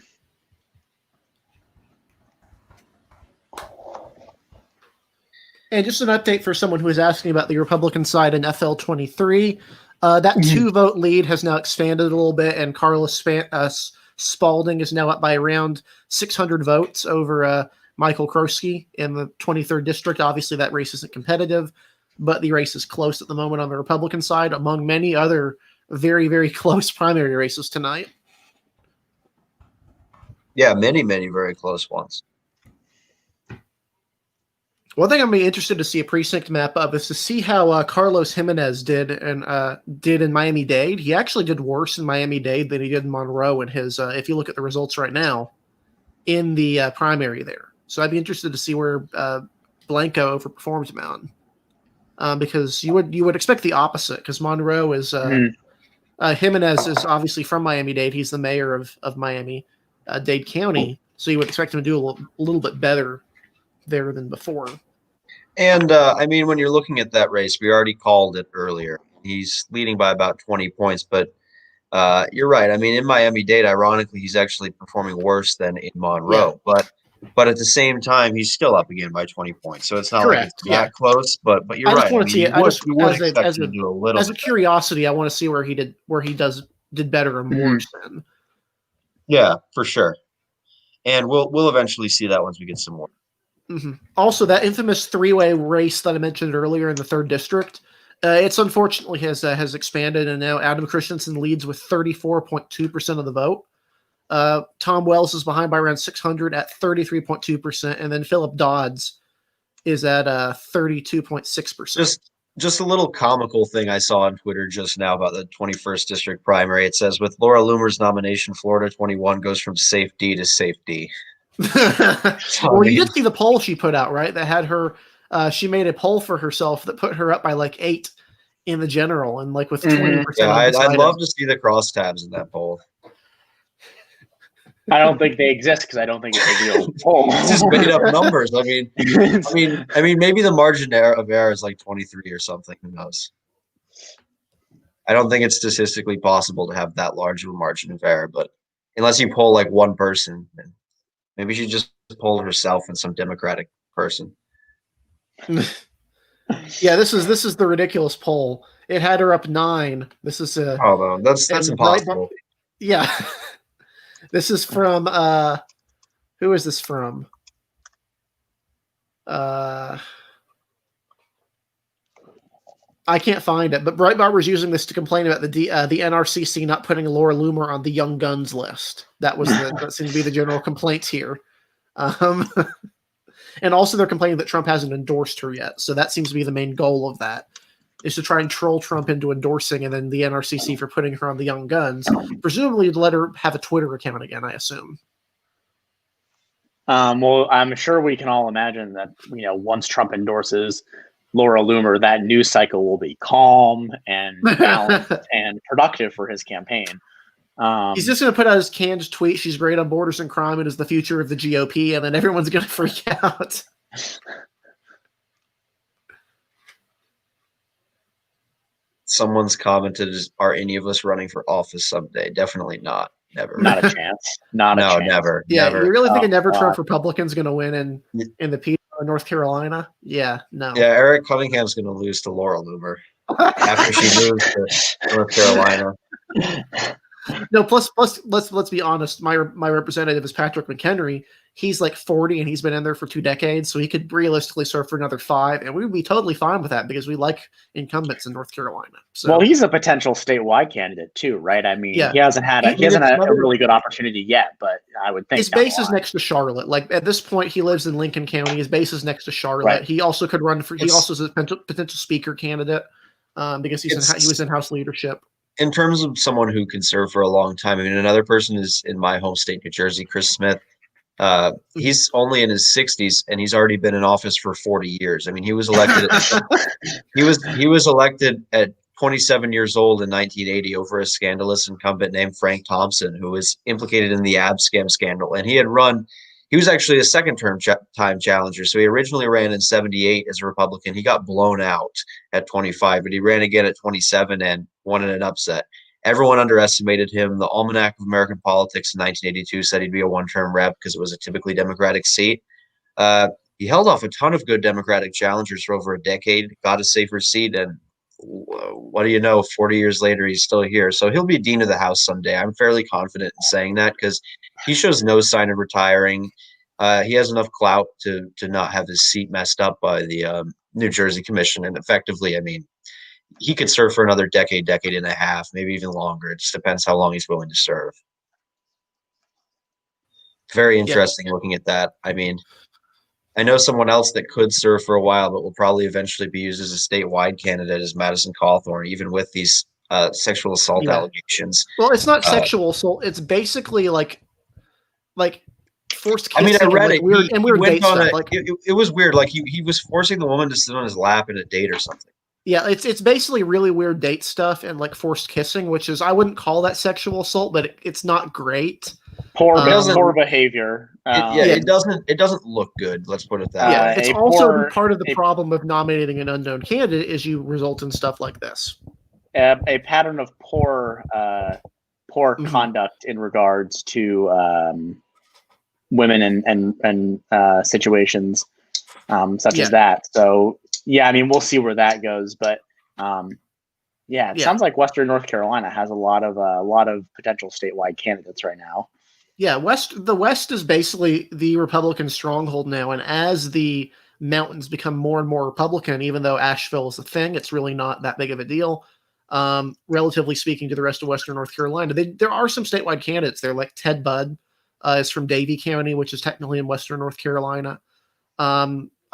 Speaker 2: And just an update for someone who was asking about the Republican side in FL 23. That 2-vote lead has now expanded a little bit, and Carlos Spalding is now up by around 600 votes over Michael Krosky in the 23rd district. Obviously, that race isn't competitive, but the race is close at the moment on the Republican side, among many other very, very close primary races tonight.
Speaker 1: Yeah, many, many very close ones.
Speaker 2: One thing I'm be interested to see a precinct map of is to see how Carlos Jimenez did in Miami-Dade. He actually did worse in Miami-Dade than he did in Monroe in his. If you look at the results right now, in the primary there. So I'd be interested to see where Blanco overperforms Mountain, because you would expect the opposite, because Monroe is Jimenez is obviously from Miami-Dade. He's the mayor of Miami-Dade County, so you would expect him to do a little bit better there than before.
Speaker 1: And I mean, when you're looking at that race, we already called it earlier. He's leading by about 20 points, but you're right. I mean, in Miami-Dade, ironically, he's actually performing worse than in Monroe. Yeah. But at the same time, he's still up again by 20 points. So it's not like it's that close. But you're right.
Speaker 2: I want to see it. As
Speaker 1: a
Speaker 2: curiosity, I want to see where he did better or worse than.
Speaker 1: Yeah, for sure. And we'll eventually see that once we get some more.
Speaker 2: Mm-hmm. Also, that infamous 3-way race that I mentioned earlier in the 3rd district, it's unfortunately has expanded, and now Adam Christensen leads with 34.2% of the vote. Tom Wells is behind by around 600 at 33.2%, and then Philip Dodds is at 32.6%.
Speaker 1: Just a little comical thing I saw on Twitter just now about the 21st district primary. It says, with Laura Loomer's nomination, Florida 21 goes from safe D to safe D.
Speaker 2: Well, you did see the poll she put out, right? That had her. She made a poll for herself that put her up by like 8 in the general, and like with 20%.
Speaker 1: Yeah, I'd love to see the crosstabs in that poll.
Speaker 4: I don't think they exist because I don't think it's a real poll.
Speaker 1: It's just made up numbers. I mean, maybe the margin of error is like 23 or something. Who knows? I don't think it's statistically possible to have that large of a margin of error, but unless you poll like one person, then maybe she just poll herself and some Democratic person.
Speaker 2: Yeah, this is the ridiculous poll. It had her up 9. This is
Speaker 1: Oh no, that's impossible.
Speaker 2: Yeah. This is from who is this from? I can't find it, but Breitbart was using this to complain about the NRCC not putting Laura Loomer on the young guns list. That seemed to be the general complaint here. And also they're complaining that Trump hasn't endorsed her yet. So that seems to be the main goal of that, is to try and troll Trump into endorsing, and then the NRCC for putting her on the young guns, presumably to let her have a Twitter account again, I assume.
Speaker 4: Well, I'm sure we can all imagine that, once Trump endorses Laura Loomer, that news cycle will be calm and balanced and productive for his campaign.
Speaker 2: He's just going to put out his canned tweet, "She's great on borders and crime and is the future of the GOP," and then everyone's going to freak out.
Speaker 1: Someone's commented, "Are any of us running for office someday?" Definitely not. Never.
Speaker 4: Not a chance. Not a chance.
Speaker 1: Never.
Speaker 2: Yeah,
Speaker 1: never.
Speaker 2: You really think a never Trump Republican's going to win in the Peterborough, North Carolina? Yeah, no.
Speaker 1: Yeah, Eric Cunningham's going to lose to Laura Loomer after she moves to North Carolina.
Speaker 2: No, plus, let's be honest. My representative is Patrick McHenry. He's like 40 and he's been in there for 2 decades, so he could realistically serve for another 5, and we would be totally fine with that because we like incumbents in North Carolina. So,
Speaker 4: well, he's a potential statewide candidate too, right? I mean,
Speaker 2: yeah.
Speaker 4: he hasn't had a really good opportunity yet, but I would think
Speaker 2: his base is next to Charlotte. Like at this point, he lives in Lincoln County. His base is next to Charlotte. Right. He also could run for. He also is a potential speaker candidate because he was in House leadership.
Speaker 1: In terms of someone who can serve for a long time, I mean, another person is in my home state, New Jersey, Chris Smith. He's only in his 60s and he's already been in office for 40 years. I mean, he was elected. He was elected at 27 years old in 1980 over a scandalous incumbent named Frank Thompson, who was implicated in the Abscam scandal. And he was actually a second-time challenger. So he originally ran in 78 as a Republican. He got blown out at 25, but he ran again at 27 and won in an upset. Everyone underestimated him. The Almanac of American Politics in 1982 said he'd be a one-term rep because it was a typically Democratic seat. He held off a ton of good Democratic challengers for over a decade, got a safer seat, and what do you know, 40 years later, he's still here. So he'll be dean of the House someday. I'm fairly confident in saying that because he shows no sign of retiring. He has enough clout to not have his seat messed up by the New Jersey Commission. And effectively, I mean, he could serve for another decade and a half, maybe even longer. It just depends how long he's willing to serve. Very interesting looking at that. I mean, I know someone else that could serve for a while, but will probably eventually be used as a statewide candidate is Madison Cawthorn, even with these sexual assault allegations.
Speaker 2: Well, it's not sexual assault. It's basically like forced kissing.
Speaker 1: I mean, I read it.
Speaker 2: Weird date stuff.
Speaker 1: It was weird. Like he was forcing the woman to sit on his lap in a date or something.
Speaker 2: Yeah, it's basically really weird date stuff and like forced kissing, which is, I wouldn't call that sexual assault, but it's not great.
Speaker 4: Poor behavior.
Speaker 1: It doesn't look good. Let's put it that way.
Speaker 2: It's also part of the problem of nominating an unknown candidate is you result in stuff like this.
Speaker 4: A pattern of poor conduct in regards to women and situations such as that. So. Yeah, I mean, we'll see where that goes, but it sounds like Western North Carolina has a lot of potential statewide candidates right now.
Speaker 2: Yeah, the West is basically the Republican stronghold now, and as the mountains become more and more Republican, even though Asheville is a thing, it's really not that big of a deal, relatively speaking, to the rest of Western North Carolina. There are some statewide candidates there, like Ted Budd is from Davie County, which is technically in Western North Carolina.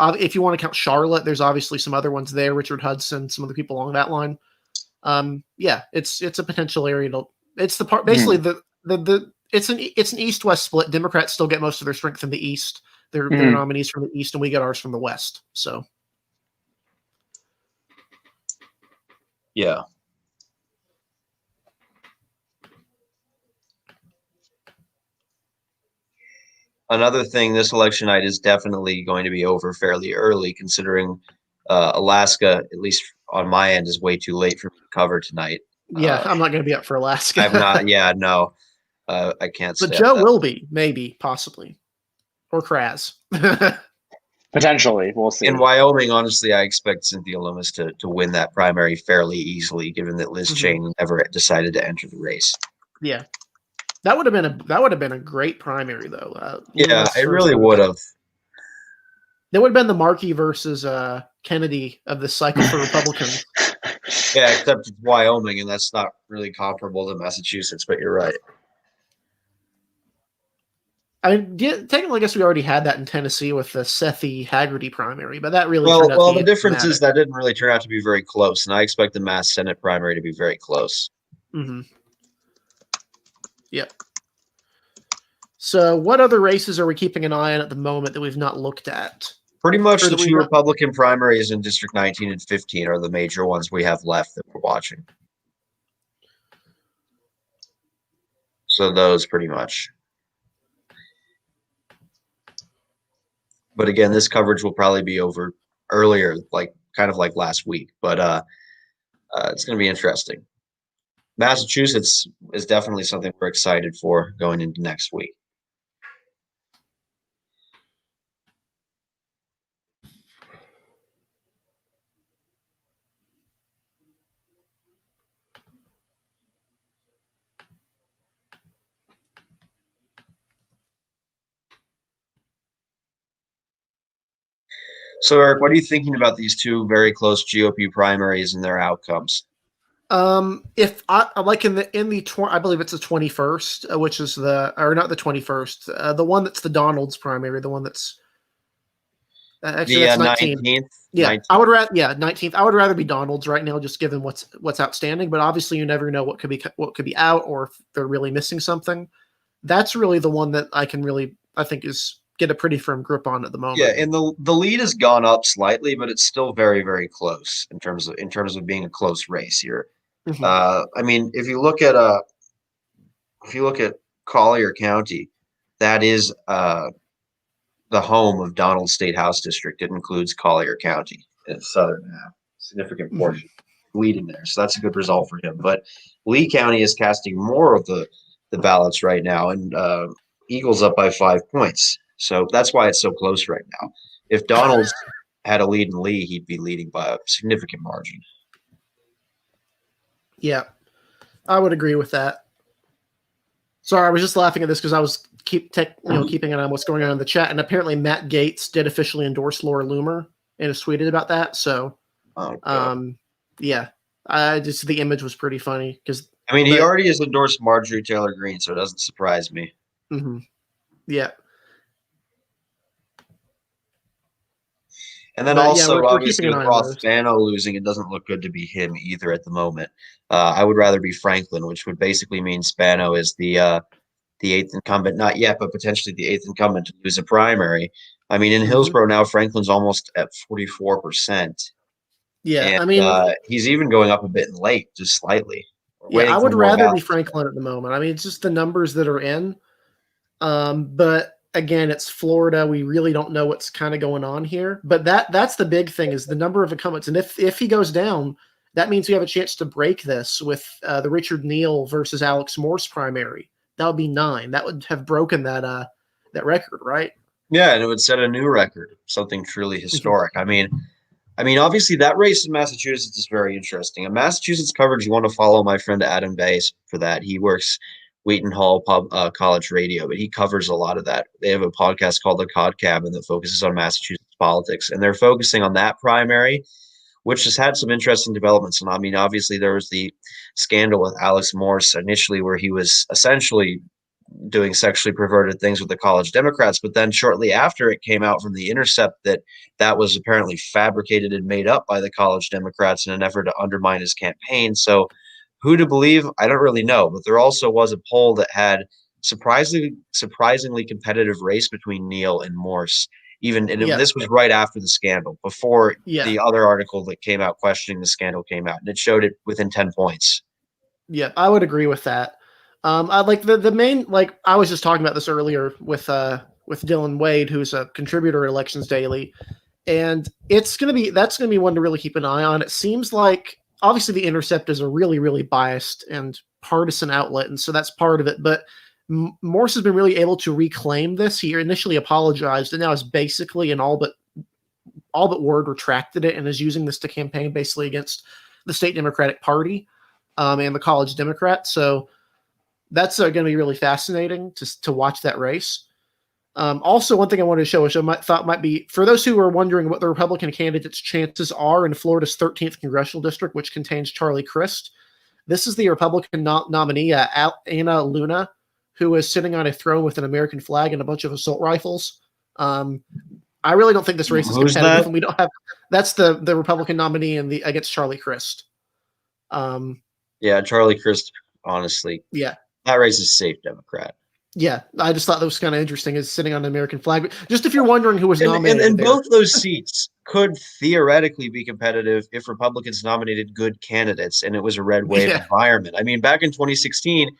Speaker 2: If you want to count Charlotte, there's obviously some other ones there. Richard Hudson, some other people along that line. It's a potential area. It's the part basically it's an east-west split. Democrats still get most of their strength in the east. Their nominees from the east, and we get ours from the west. So
Speaker 1: yeah. Another thing, this election night is definitely going to be over fairly early, considering Alaska, at least on my end, is way too late for me to cover tonight.
Speaker 2: Yeah, I'm not going to be up for Alaska.
Speaker 1: I'm not. Yeah, no, I can't
Speaker 2: But
Speaker 1: stay up
Speaker 2: Joe
Speaker 1: that.
Speaker 2: will be, maybe, possibly, or Kraz.
Speaker 4: Potentially, we'll see.
Speaker 1: In Wyoming, honestly, I expect Cynthia Lummis to win that primary fairly easily, given that Liz Cheney never decided to enter the race.
Speaker 2: Yeah, that would have been a great primary though.
Speaker 1: Yeah,
Speaker 2: Loomis
Speaker 1: it really
Speaker 2: versus-
Speaker 1: would have.
Speaker 2: That would have been the Markey versus Kennedy of this cycle for Republicans.
Speaker 1: Yeah, except it's Wyoming, and that's not really comparable to Massachusetts. But you're right.
Speaker 2: I mean, technically, I guess we already had that in Tennessee with the Sethi Haggerty primary, but that really
Speaker 1: Well,
Speaker 2: turned out to
Speaker 1: the
Speaker 2: be
Speaker 1: difference is
Speaker 2: dramatic.
Speaker 1: that didn't really turn out to be very close, and I expect the Mass Senate primary to be very close.
Speaker 2: Mm-hmm. Yep. So, what other races are we keeping an eye on at the moment that we've not looked at?
Speaker 1: Pretty much
Speaker 2: Or
Speaker 1: the
Speaker 2: that we've
Speaker 1: two
Speaker 2: not-
Speaker 1: Republican primaries in District 19 and 15 are the major ones we have left that we're watching. So those pretty much. But again, this coverage will probably be over earlier, kind of like last week. But it's going to be interesting. Massachusetts is definitely something we're excited for going into next week. So, Eric, what are you thinking about these two very close GOP primaries and their outcomes?
Speaker 2: If I like in the I believe it's the 21st, which is or not the 21st, the one that's the Donald's primary, the one that's actually that's 19th. Yeah,
Speaker 1: 19th.
Speaker 2: I would rather 19th. I would rather be Donald's right now, just given what's outstanding. But obviously, you never know what could be out, or if they're really missing something. That's really the one that I think is get a pretty firm grip on at the moment.
Speaker 1: Yeah, and the lead has gone up slightly, but it's still very, very close in terms of being a close race here.
Speaker 2: Mm-hmm.
Speaker 1: I mean, if you look at Collier County, that is the home of Donald State House District. It includes Collier County in its southern half, significant portion leading there. So that's a good result for him. But Lee County is casting more of the ballots right now, and Eagles up by 5 points. So that's why it's so close right now. If Donald's had a lead in Lee, he'd be leading by a significant margin.
Speaker 2: Yeah, I would agree with that. Sorry, I was just laughing at this because I was keeping an eye on what's going on in the chat, and apparently Matt Gaetz did officially endorse Laura Loomer and has tweeted about that. So, yeah, the image was pretty funny because
Speaker 1: he already has endorsed Marjorie Taylor Greene, so it doesn't surprise me.
Speaker 2: Mm-hmm. Yeah.
Speaker 1: And then obviously, with Ross Spano losing, it doesn't look good to be him either at the moment. I would rather be Franklin, which would basically mean Spano is the eighth incumbent, not yet, but potentially the eighth incumbent to lose a primary. I mean, in Hillsborough now, Franklin's almost at 44%.
Speaker 2: Yeah,
Speaker 1: and, he's even going up a bit in Lake, just slightly.
Speaker 2: Yeah, I would rather be Franklin at the moment. I mean, it's just the numbers that are in. But again, it's Florida. We really don't know what's kind of going on here. But that's the big thing is the number of incumbents. And if he goes down, that means we have a chance to break this with the Richard Neal versus Alex Morse primary. That would be 9. That would have broken that record, right?
Speaker 1: Yeah, and it would set a new record, something truly historic. I mean, obviously that race in Massachusetts is very interesting. In Massachusetts coverage, you want to follow my friend Adam Bass for that. He works Wheaton Hall College Radio, but he covers a lot of that. They have a podcast called The Cod Cabin that focuses on Massachusetts politics, and they're focusing on that primary, which has had some interesting developments. And I mean, obviously there was the scandal with Alex Morse initially where he was essentially doing sexually perverted things with the college Democrats. But then shortly after, it came out from The Intercept that was apparently fabricated and made up by the college Democrats in an effort to undermine his campaign. So who to believe, I don't really know. But there also was a poll that had surprisingly competitive race between Neal and Morse. This was right after the scandal, before the other article that came out questioning the scandal came out, and it showed it within 10 points.
Speaker 2: Yeah, I would agree with that. I like the main, like I was just talking about this earlier with with Dylan Wade, who's a contributor at Elections Daily. And that's going to be one to really keep an eye on. It seems like obviously The Intercept is a really, really biased and partisan outlet, and so that's part of it. But Morse has been really able to reclaim this. He initially apologized, and now is basically in all but word retracted it, and is using this to campaign basically against the state Democratic Party and the college Democrats. So that's going to be really fascinating to watch that race. Also, one thing I wanted to show, which I thought might be, for those who are wondering what the Republican candidates' chances are in Florida's 13th congressional district, which contains Charlie Crist. This is the Republican nominee, Anna Luna, who is sitting on a throne with an American flag and a bunch of assault rifles. I really don't think this race is competitive, and we don't have. That's the Republican nominee against Charlie Crist.
Speaker 1: Yeah, Charlie Crist. Honestly,
Speaker 2: yeah,
Speaker 1: that race is safe Democrat.
Speaker 2: Yeah, I just thought that was kind of interesting, is sitting on an American flag. Just if you're wondering who was nominated,
Speaker 1: and both those seats could theoretically be competitive if Republicans nominated good candidates and it was a red wave environment. I mean, back in 2016,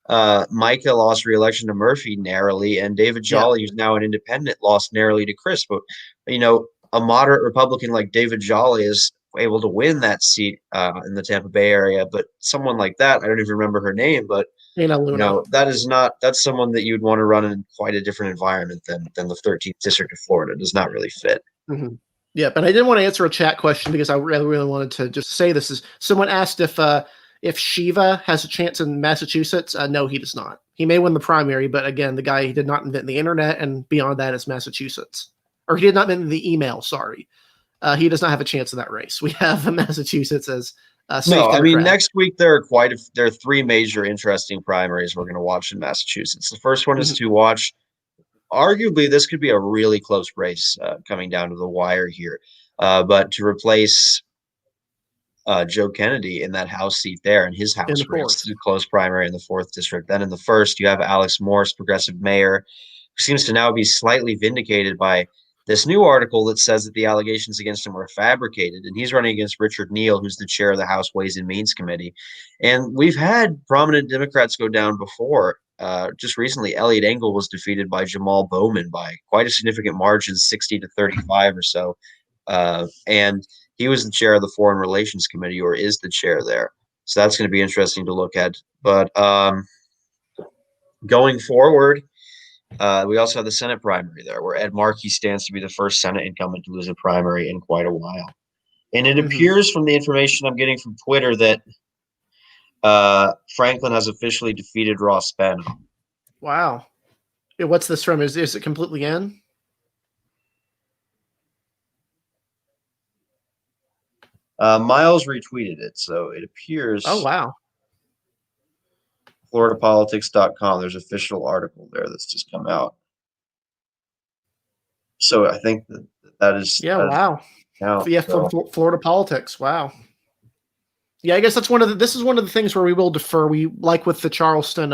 Speaker 1: Micah lost re-election to Murphy narrowly, and David Jolly, who's now an independent, lost narrowly to Crist. But a moderate Republican like David Jolly is able to win that seat in the Tampa Bay area. But someone like that, I don't even remember her name, but that's someone that you'd want to run in quite a different environment than the 13th district of Florida. It does not really fit.
Speaker 2: Mm-hmm. Yeah, but I didn't want to answer a chat question because I really wanted to just say this. Is someone asked if Shiva has a chance in Massachusetts? No, he does not. He may win the primary, but again, the guy, he did not invent the internet, and beyond that is Massachusetts. Or he did not invent the email, sorry. He does not have a chance in that race. We have Massachusetts as
Speaker 1: no, I mean, next week there are three major interesting primaries we're going to watch in Massachusetts. The first one is to watch. Arguably, this could be a really close race coming down to the wire here. But to replace Joe Kennedy in that House seat there, in his House race, the close primary in the 4th district. Then in the 1st, you have Alex Morse, progressive mayor, who seems to now be slightly vindicated by this new article that says that the allegations against him were fabricated, and he's running against Richard Neal, who's the chair of the House Ways and Means Committee. And we've had prominent Democrats go down before. Just recently, Elliot Engel was defeated by Jamal Bowman by quite a significant margin, 60 to 35 or so. And he was the chair of the Foreign Relations Committee, or is the chair there. So that's going to be interesting to look at. But going forward, we also have the Senate primary there, where Ed Markey stands to be the first Senate incumbent to lose a primary in quite a while. And it appears from the information I'm getting from Twitter that Franklin has officially defeated Ross Spanholm.
Speaker 2: Wow. What's this from? Is it completely in?
Speaker 1: Miles retweeted it, so it appears.
Speaker 2: Oh, wow.
Speaker 1: FloridaPolitics.com. There's an official article there that's just come out. So I think that is.
Speaker 2: Yeah, wow. From Florida Politics. Wow. Yeah, I guess that's this is one of the things where we will defer. We, like with the Charleston,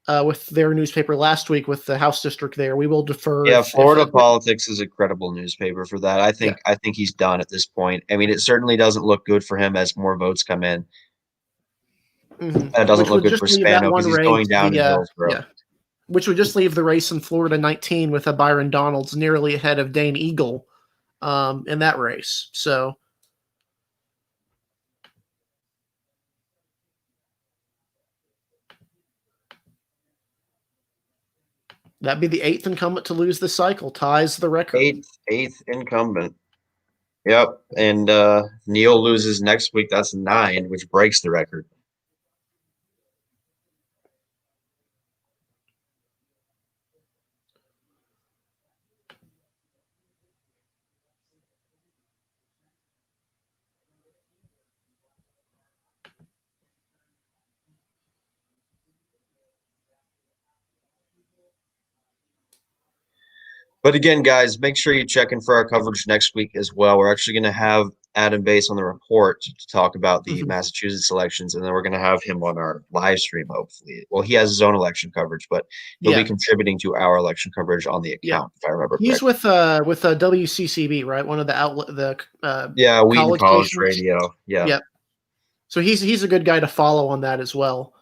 Speaker 2: with their newspaper last week with the House district there, we will defer.
Speaker 1: Yeah, Florida Politics is a credible newspaper for that. I think he's done at this point. I mean, it certainly doesn't look good for him as more votes come in. That doesn't look good for Spano because he's going down in Hillsborough. Yeah.
Speaker 2: Which would just leave the race in Florida 19 with a Byron Donalds nearly ahead of Dane Eagle in that race. So that'd be the 8th incumbent to lose this cycle, ties the record.
Speaker 1: 8th incumbent. Yep. And Neal loses next week. That's 9, which breaks the record. But again, guys, make sure you check in for our coverage next week as well. We're actually going to have Adam Bass on the report to talk about the Massachusetts elections, and then we're going to have him on our live stream, hopefully. Well, he has his own election coverage, but he'll be contributing to our election coverage on the account, if I remember correctly.
Speaker 2: He's with WCCB, right? One of the
Speaker 1: Wheaton College Radio. Yeah.
Speaker 2: So he's a good guy to follow on that as well.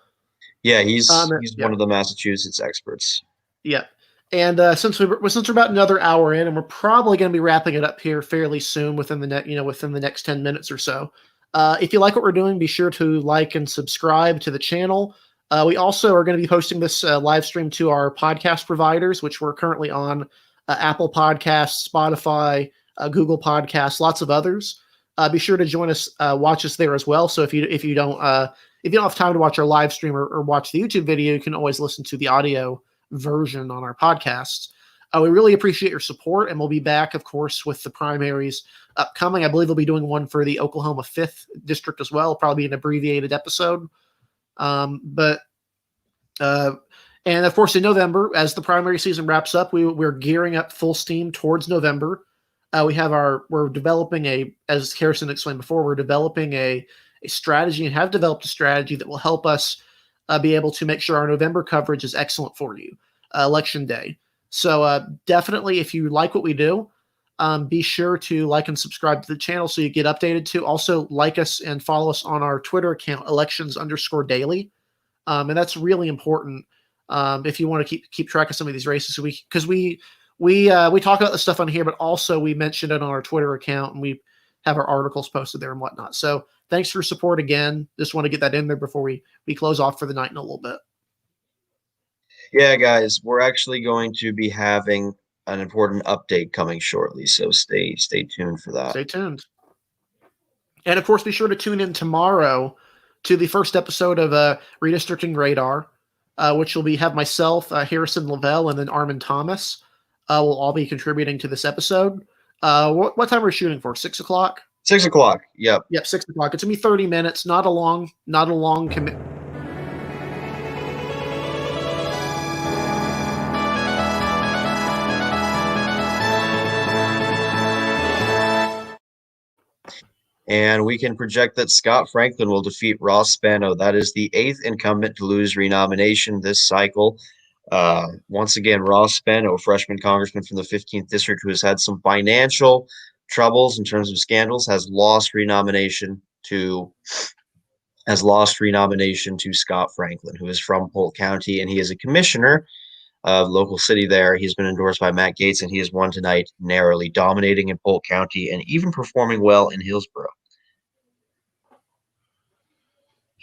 Speaker 1: Yeah, he's one of the Massachusetts experts.
Speaker 2: Yeah. And since we're about another hour in, and we're probably going to be wrapping it up here fairly soon, within the next 10 minutes or so. If you like what we're doing, be sure to like and subscribe to the channel. We also are going to be posting this live stream to our podcast providers, which we're currently on Apple Podcasts, Spotify, Google Podcasts, lots of others. Be sure to join us, watch us there as well. So if you don't have time to watch our live stream or watch the YouTube video, you can always listen to the audio version on our podcasts. We really appreciate your support, and we'll be back, of course, with the primaries upcoming. I believe we'll be doing one for the Oklahoma 5th District as well, probably an abbreviated episode. And of course, in November, as the primary season wraps up, we're gearing up full steam towards November. We're developing as Harrison explained before, we're developing a strategy, and have developed a strategy that will help us be able to make sure our November coverage is excellent for you, election day. So definitely, if you like what we do, be sure to like and subscribe to the channel so you get updated too. Also, like us and follow us on our Twitter account, elections_daily. And that's really important if you want to keep track of some of these races. Because we talk about the stuff on here, but also we mention it on our Twitter account, and we have our articles posted there and whatnot. So thanks for your support again. Just want to get that in there before we close off for the night in a little bit.
Speaker 1: Yeah, guys, we're actually going to be having an important update coming shortly, so stay tuned for that.
Speaker 2: Stay tuned. And of course, be sure to tune in tomorrow to the first episode of Redistricting Radar, which will have myself, Harrison Lavelle, and then Armin Thomas. Will all be contributing to this episode. What time are we shooting for? 6 o'clock?
Speaker 1: 6 o'clock. Yep.
Speaker 2: 6 o'clock. It's gonna be 30 minutes. Not a long commit.
Speaker 1: And we can project that Scott Franklin will defeat Ross Spano. That is the 8th incumbent to lose renomination this cycle. Once again, Ross Spano, a freshman congressman from the 15th district who has had some financial troubles in terms of scandals, has lost renomination to Scott Franklin, who is from Polk County, and he is a commissioner of local city there. He's been endorsed by Matt Gaetz, and he has won tonight narrowly, dominating in Polk County and even performing well in Hillsborough.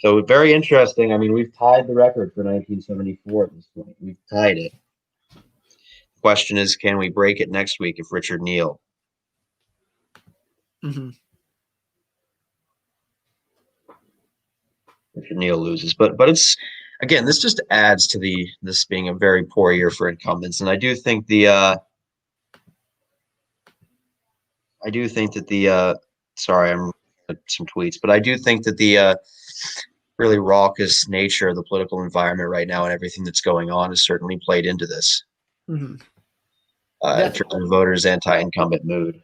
Speaker 1: So very interesting. I mean, we've tied the record for 1974 at this point. We've tied it. The question is, can we break it next week if Richard Neal?
Speaker 2: Mm-hmm.
Speaker 1: Richard Neal loses, but it's again, this just adds to this being a very poor year for incumbents, and I do think sorry, I'm some tweets, but I do think that the really raucous nature of the political environment right now and everything that's going on has certainly played into this.
Speaker 2: Mm-hmm.
Speaker 1: In terms of voters' anti-incumbent mood.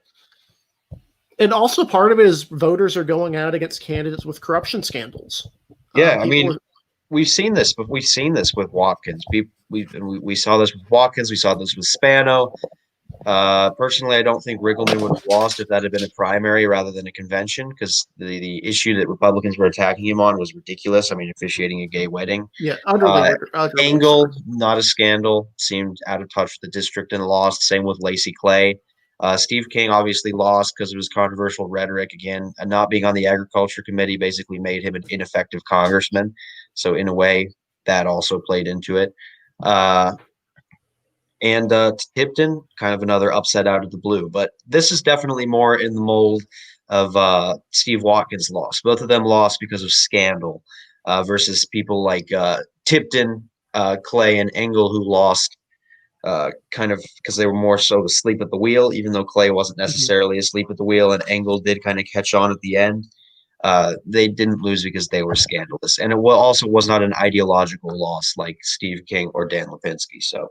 Speaker 2: And also part of it is voters are going out against candidates with corruption scandals.
Speaker 1: Yeah, I mean, we've seen this, but we've seen this with Watkins. We saw this with Watkins. We saw this with Spano. Personally, I don't think Riggleman would have lost if that had been a primary rather than a convention, because the issue that Republicans were attacking him on was ridiculous. I mean, officiating a gay wedding.
Speaker 2: Yeah,
Speaker 1: Engel, not a scandal, seemed out of touch with the district and lost. Same with Lacey Clay. Steve King obviously lost because of his controversial rhetoric. Again, and not being on the agriculture committee basically made him an ineffective congressman. So in a way, that also played into it. And Tipton, kind of another upset out of the blue. But this is definitely more in the mold of Steve Watkins' loss. Both of them lost because of scandal versus people like Tipton, Clay, and Engel, who lost kind of because they were more so asleep at the wheel, even though Clay wasn't necessarily asleep at the wheel, and Engel did kind of catch on at the end. They didn't lose because they were scandalous. And it also was not an ideological loss like Steve King or Dan Lipinski. So.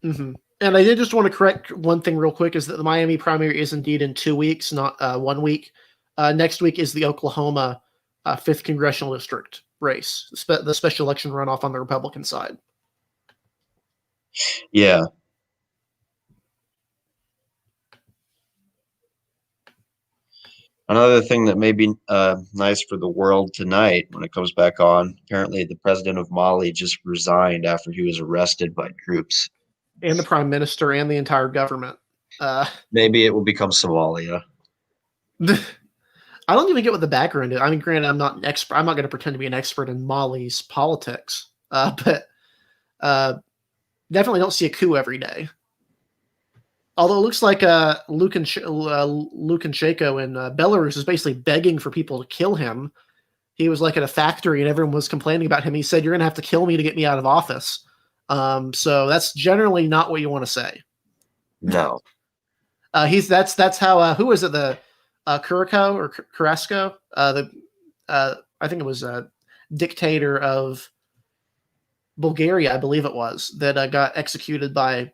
Speaker 2: Mm-hmm. And I did just want to correct one thing real quick, is that the Miami primary is indeed in 2 weeks, not 1 week. Next week is the Oklahoma 5th Congressional District race, the special election runoff on the Republican side.
Speaker 1: Yeah. Another thing that may be nice for the world tonight when it comes back on, apparently the president of Mali just resigned after he was arrested by troops
Speaker 2: and the prime minister and the entire government.
Speaker 1: Maybe it will become Somalia.
Speaker 2: I don't even get what the background is. I mean, granted, I'm not an expert. I'm not going to pretend to be an expert in Mali's politics, but definitely don't see a coup every day. Although it looks like Lukashenko in Belarus is basically begging for people to kill him. He was like at a factory and everyone was complaining about him. He said, "You're going to have to kill me to get me out of office." So that's generally not what you want to say.
Speaker 1: No.
Speaker 2: That's how who was it, the Kurako or Carrasco, I think it was a dictator of Bulgaria, I believe it was, that got executed by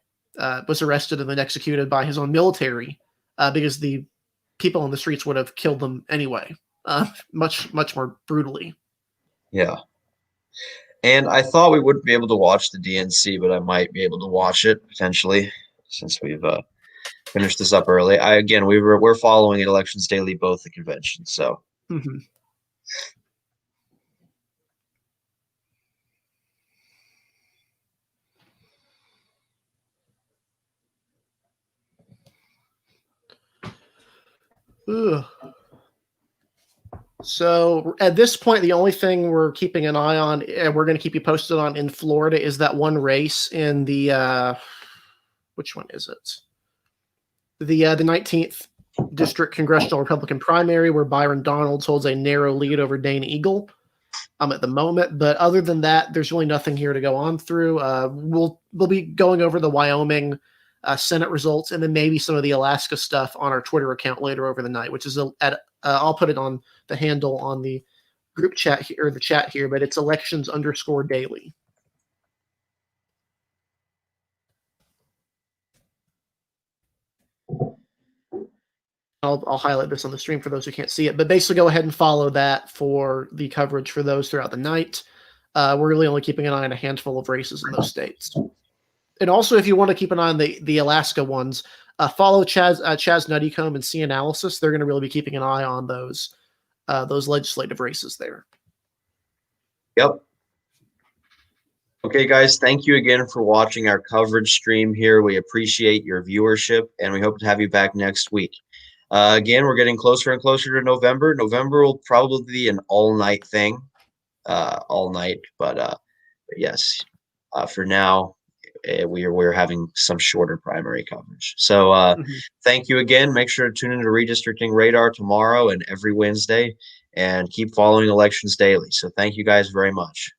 Speaker 2: was arrested and then executed by his own military because the people on the streets would have killed them anyway, much more brutally.
Speaker 1: Yeah. And I thought we wouldn't be able to watch the DNC, but I might be able to watch it potentially since we've finished this up early. We're following Elections Daily, both the conventions. So.
Speaker 2: Mm-hmm. Ugh. So at this point, the only thing we're keeping an eye on, and we're going to keep you posted on in Florida, is that one race in the which one is it? The 19th District Congressional Republican primary, where Byron Donalds holds a narrow lead over Dane Eagle at the moment. But other than that, there's really nothing here to go on through. We'll be going over the Wyoming Senate results and then maybe some of the Alaska stuff on our Twitter account later over the night, which is I'll put it on the handle on the group chat here, or the chat here, but it's elections_daily. I'll highlight this on the stream for those who can't see it, but basically go ahead and follow that for the coverage for those throughout the night. We're really only keeping an eye on a handful of races in those states. And also, if you want to keep an eye on the Alaska ones, follow Chaz Nuttycombe and C Analysis. They're going to really be keeping an eye on those legislative races there.
Speaker 1: Yep. Okay, guys, thank you again for watching our coverage stream here. We appreciate your viewership, and we hope to have you back next week. Again, we're getting closer and closer to November. November will probably be an all-night thing, but yes, for now, we're having some shorter primary coverage. So thank you again. Make sure to tune into Redistricting Radar tomorrow and every Wednesday, and keep following Elections Daily. So thank you guys very much.